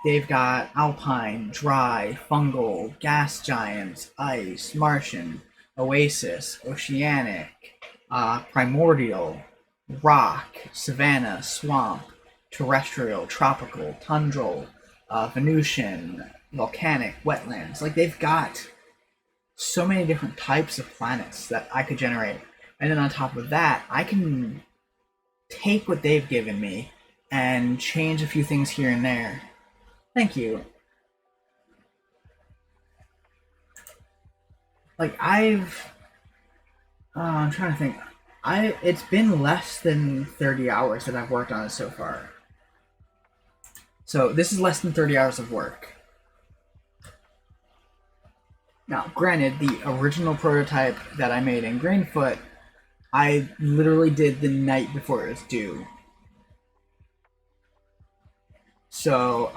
they've got alpine, dry, fungal, gas giants, ice, Martian, oasis, oceanic, primordial, rock, savanna, swamp, terrestrial, tropical, tundral, Venusian, volcanic, wetlands. Like they've got so many different types of planets that I could generate. And then on top of that, I can take what they've given me and change a few things here and there. Thank you. Like I'm trying to think. It's been less than 30 hours that I've worked on it so far. So this is less than 30 hours of work. Now, granted, the original prototype that I made in Greenfoot, I literally did the night before it was due. So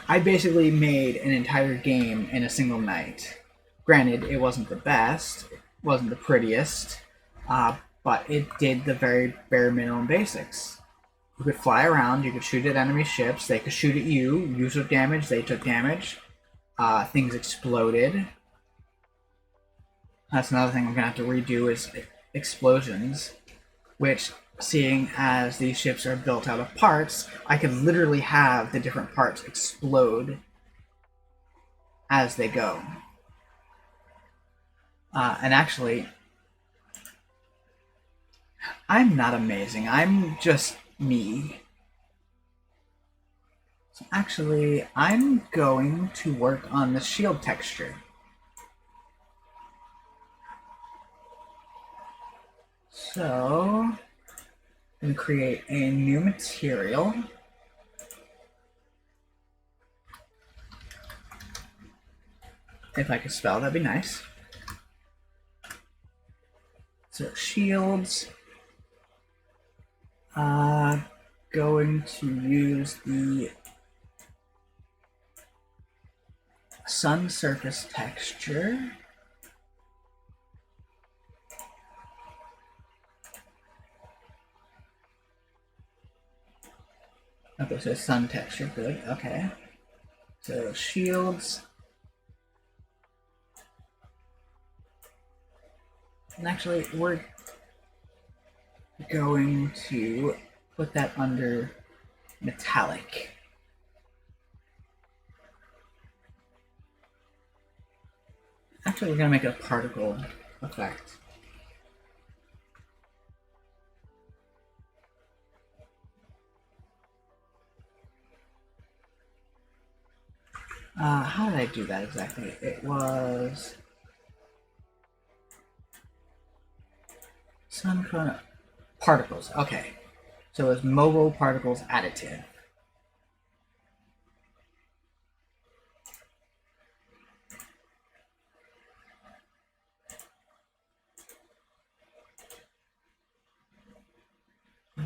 I basically made an entire game in a single night. Granted, it wasn't the best, it wasn't the prettiest, but it did the very bare minimum basics. You could fly around, you could shoot at enemy ships, they could shoot at you, you took damage, they took damage, things exploded. That's another thing I'm gonna have to redo is explosions, which, seeing as these ships are built out of parts, I could literally have the different parts explode as they go. And actually, I'm not amazing. I'm just me. So actually, I'm going to work on the shield texture. So, I'm going to create a new material. If I could spell, that'd be nice. So, shields. Going to use the sun surface texture. Okay, so sun texture, good, okay. So shields. And actually, we're going to put that under metallic. Actually, we're going to make it a particle effect. How did I do that exactly? It was sun corona particles. Okay, so it's mobile particles additive.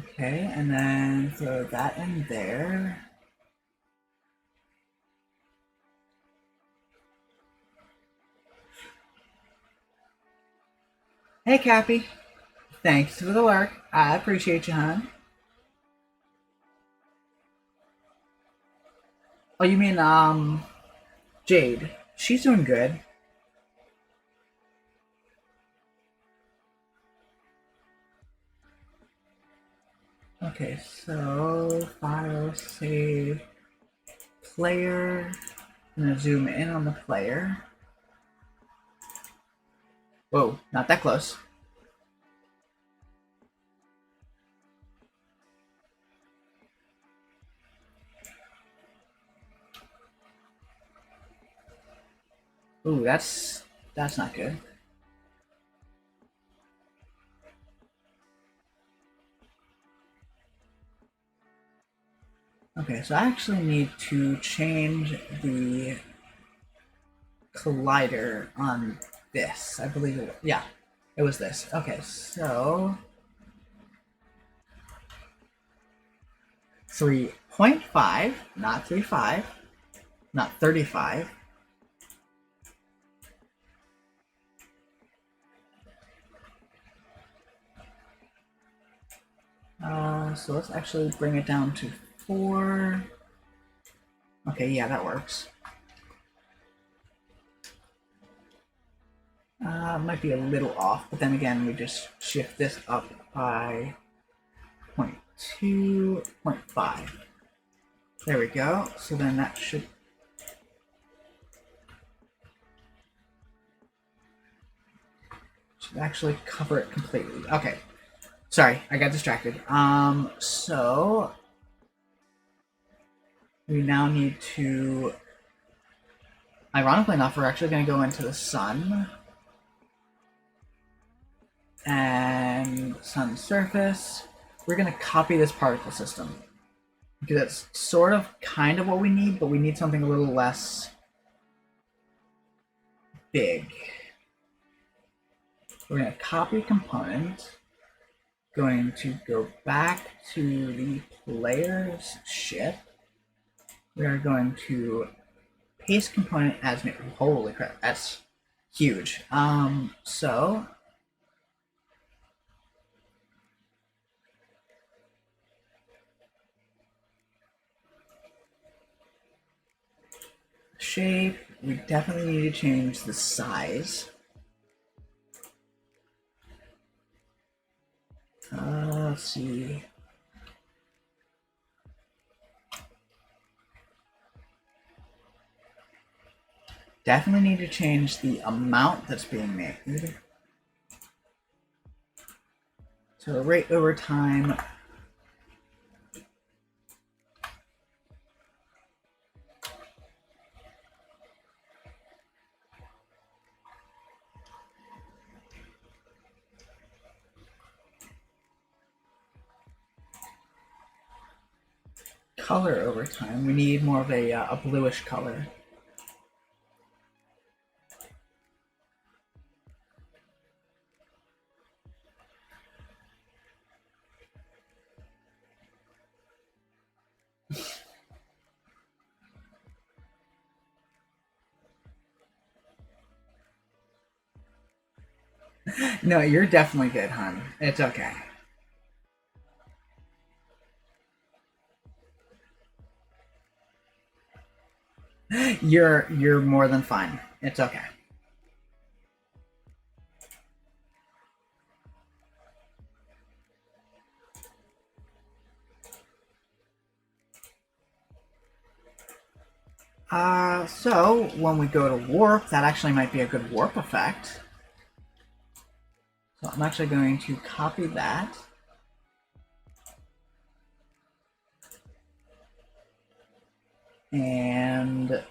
Okay, and then throw that in there. Hey, Cappy. Thanks for the work. I appreciate you, hon. Oh, you mean, Jade? She's doing good. Okay, so file, save, player. I'm gonna zoom in on the player. Whoa, not that close. Ooh, that's not good. Okay, so I actually need to change the collider on this. I believe it was, yeah, it was this. Okay, so 3.5, not 3.5, not 35. So let's actually bring it down to 4. Okay, yeah, that works. Might be a little off, but then again, we just shift this up by 0.2, 0.5. There we go. So then that should actually cover it completely. Okay. Sorry, I got distracted. So we now need to, ironically enough, we're actually going to go into the sun and sun surface. We're going to copy this particle system because that's sort of kind of what we need, but we need something a little less big. We're going to copy component, going to go back to the player's ship, we are going to paste component as new. Holy crap, that's huge. So shape, we definitely need to change the size. Let's see. Definitely need to change the amount that's being made. So rate over time. Color over time. We need more of a bluish color. No, you're definitely good, hon. It's okay. You're more than fine. It's okay. So when we go to warp, that actually might be a good warp effect. So I'm actually going to copy that. And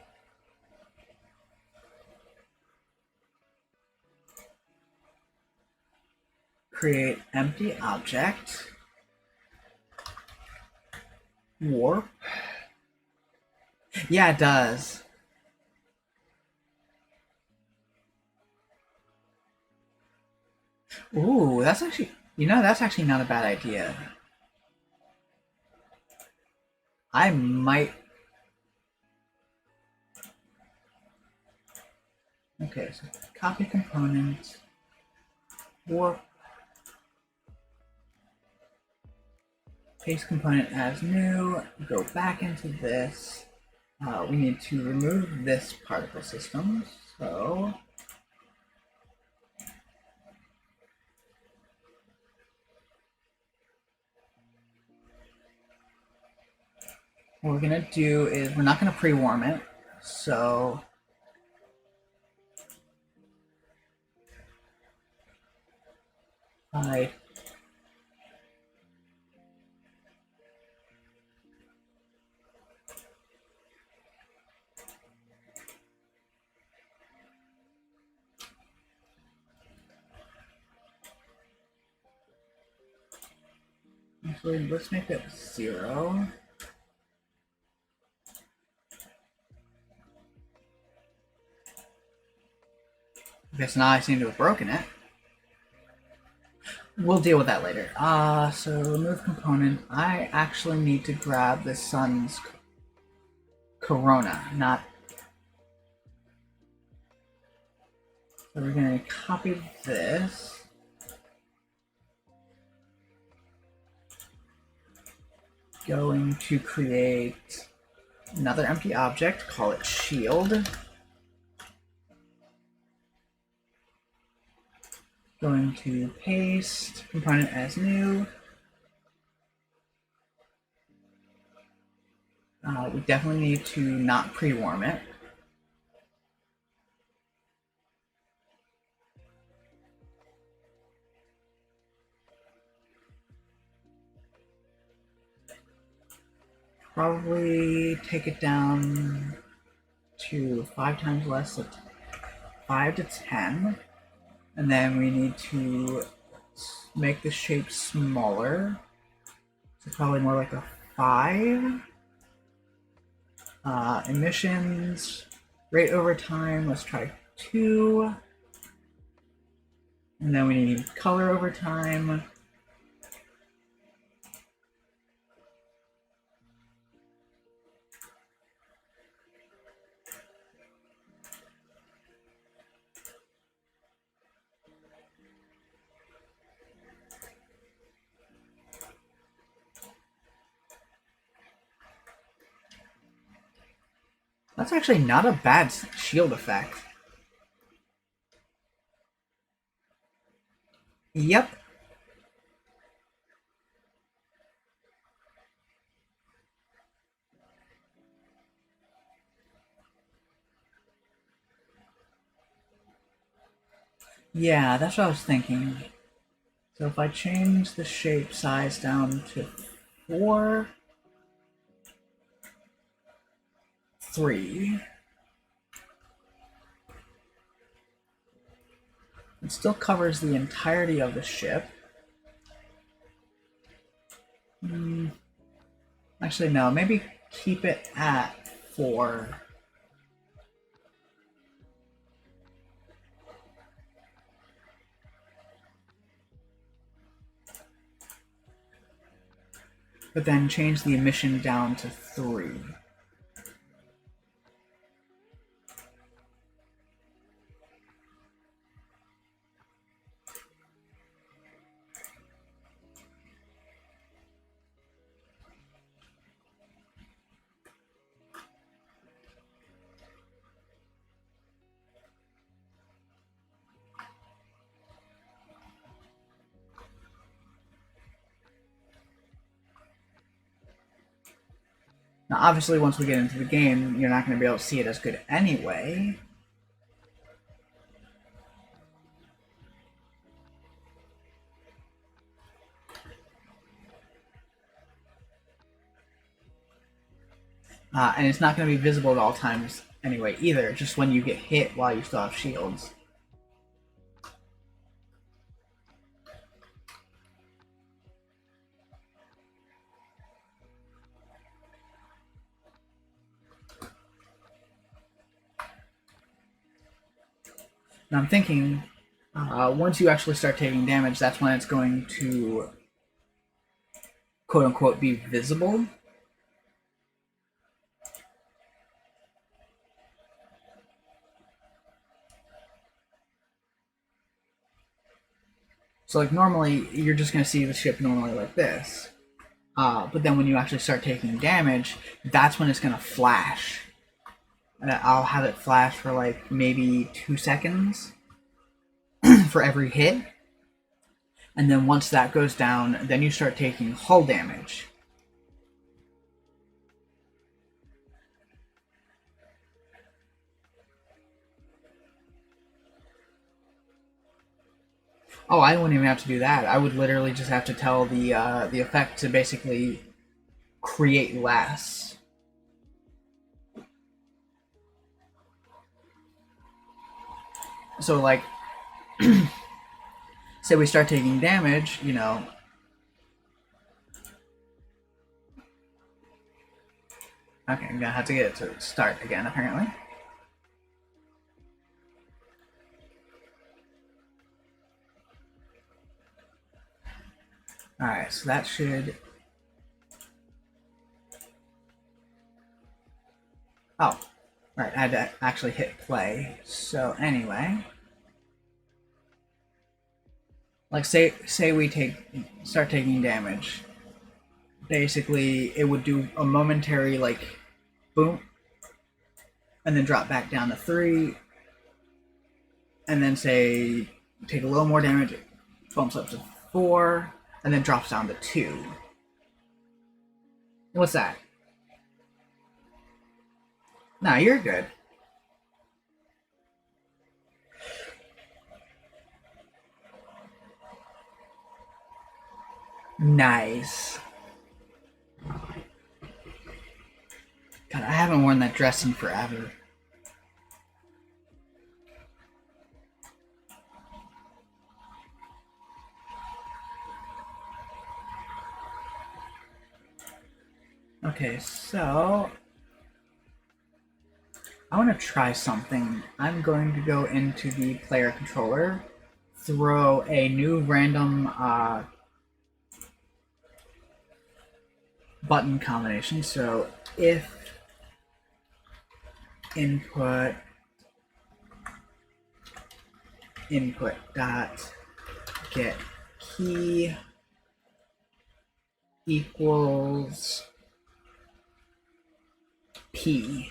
create empty object. Warp. Yeah, it does. Ooh, that's actually, that's actually not a bad idea. I might. Okay, so copy component, warp, paste component as new, go back into this. We need to remove this particle system, so what we're gonna do is we're not gonna pre-warm it, so I actually let's make it 0. Okay, so now I seem to have broken it. We'll deal with that later. So remove component. I actually need to grab the sun's corona, not. So we're gonna copy this. Going to create another empty object, call it shield. Going to paste component as new. We definitely need to not pre-warm it. Probably take it down to 5 times less, so 5 to 10. And then we need to make the shape smaller. So probably more like a 5. Emissions, rate over time, let's try 2. And then we need color over time. That's actually not a bad shield effect. Yep. Yeah, that's what I was thinking. So if I change the shape size down to 4, 3, it still covers the entirety of the ship. Actually, no, maybe keep it at 4. But then change the emission down to 3. Now, obviously, once we get into the game, you're not going to be able to see it as good anyway. And it's not going to be visible at all times anyway either, just when you get hit while you still have shields. Now I'm thinking, once you actually start taking damage, that's when it's going to quote-unquote be visible. So like normally, you're just going to see the ship normally like this. But then when you actually start taking damage, that's when it's going to flash. And I'll have it flash for like maybe 2 seconds for every hit. And then once that goes down, then you start taking hull damage. Oh, I wouldn't even have to do that. I would literally just have to tell the effect to basically create less. So like, say we start taking damage, you know. Okay, I'm gonna have to get it to start again, apparently. Alright, so that should... Oh, right, I had to actually hit play. So anyway... Like, say we start taking damage. Basically, it would do a momentary, like, boom, and then drop back down to 3, and then say, take a little more damage, it bumps up to 4, and then drops down to 2. What's that? Nah, you're good. Nice. God, I haven't worn that dress in forever. Okay, so... I want to try something. I'm going to go into the player controller, throw a new random button combination. So if input dot get key equals P,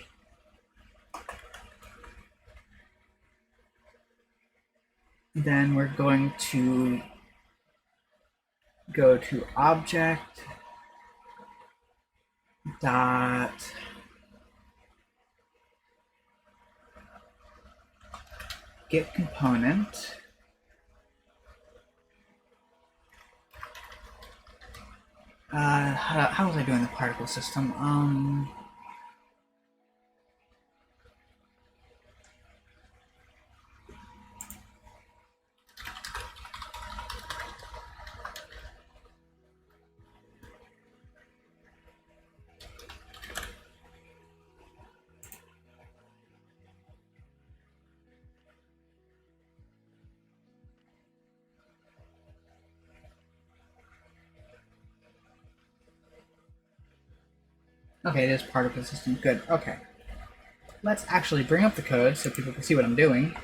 Then we're going to go to object dot get component. How was I doing the particle system? Okay, it is particle system. Good. Okay. Let's actually bring up the code so people can see what I'm doing.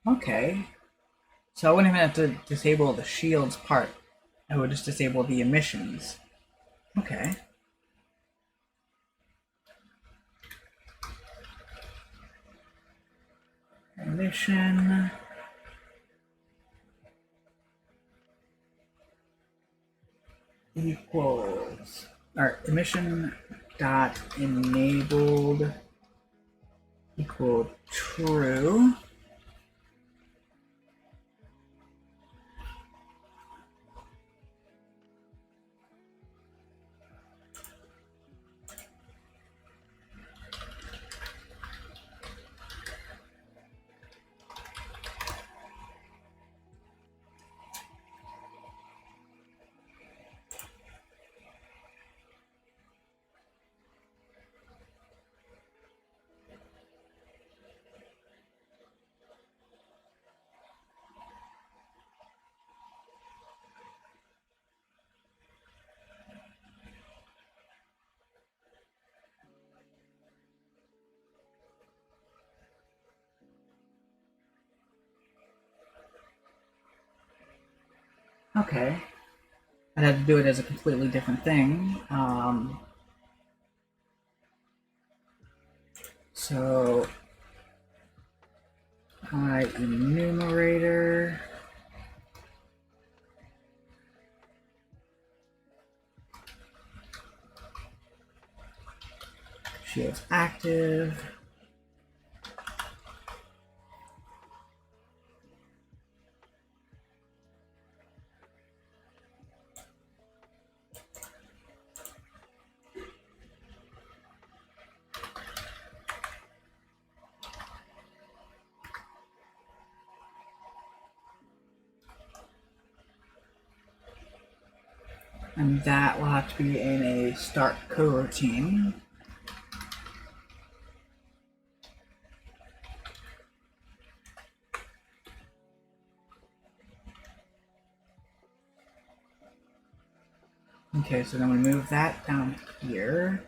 Okay. So I wouldn't even have to disable the shields part. I would just disable the emissions. Okay. Emission equals, or emission dot enabled equal true. Okay. I'd have to do it as a completely different thing. So my enumerator shields active. And that will have to be in a start coroutine. Okay, so then we move that down here.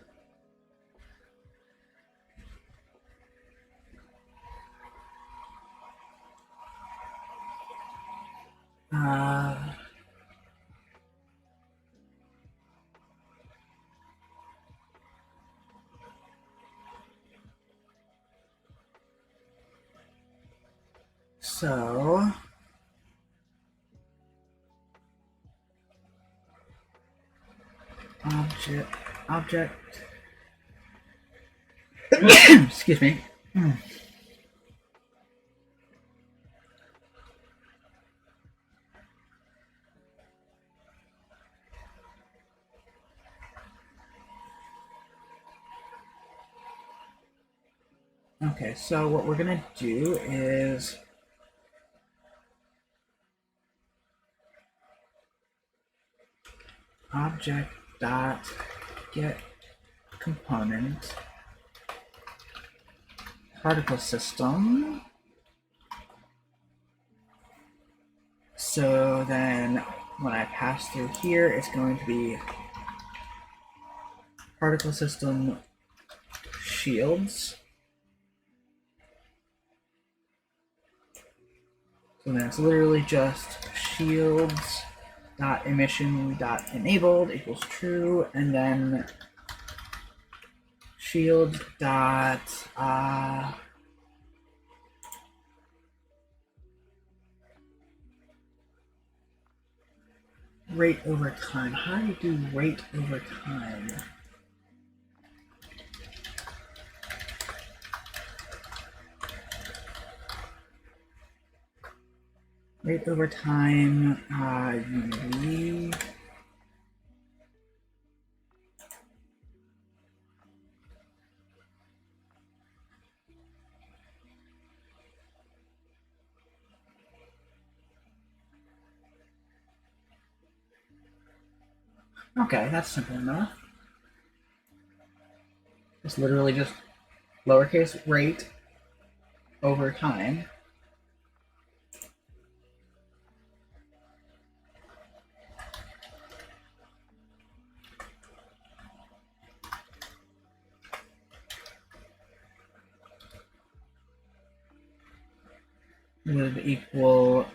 So object excuse me. Okay, so what we're gonna do is object dot get component particle system. So then when I pass through here, it's going to be particle system shields. So then it's literally just shields dot emission dot enabled equals true, and then shields dot rate over time. How do you do rate over time? Rate over time, Unity. Okay, that's simple enough. It's literally just lowercase rate over time. Would equal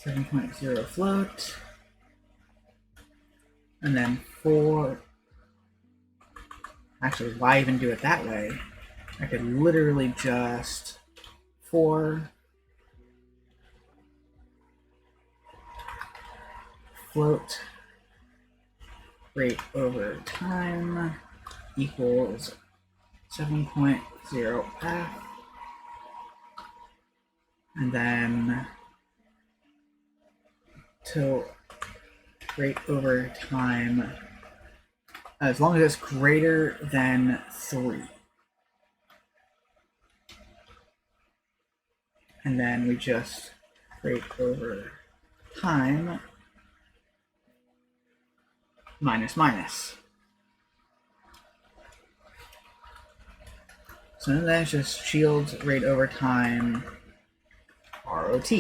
7.0 float, and then 4. Actually, why even do it that way? I could literally just 4 float rate over time equals 7.0 f, and then till rate over time, as long as it's greater than 3. And then we just rate over time minus minus. So then that's just shields rate over time ROT.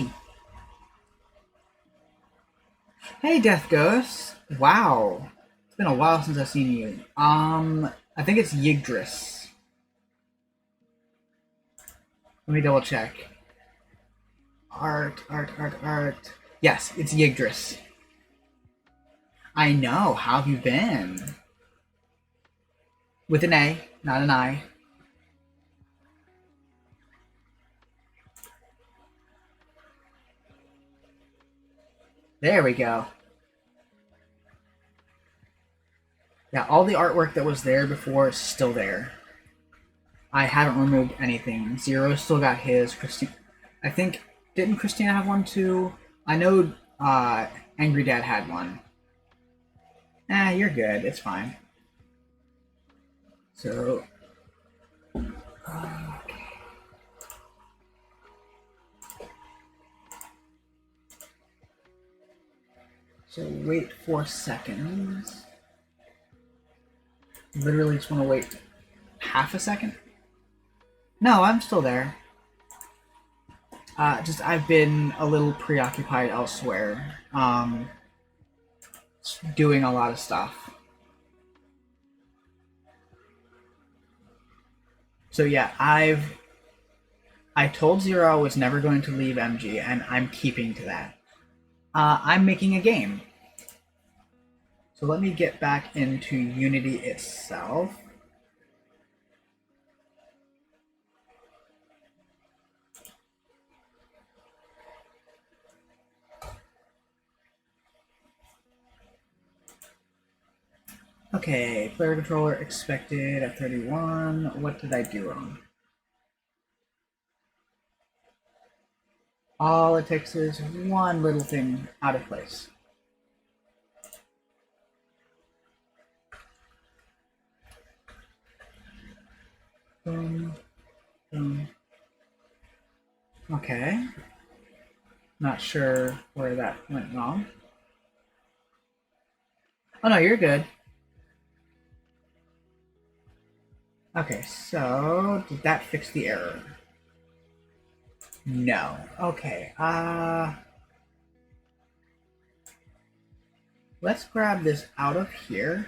Hey, Death Ghost. Wow. It's been a while since I've seen you. I think it's Yggdrasil. Let me double check. Art. Yes, it's Yggdrasil. I know. How have you been? With an A, not an I. There we go. Yeah, all the artwork that was there before is still there. I haven't removed anything. Zero still got his. Christine, I think, didn't Christina have one too? I know Angry Dad had one. You're good. It's fine. So, so wait 4 seconds. Literally just want to wait half a second. No, I'm still there. Just I've been a little preoccupied elsewhere. Doing a lot of stuff. So yeah, I told Zero I was never going to leave MG, and I'm keeping to that. I'm making a game. So let me get back into Unity itself. Okay, player controller expected at 31. What did I do wrong? All it takes is one little thing out of place. Boom, boom. Okay. Not sure where that went wrong. Oh no, you're good. Okay, so did that fix the error? No. Okay, let's grab this out of here.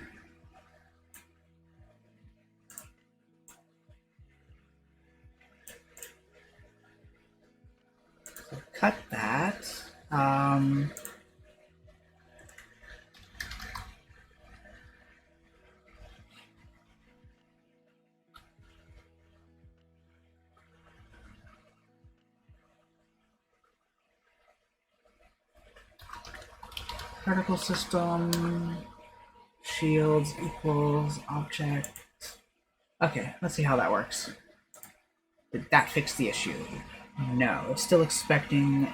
cut that. Particle system, shields equals object. Okay, let's see how that works. Did that fix the issue? No, it's still expecting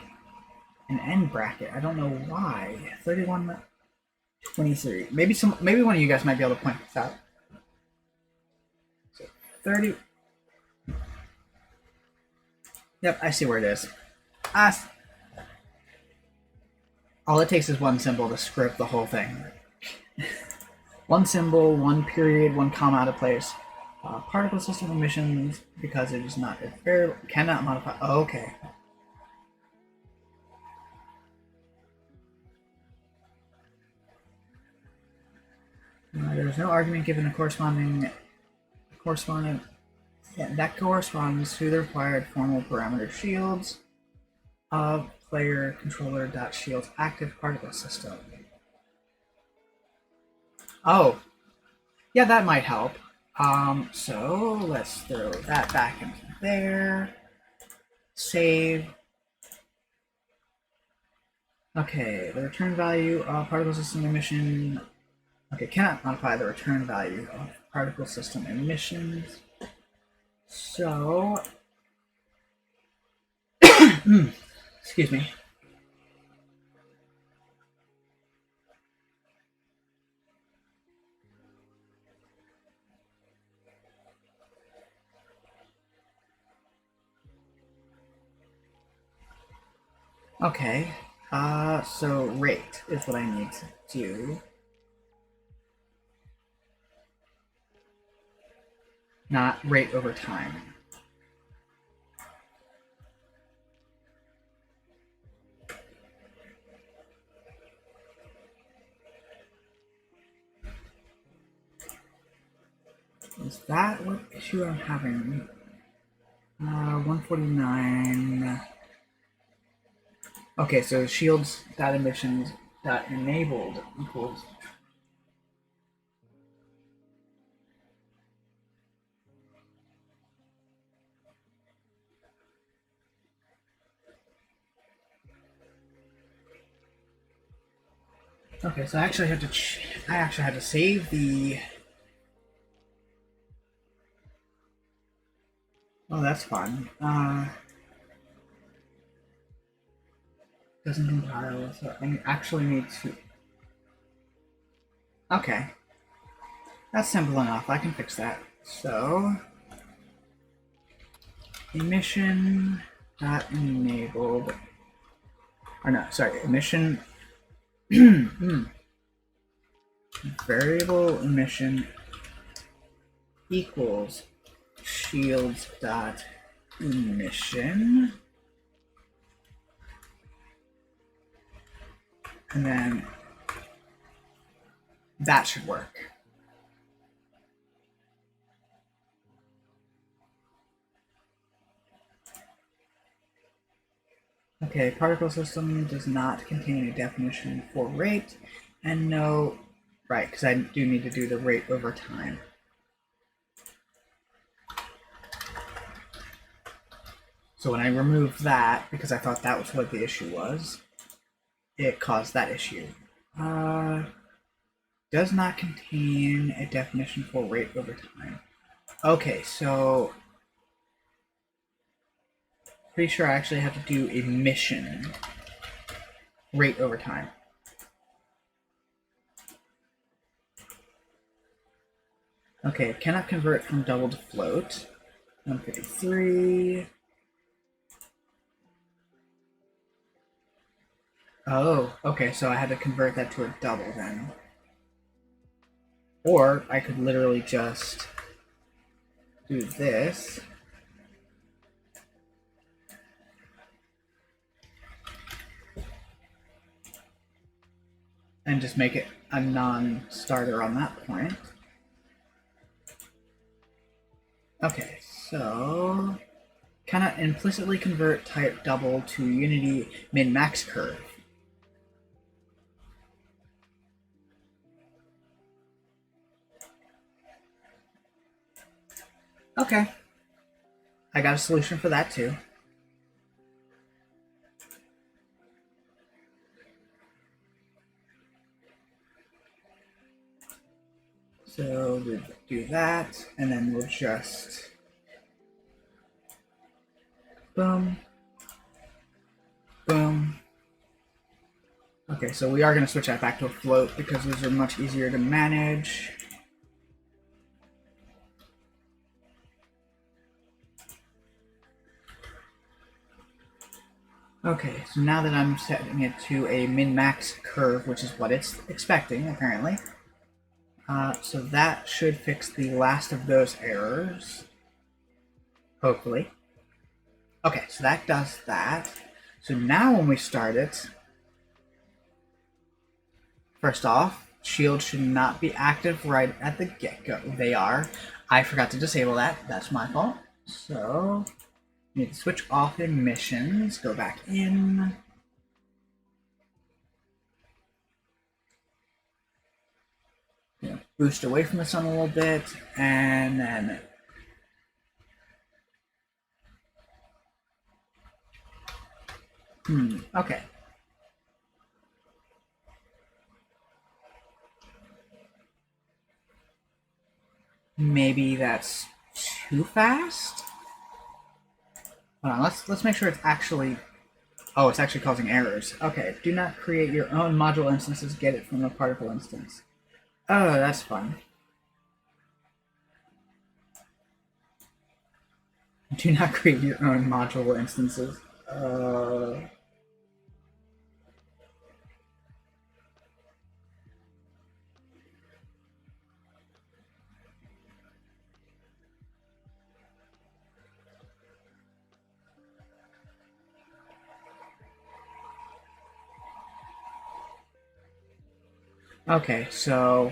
an end bracket. I don't know why. 31, 23. Maybe one of you guys might be able to point this out. So 30. Yep, I see where it is. All it takes is one symbol to script the whole thing. One symbol, one period, one comma out of place. Particle system emissions, because it is not a variable, cannot modify. Oh, okay. There is no argument given a corresponding. Yeah, that corresponds to the required formal parameter shields of player controller dot shields active particle system. Oh, yeah, that might help. So let's throw that back into there. Save. Okay, the return value of particle system emission. Okay, cannot modify the return value of particle system emissions. So, excuse me. Okay, so rate is what I need to do. Not rate over time. Is that what issue I'm having? 149. Okay, so shields dot emissions dot enabled equals. Okay, so I actually had to save the. Oh, that's fun. Doesn't compile, so I actually need to. Okay, that's simple enough. I can fix that. So, emission dot enabled. Or no, sorry, emission. Variable emission equals shields dot emission, and then that should work. Okay, particle system does not contain a definition for rate, and no, right, because I do need to do the rate over time. So when I removed that, because I thought that was what the issue was, it caused that issue. Does not contain a definition for rate over time. Okay, so pretty sure I actually have to do emission rate over time. Okay, cannot convert from double to float. 153. Oh, okay, so I had to convert that to a double then. Or I could literally just do this. And just make it a non-starter on that point. Okay, so Cannot implicitly convert type double to unity min-max curve. Okay. I got a solution for that too. So we'll do that, and then we'll just boom, boom. Okay, so we are going to switch that back to a float because these are much easier to manage. Okay, so now that I'm setting it to a min-max curve, which is what it's expecting, apparently. So that should fix the last of those errors. Hopefully. Okay, so that does that. So now when we start it, first off, shields should not be active right at the get-go. They are. I forgot to disable that. That's my fault. So, we need to switch off emissions, go back in. Boost away from the sun a little bit, and then okay. Maybe that's too fast? Hold on, let's make sure it's actually... Oh, it's actually causing errors. Okay, do not create your own module instances, get it from the particle instance. Oh, that's fun. Do not create your own module instances. Okay, so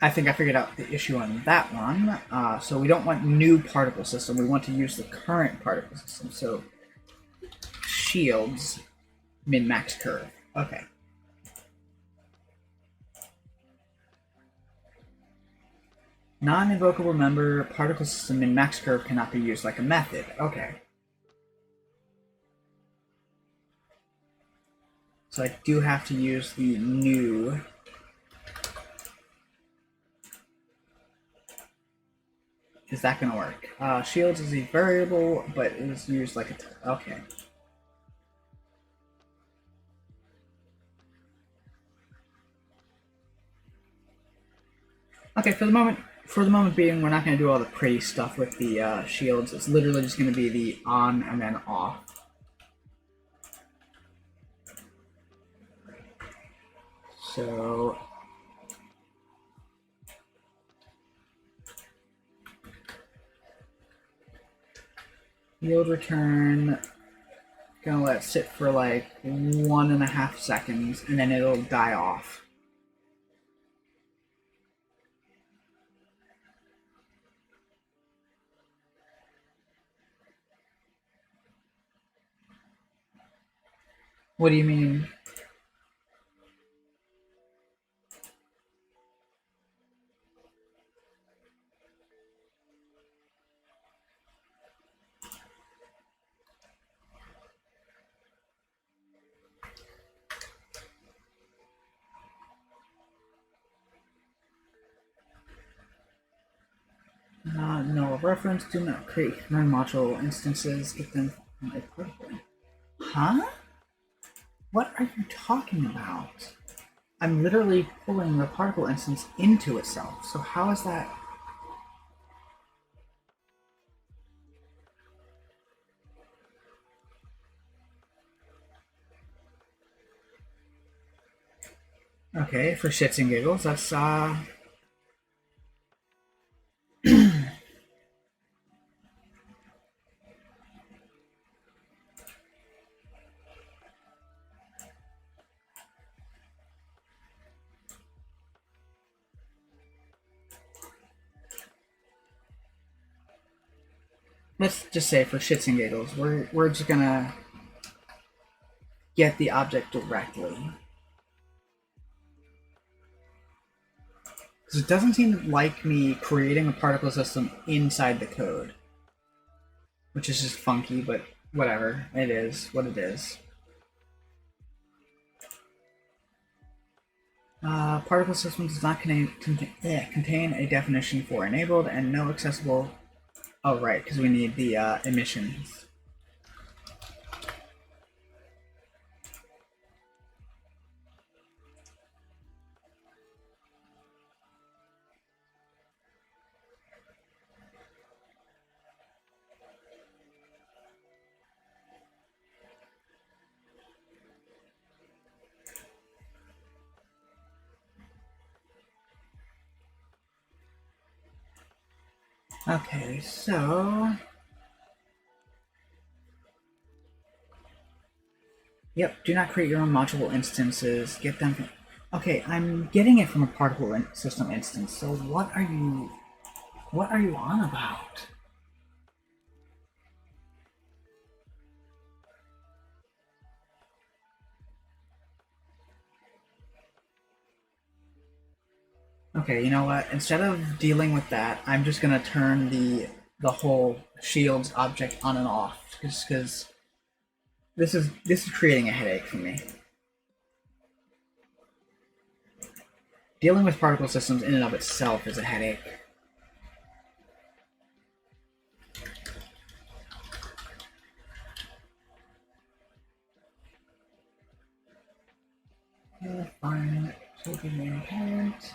I think I figured out the issue on that one. So we don't want new particle system. We want to use the current particle system. So shields min-max curve. Okay. Non-invocable member particle system min-max curve cannot be used like a method. Okay. So I do have to use the new. Is that going to work? Shields is a variable, but is used like a... Okay. Okay, for the moment being, we're not going to do all the pretty stuff with the shields. It's literally just going to be the on and then off. So yield return, gonna let it sit for like 1.5 seconds, and then it'll die off. What do you mean? No reference. Do not create run module instances. Get them from a particle. Huh? What are you talking about? I'm literally pulling the particle instance into itself. So how is that? Okay, for shits and giggles, that's let's just say for shits and giggles, we're just gonna get the object directly. Because it doesn't seem like me creating a particle system inside the code. Which is just funky, but whatever. It is what it is. Particle system does not contain a definition for enabled and no accessible. Oh, right, because we need the emissions. Okay, so yep, do not create your own module instances. Get them from... Okay, I'm getting it from a particle system instance. So what are you on about? Okay, you know what? Instead of dealing with that, I'm just gonna turn the whole shields object on and off, just because this is creating a headache for me. Dealing with particle systems in and of itself is a headache. Fine, children main parent.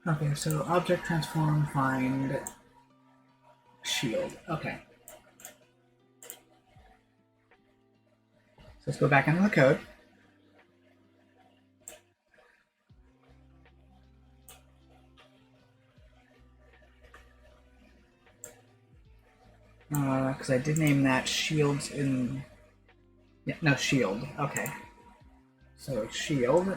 Okay, so object transform, find shield. Okay. So let's go back into the code. Because I did name that shields in... Yeah, no, shield. Okay. So shield.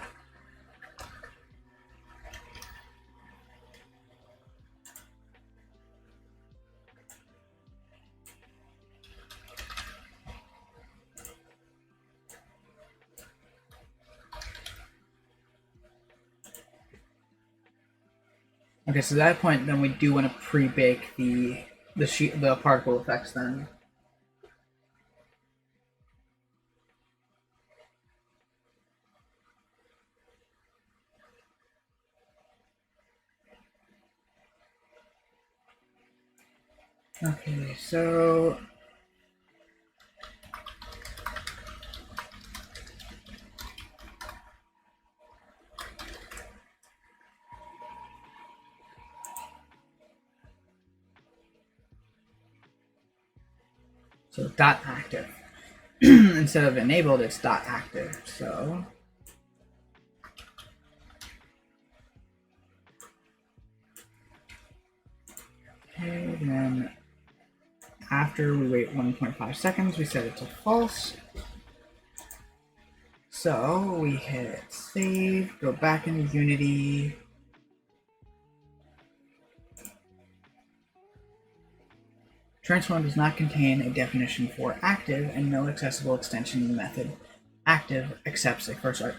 Okay, so at that point, then we do want to pre-bake the particle effects then. Okay, so dot active. Instead of enabled, it's dot active. So okay, then after we wait 1.5 seconds, we set it to false. So we hit save, go back into Unity. Transform does not contain a definition for active and no accessible extension of the method active accepts a first art.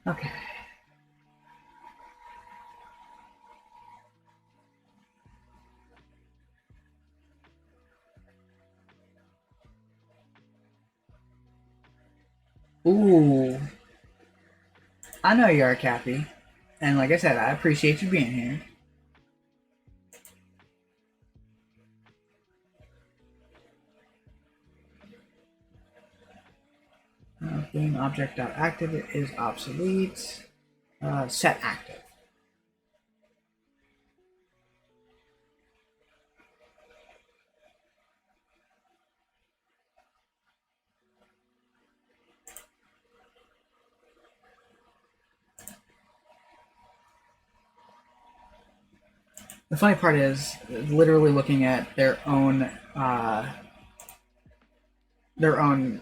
Okay. Ooh. I know you are, Kathy. And like I said, I appreciate you being here. game object.active is obsolete. Set active. The funny part is literally looking at their own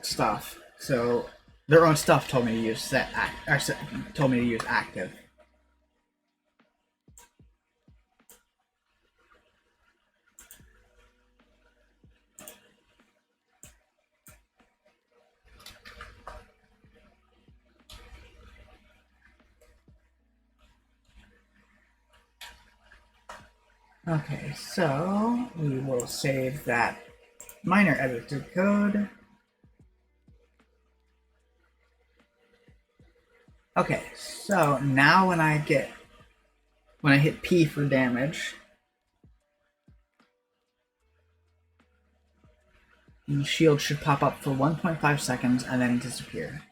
stuff. So their own stuff told me to use told me to use active. Okay, so we will save that minor edited code. Okay, so now when I hit P for damage, the shield should pop up for 1.5 seconds and then disappear.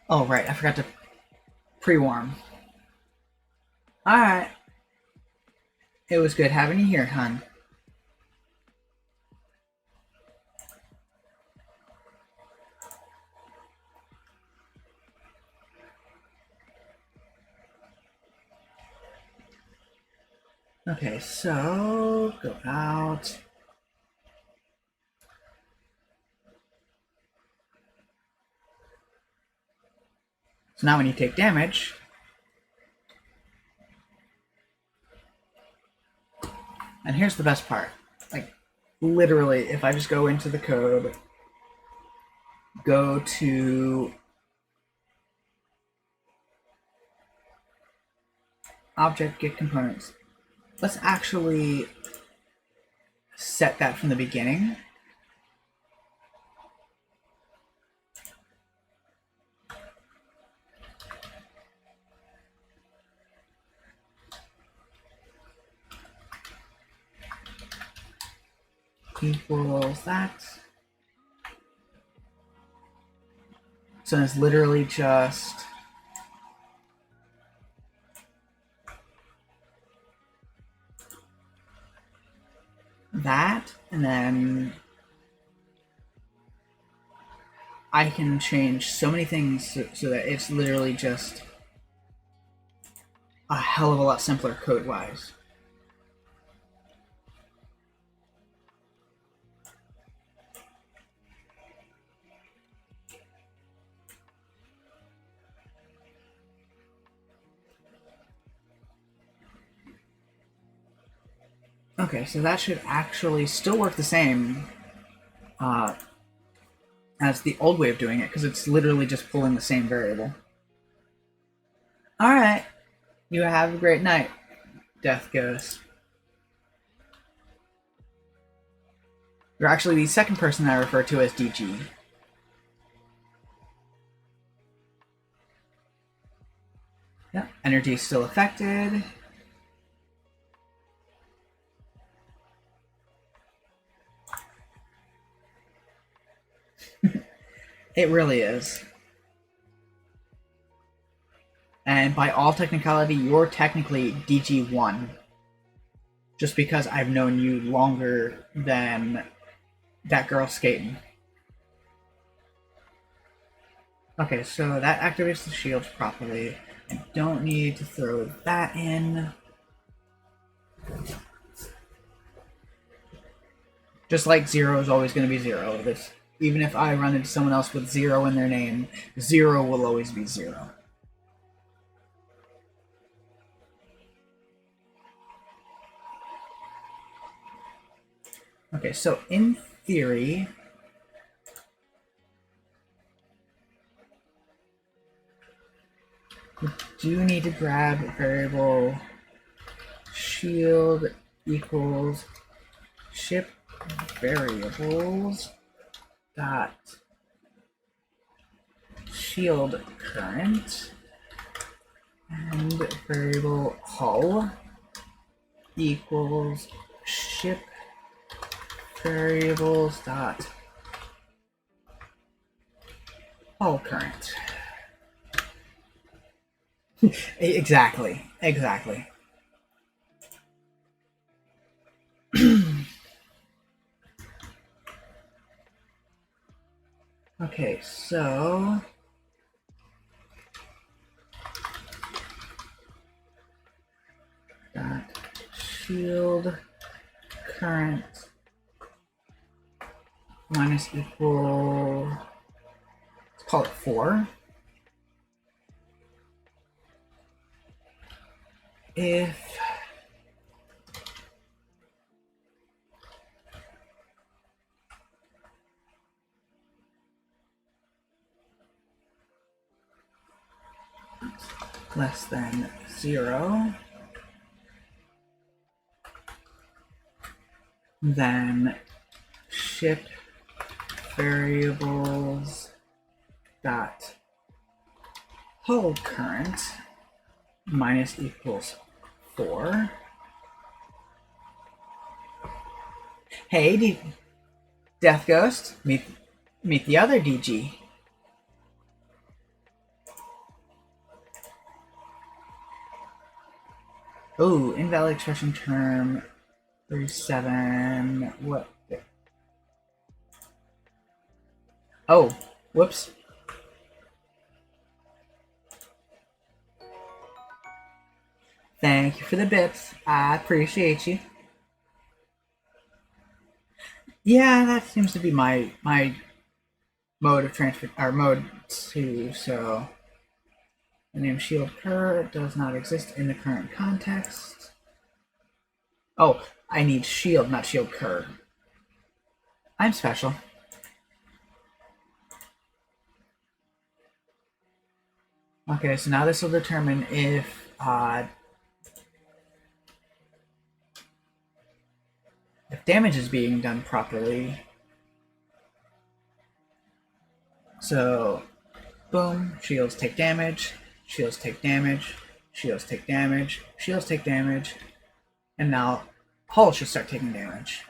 Oh, right, I forgot to pre-warm. Alright. It was good having you here, hun. Okay, so go out. So now when you take damage, and here's the best part. Like, literally, if I just go into the code, go to object get components, let's actually set that from the beginning. Equals that. So it's literally just that, and then I can change so many things so that it's literally just a hell of a lot simpler code-wise. Okay, so that should actually still work the same as the old way of doing it, because it's literally just pulling the same variable. Alright, you have a great night, Death Ghost. You're actually the second person I refer to as DG. Yep, energy is still affected. It really is. And by all technicality, you're technically DG1. Just because I've known you longer than that girl skating. Okay, so that activates the shields properly. I don't need to throw that in. Just like 0 is always going to be 0. Even if I run into someone else with 0 in their name, 0 will always be 0. Okay, so in theory, we do need to grab variable shield equals ship variables dot shield current and variable hull equals ship variables dot hull current. Exactly. Okay, so dot shield current minus equal, let's call it 4. If less than 0, then ship variables dot hull current minus equals 4. Hey, Death Ghost, meet the other DG. Oh, invalid expression term 37. What? Oh, whoops. Thank you for the bits. I appreciate you. Yeah, that seems to be my mode of transfer, or mode 2. So the name shield cur does not exist in the current context. Oh, I need shield, not shield cur. I'm special. Okay, so now this will determine if damage is being done properly. So, boom, shields take damage, shields take damage, shields take damage, shields take damage, and now hull should start taking damage.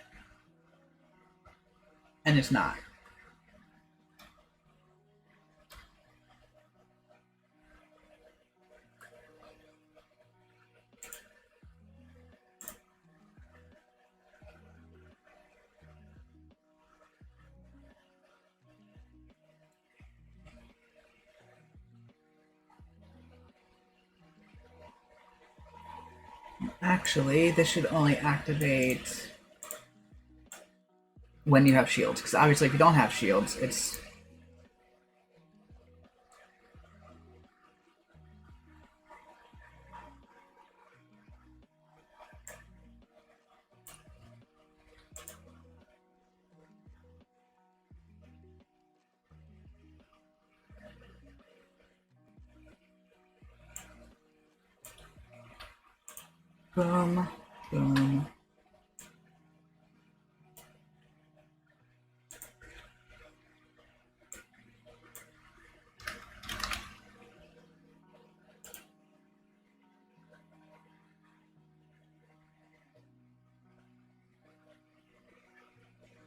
And it's not. Actually, this should only activate when you have shields, because obviously if you don't have shields, it's... Boom, boom.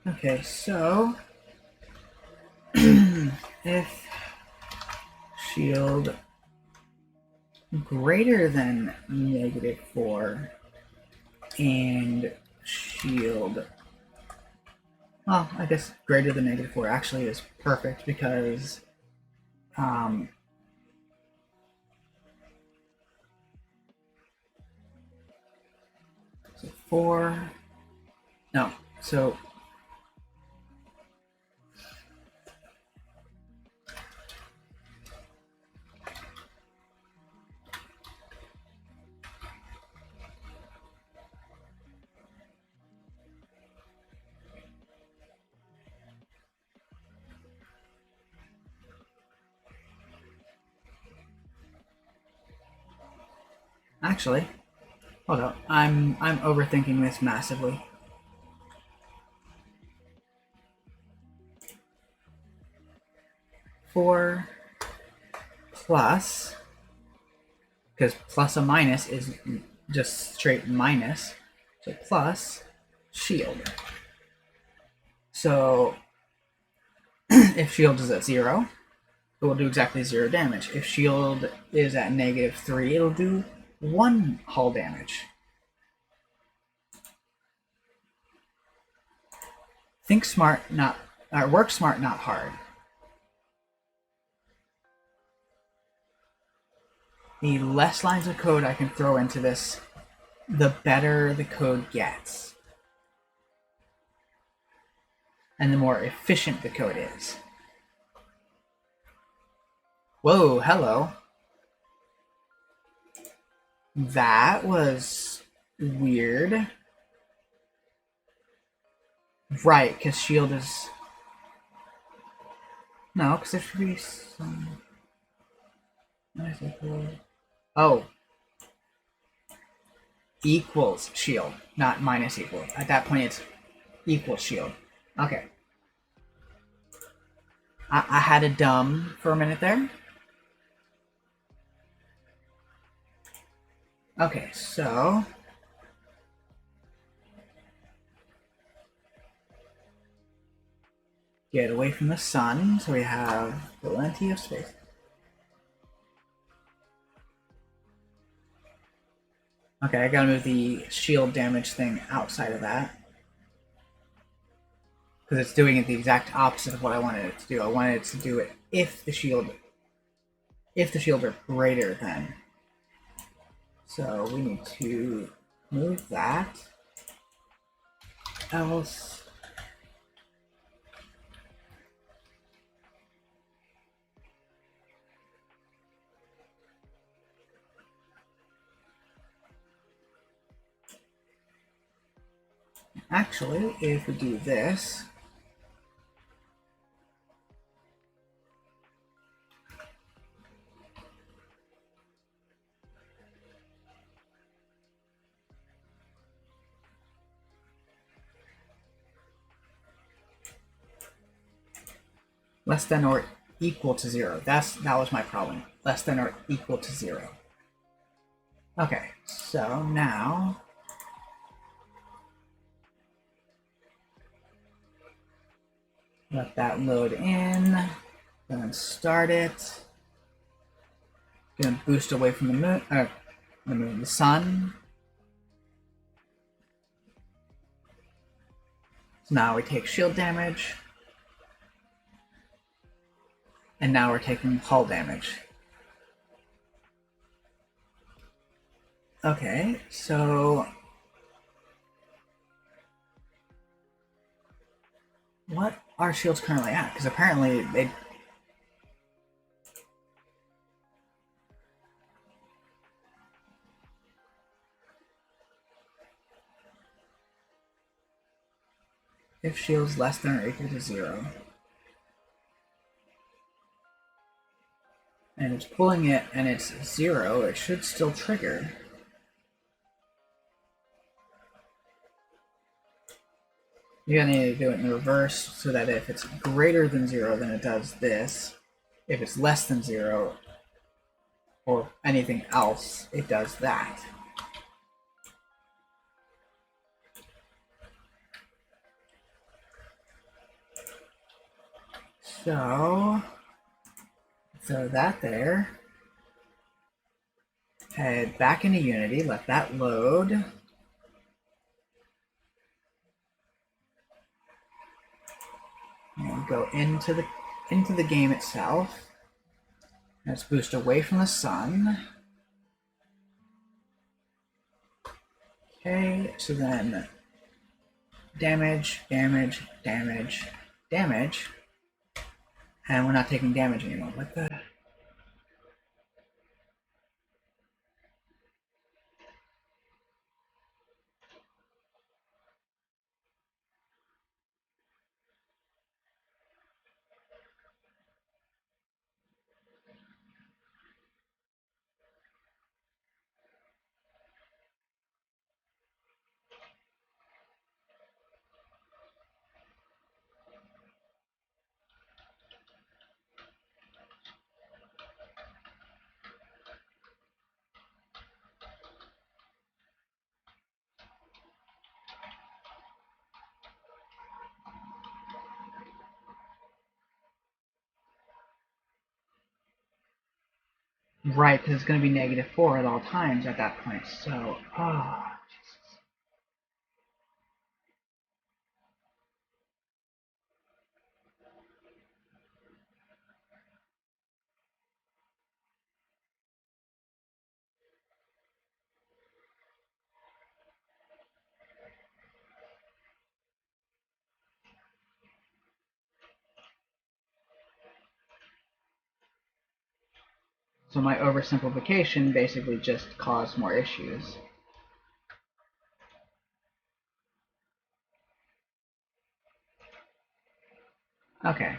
Okay, so if shield greater than -4 and shield, well, I guess greater than -4 actually is perfect because so 4, no, so actually, hold up, I'm overthinking this massively. Four plus, because plus or minus is just straight minus, so plus shield. So if shield is at 0, it will do exactly 0 damage. If shield is at -3, it'll do 1 hull damage. Think smart, not work smart, not hard. The less lines of code I can throw into this, the better the code gets. And the more efficient the code is. Whoa, hello. That was weird. Right, because shield is... No, because there should be some... Oh. Equals shield, not minus equal. At that point, it's equals shield. Okay. I had a dumb for a minute there. Okay, so... Get away from the sun, so we have plenty of space. Okay, I gotta move the shield damage thing outside of that. Because it's doing it the exact opposite of what I wanted it to do. I wanted it to do it if the shield are greater than. So we need to move that. Else... Actually, if we do this, less than or equal to 0. That was my problem. Less than or equal to 0. Okay, so now let that load in, then start it. Gonna boost away from the moon, the sun. So now we take shield damage, and now we're taking hull damage. Okay, so what are shields currently at? Because apparently they... If shields less than or equal to 0. And it's pulling it and it's 0, it should still trigger. You're gonna need to do it in reverse so that if it's greater than 0, then it does this. If it's less than 0, or anything else, it does that. So, throw that there. Head back into Unity, let that load. And go into the game itself. Let's boost away from the sun. Okay, so then damage, damage, damage, damage. And we're not taking damage anymore. What the? Right, because it's going to be -4 at all times at that point. So, Jesus. So my oversimplification basically just caused more issues. Okay,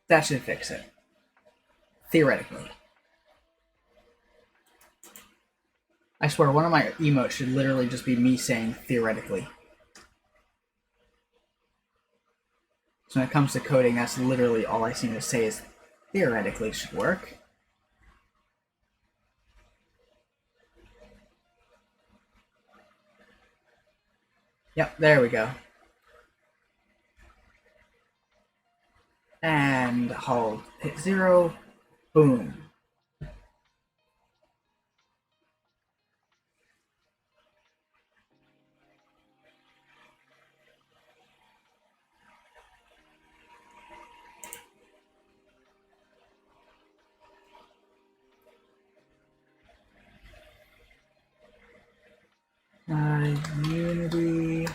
that should fix it. Theoretically. I swear, one of my emotes should literally just be me saying theoretically. So when it comes to coding, that's literally all I seem to say is theoretically should work. Yep, there we go. And hold, hit 0, boom. Unity.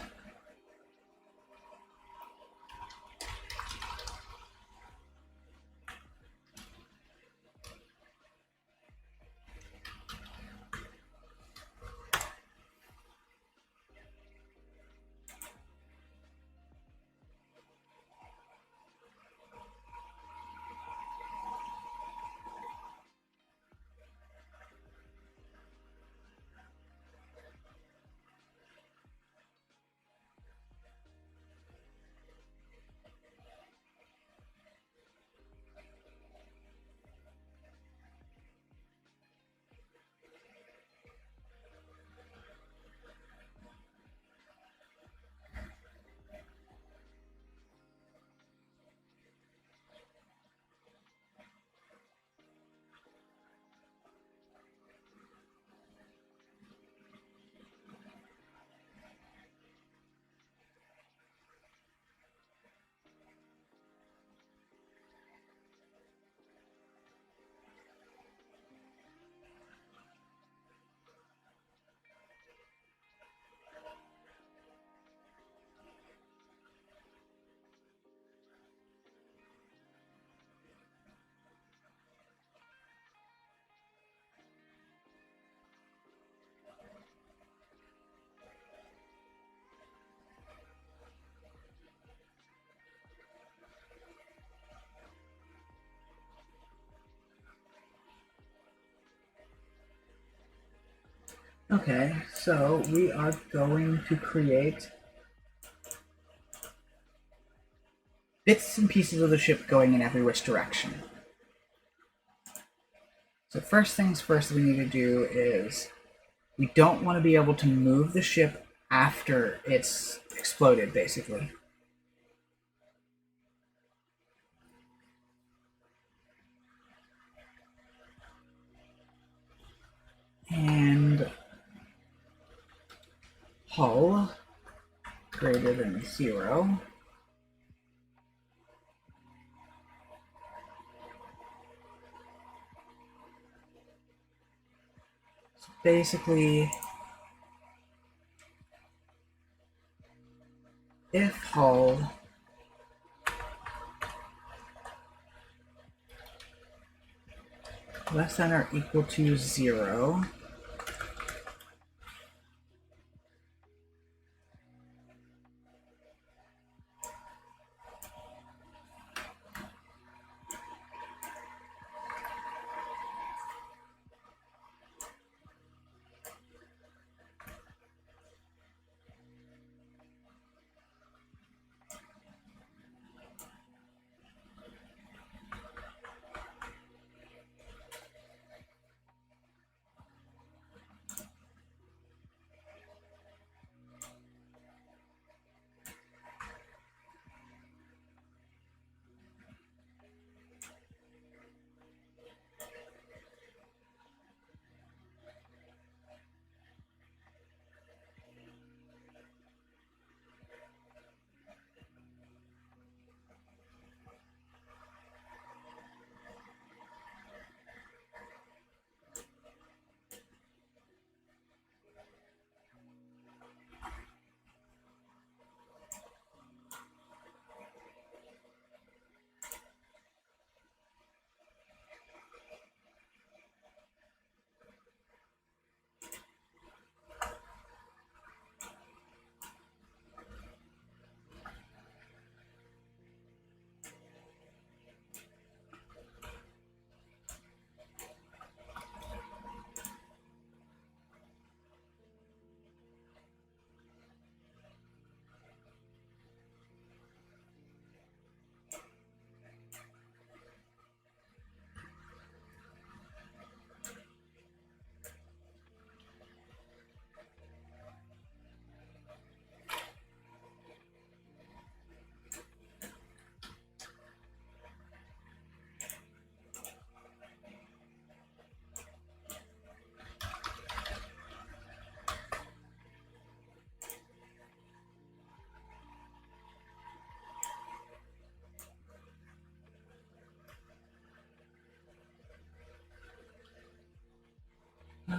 Okay, so we are going to create bits and pieces of the ship going in every which direction. So first things first we need to do is we don't want to be able to move the ship after it's exploded, basically. And hull greater than 0. So basically, if hull less than or equal to 0,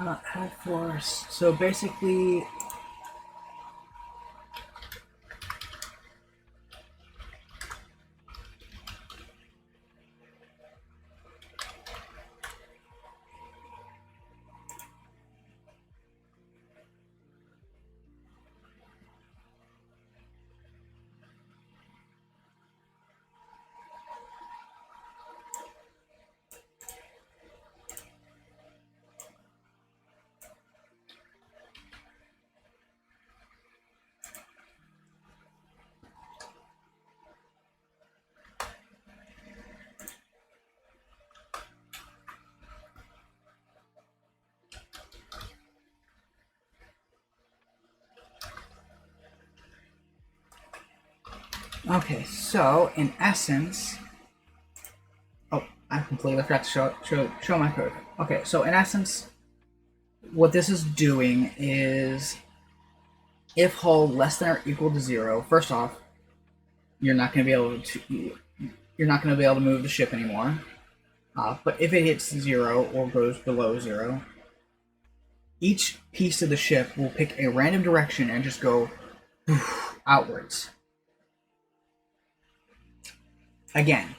Add force. So basically, okay, so in essence, oh, I completely forgot to show my code. Okay, so in essence, what this is doing is if hull less than or equal to 0, first off, you're not going to be able to move the ship anymore. But if it hits 0 or goes below 0, each piece of the ship will pick a random direction and just go outwards. Again,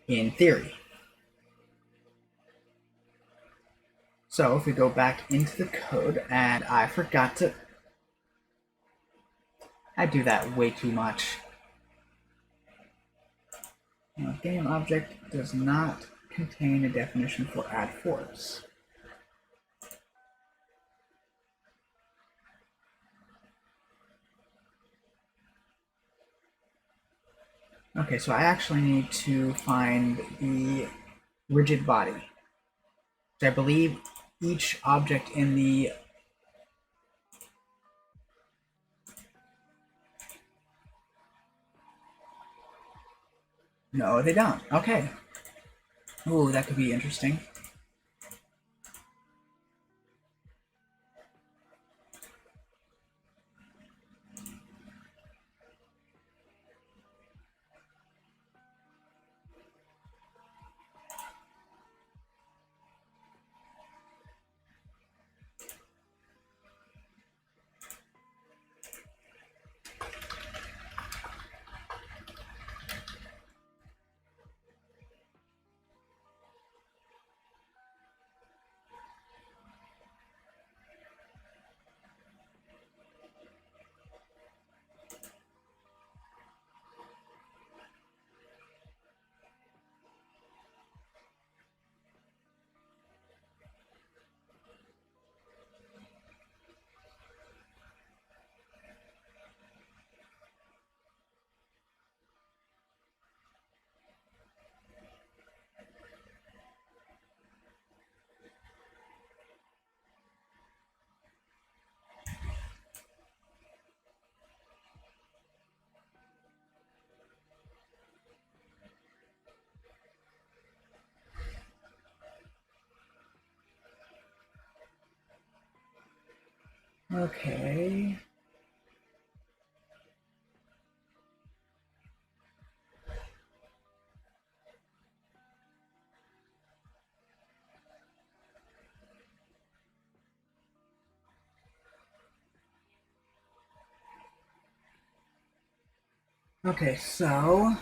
in theory. So if we go back into the code, and I forgot to... I do that way too much. Game object does not contain a definition for add force. Okay, so I actually need to find the rigid body. I believe each object in the... No, they don't. Okay. Ooh, that could be interesting. Okay. Okay, so...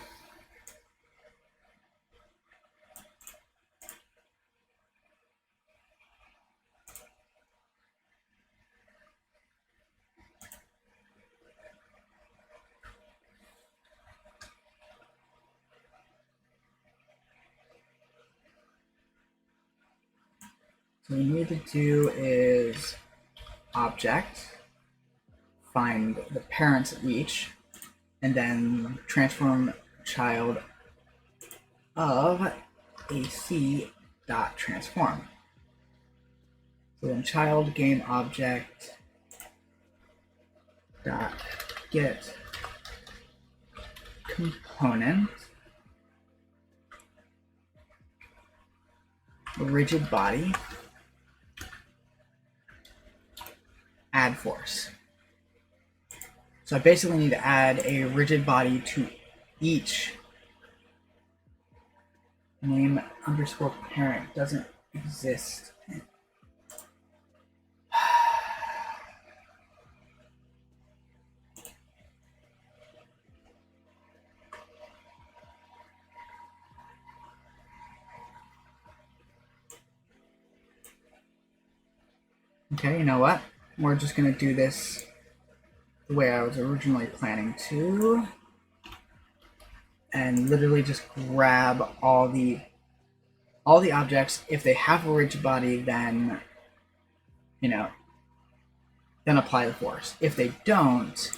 what we need to do is object, find the parents of each, and then transform child of AC dot transform. So then child game object dot get component rigid body add force. So I basically need to add a rigid body to each name underscore parent doesn't exist. Okay, you know what? We're just gonna do this the way I was originally planning to, and literally just grab all the objects. If they have a rigid body, then then apply the force. If they don't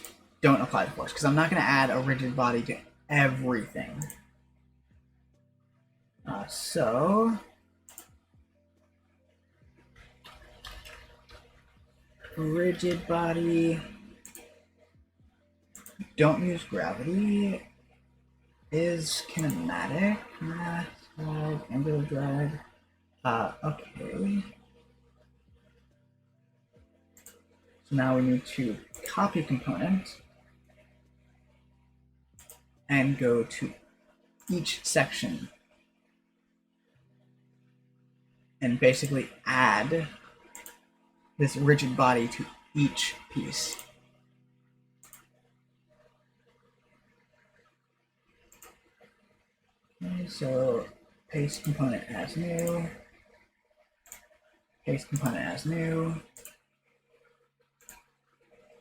apply the force, because I'm not going to add a rigid body to everything. So rigid body, don't use gravity, is kinematic, mass drag, angular drag. Okay. So now we need to copy component and go to each section and basically add this rigid body to each piece. Okay, so paste component as new, paste component as new,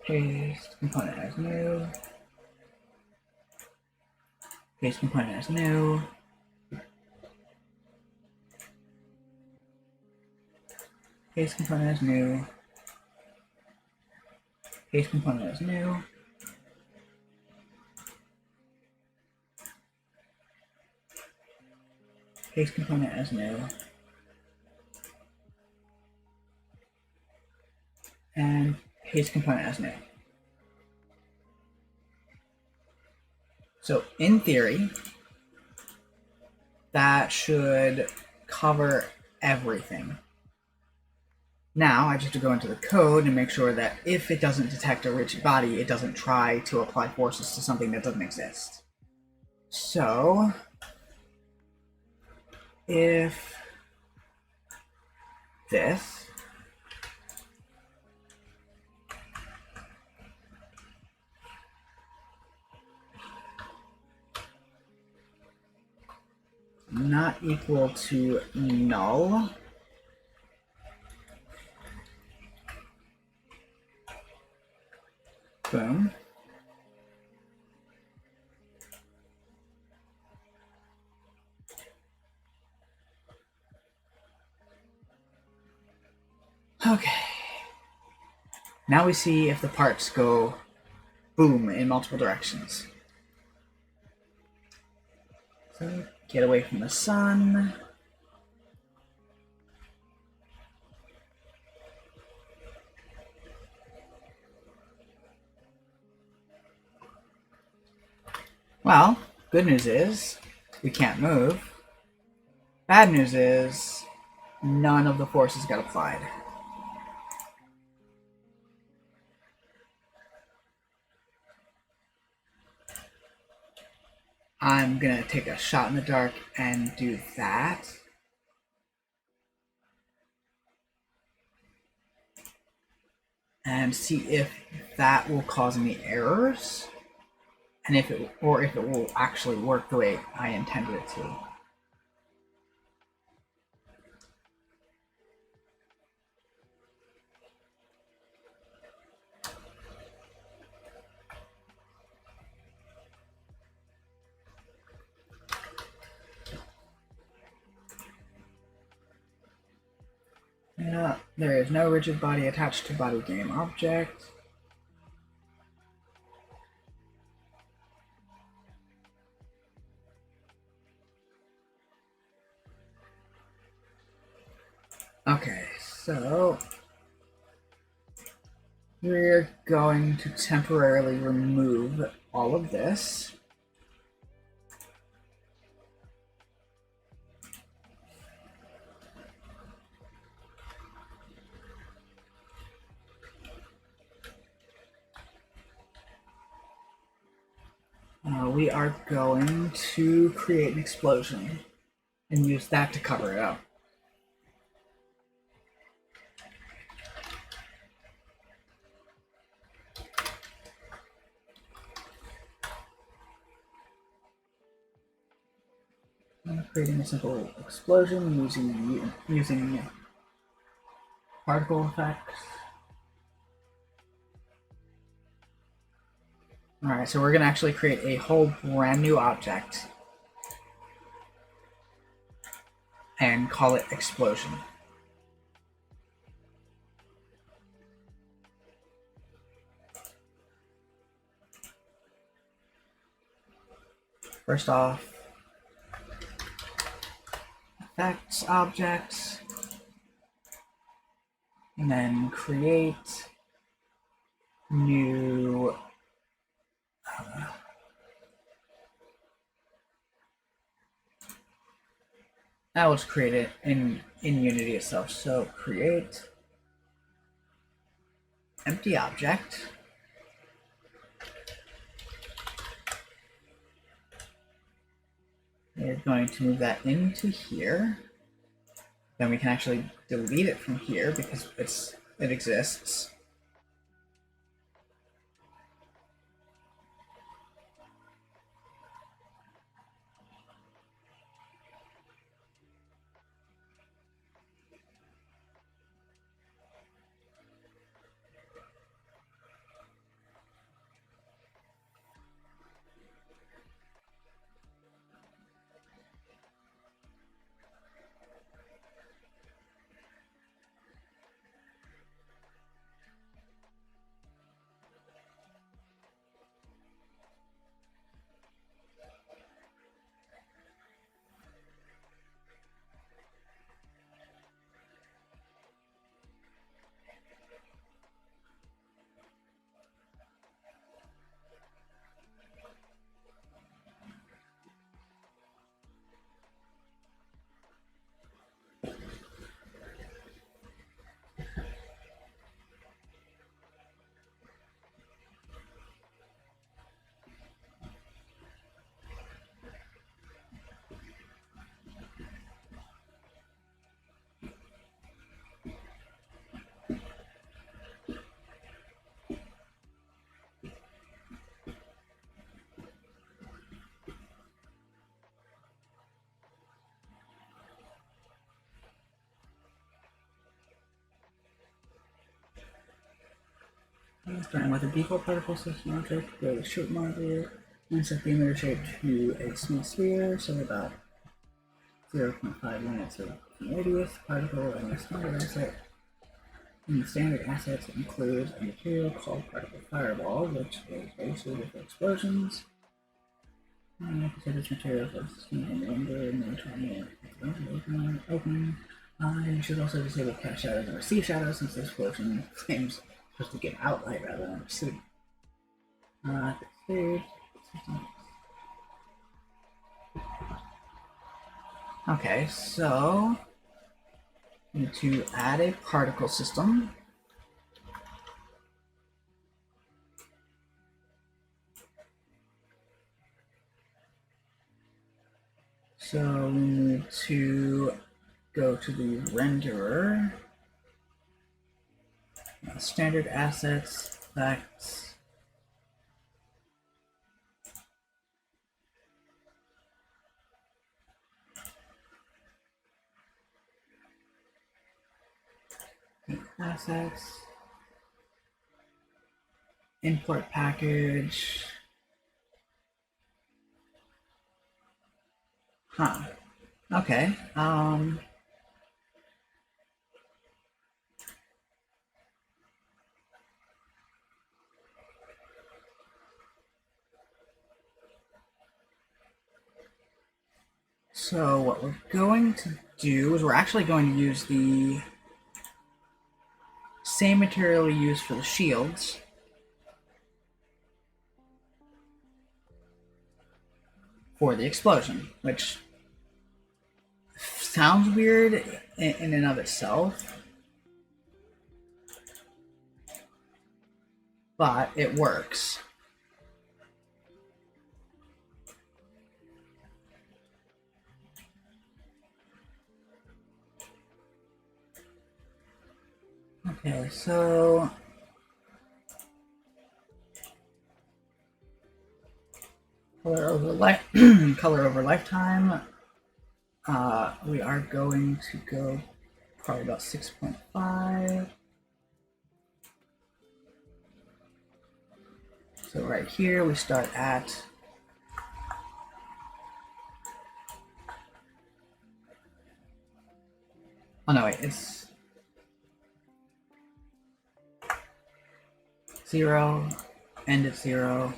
paste component as new, paste component as new, paste component as new, paste component as new, paste component as new, and paste component as new. So in theory, that should cover everything. Now I just have to go into the code and make sure that if it doesn't detect a rigid body, it doesn't try to apply forces to something that doesn't exist. So if this not equal to null, boom. Okay. Now we see if the parts go boom in multiple directions. So get away from the sun. Well, good news is we can't move. Bad news is none of the forces got applied. I'm gonna take a shot in the dark and do that. And see if that will cause any errors, and if it will actually work the way I intended it to. Yeah, there is no rigid body attached to body game object. Okay, so we're going to temporarily remove all of this. We are going to create an explosion and use that to cover it up. I'm creating a simple explosion using particle effects. All right, so we're going to actually create a whole brand new object and call it explosion. First off, effects object, and then create new that was created in Unity itself. So create empty object. We're going to move that into here. Then we can actually delete it from here because it exists. Starting with a default particle system object, go to shape module, and set the emitter shape to a small sphere, so about 0.5 units of radius particle, and the standard asset. And the standard assets include a material called particle fireball, which is very suited for explosions. And consider this material for system render, neutron, opening. You should also disable cast shadows and receive shadows since the explosion flames supposed to give out light rather than receive. Okay, so we need to add a particle system. So we need to go to the renderer, standard assets, effects, assets, import package. Huh. Okay. So what we're going to do is we're actually going to use the same material we used for the shields for the explosion, which sounds weird in and of itself, but it works. Okay, so color over lifetime. We are going to go probably about 6.5. So right here we start at oh no, wait, it's 0, end at 0.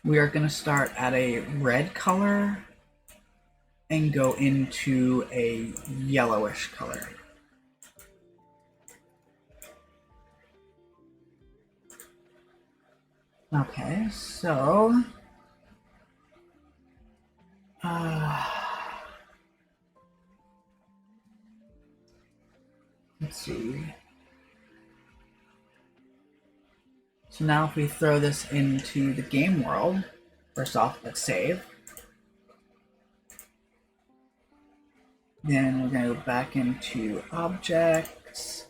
We are going to start at a red color and go into a yellowish color. Okay, so let's see. So now if we throw this into the game world, first off, let's save. Then we're going to go back into objects,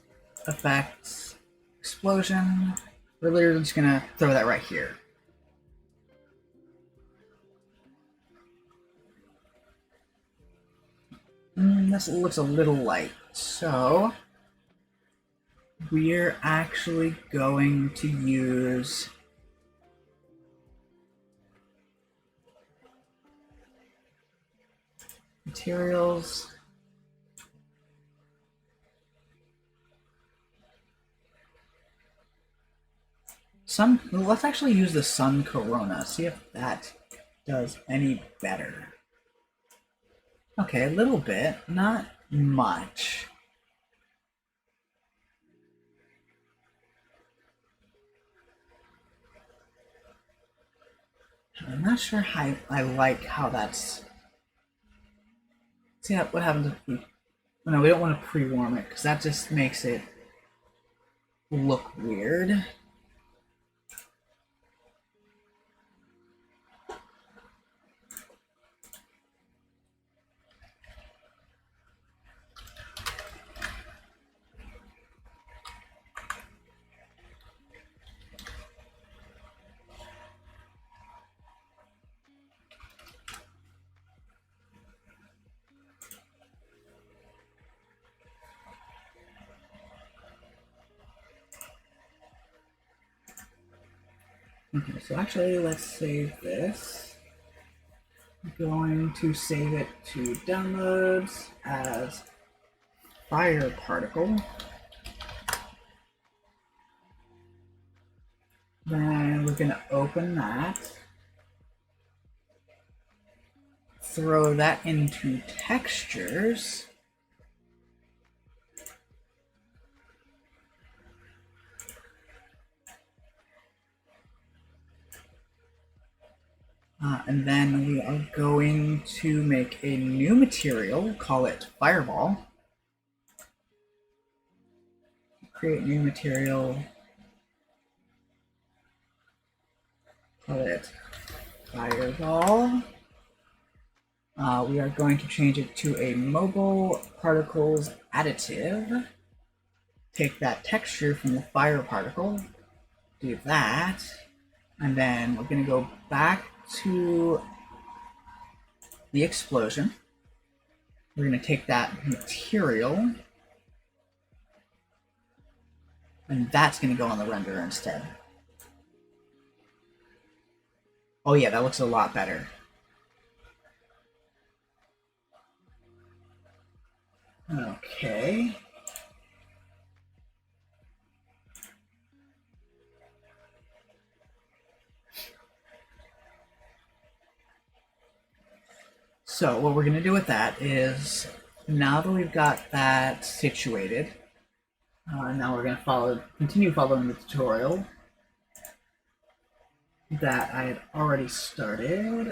effects, explosion. We're literally just going to throw that right here. This looks a little light, so we're actually going to use materials. Let's actually use the Sun Corona, see if that does any better. Okay, a little bit, not much. I'm not sure how I like how that's. See what happens if we. No, we don't want to pre-warm it because that just makes it look weird. Okay, so actually, let's save this. I'm going to save it to downloads as fire particle. Then we're going to open that. Throw that into textures. And then we are going to make a new material, call it Fireball. Create new material, call it Fireball. We are going to change it to a mobile particles additive. Take that texture from the fire particle, do that, and then we're going to go back to the explosion. We're going to take that material, and that's going to go on the renderer instead. Oh yeah, that looks a lot better. Okay. So what we're going to do with that is, now that we've got that situated, now we're going to continue following the tutorial that I had already started.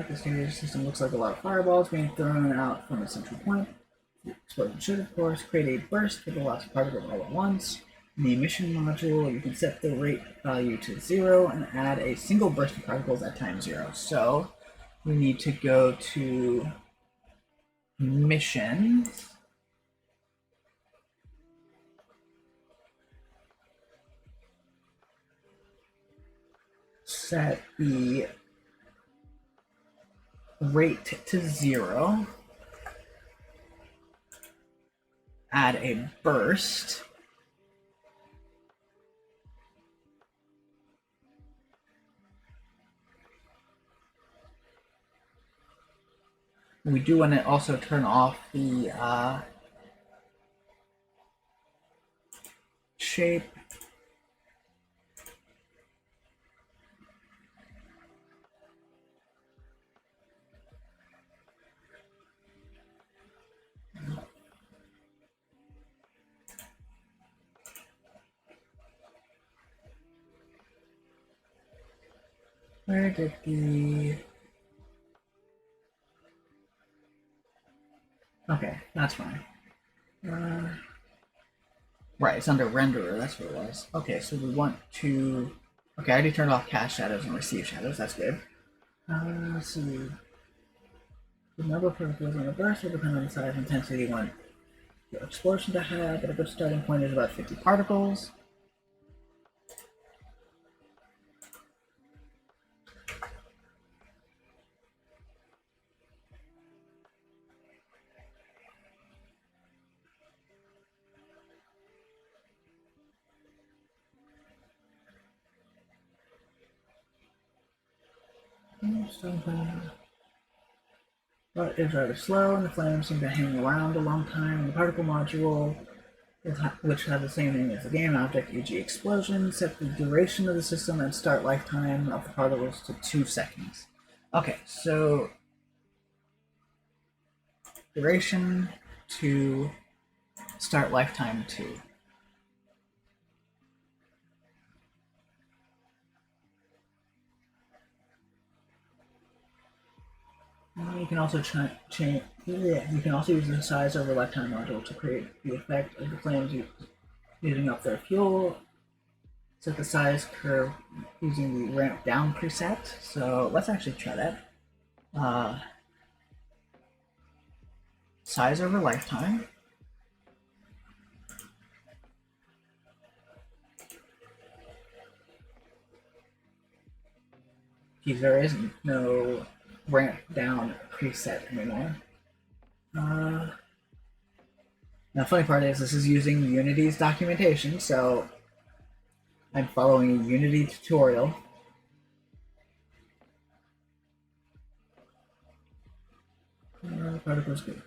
This new system looks like a lot of fireballs being thrown out from a central point. The explosion should, of course, create a burst with lots of particles all at once. In the emission module, you can set the rate value to 0 and add a single burst of particles at time 0. So we need to go to missions. Set the rate to 0. Add a burst. We do want to also turn off the shape. Where did the... Okay, that's fine. Right, it's under renderer, that's what it was. Okay, so we want to... Okay, I already turned off cast shadows and receive shadows, that's good. Let's see. The number of particles on the burst will depend on the size and intensity you want your explosion to have, but a good starting point is about 50 particles. But it's rather slow, and the flames seem to hang around a long time. The particle module, which has the same name as the game object, e.g. explosion, set the duration of the system and start lifetime of the particles to 2 seconds. Okay, so duration to start lifetime 2. You can also change. You can also use the size over lifetime module to create the effect of the flames using up their fuel. Set the size curve using the ramp down preset. So let's actually try that. Size over lifetime. Because there is no ramp down preset anymore. Now, the funny part is this is using Unity's documentation, so I'm following a Unity tutorial. Particles good.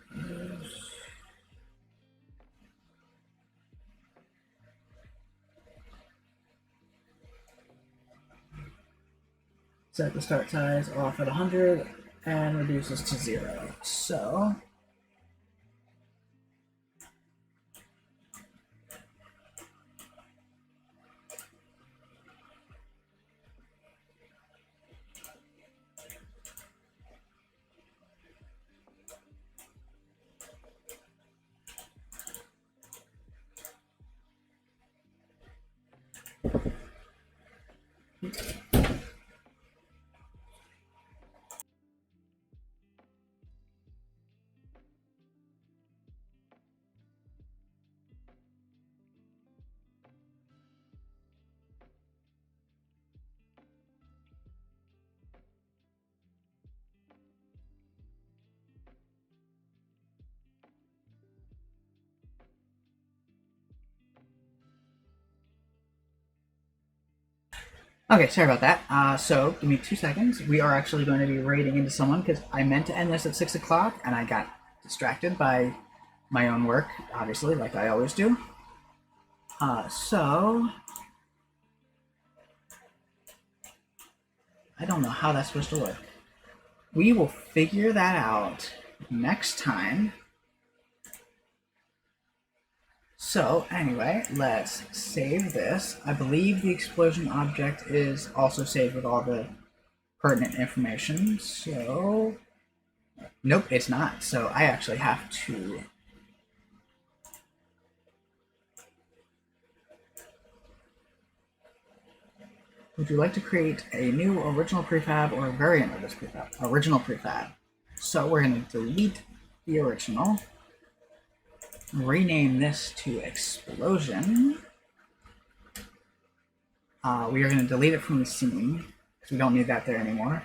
Set the start size off at 100 and reduces to 0. So okay, sorry about that. So give me 2 seconds. We are actually going to be raiding into someone because I meant to end this at 6 o'clock and I got distracted by my own work, obviously, like I always do. So I don't know how that's supposed to work. We will figure that out next time. So anyway, let's save this. I believe the explosion object is also saved with all the pertinent information. So nope, it's not. So I actually have to would you like to create a new original prefab or a variant of this prefab? Original prefab. So we're going to delete the original, rename this to explosion. We are going to delete it from the scene because we don't need that there anymore.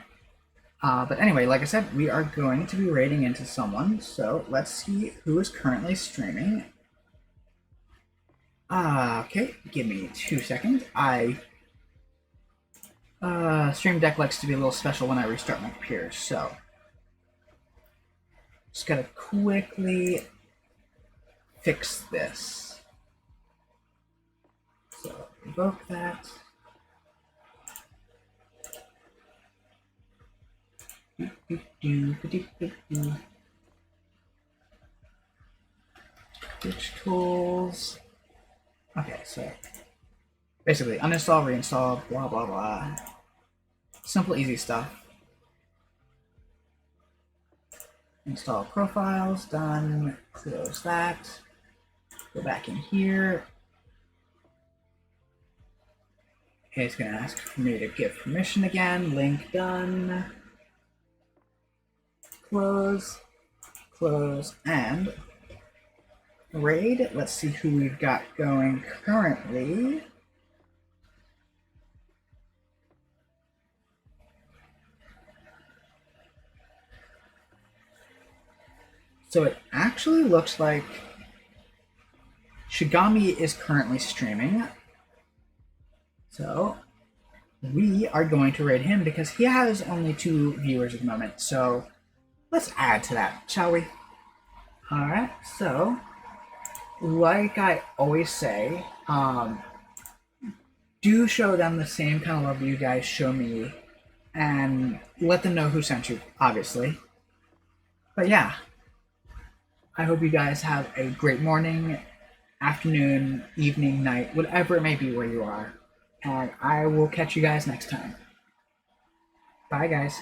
But anyway, like I said, we are going to be raiding into someone. So let's see who is currently streaming. Okay, give me 2 seconds. Stream Deck likes to be a little special when I restart my computer, so Just gotta quickly fix this. So invoke that. Switch tools. Okay, so basically uninstall, reinstall, blah blah blah. Simple, easy stuff. Install profiles, done. Close that. Go back in here. Okay, it's gonna ask for me to give permission again. Link done. Close, close, and raid. Let's see who we've got going currently. So it actually looks like Shigami is currently streaming. So we are going to raid him because he has only 2 viewers at the moment. So let's add to that, shall we? Alright, so like I always say, do show them the same kind of love you guys show me and let them know who sent you, obviously. But yeah, I hope you guys have a great morning, afternoon, evening, night, whatever it may be where you are. And I will catch you guys next time. Bye, guys.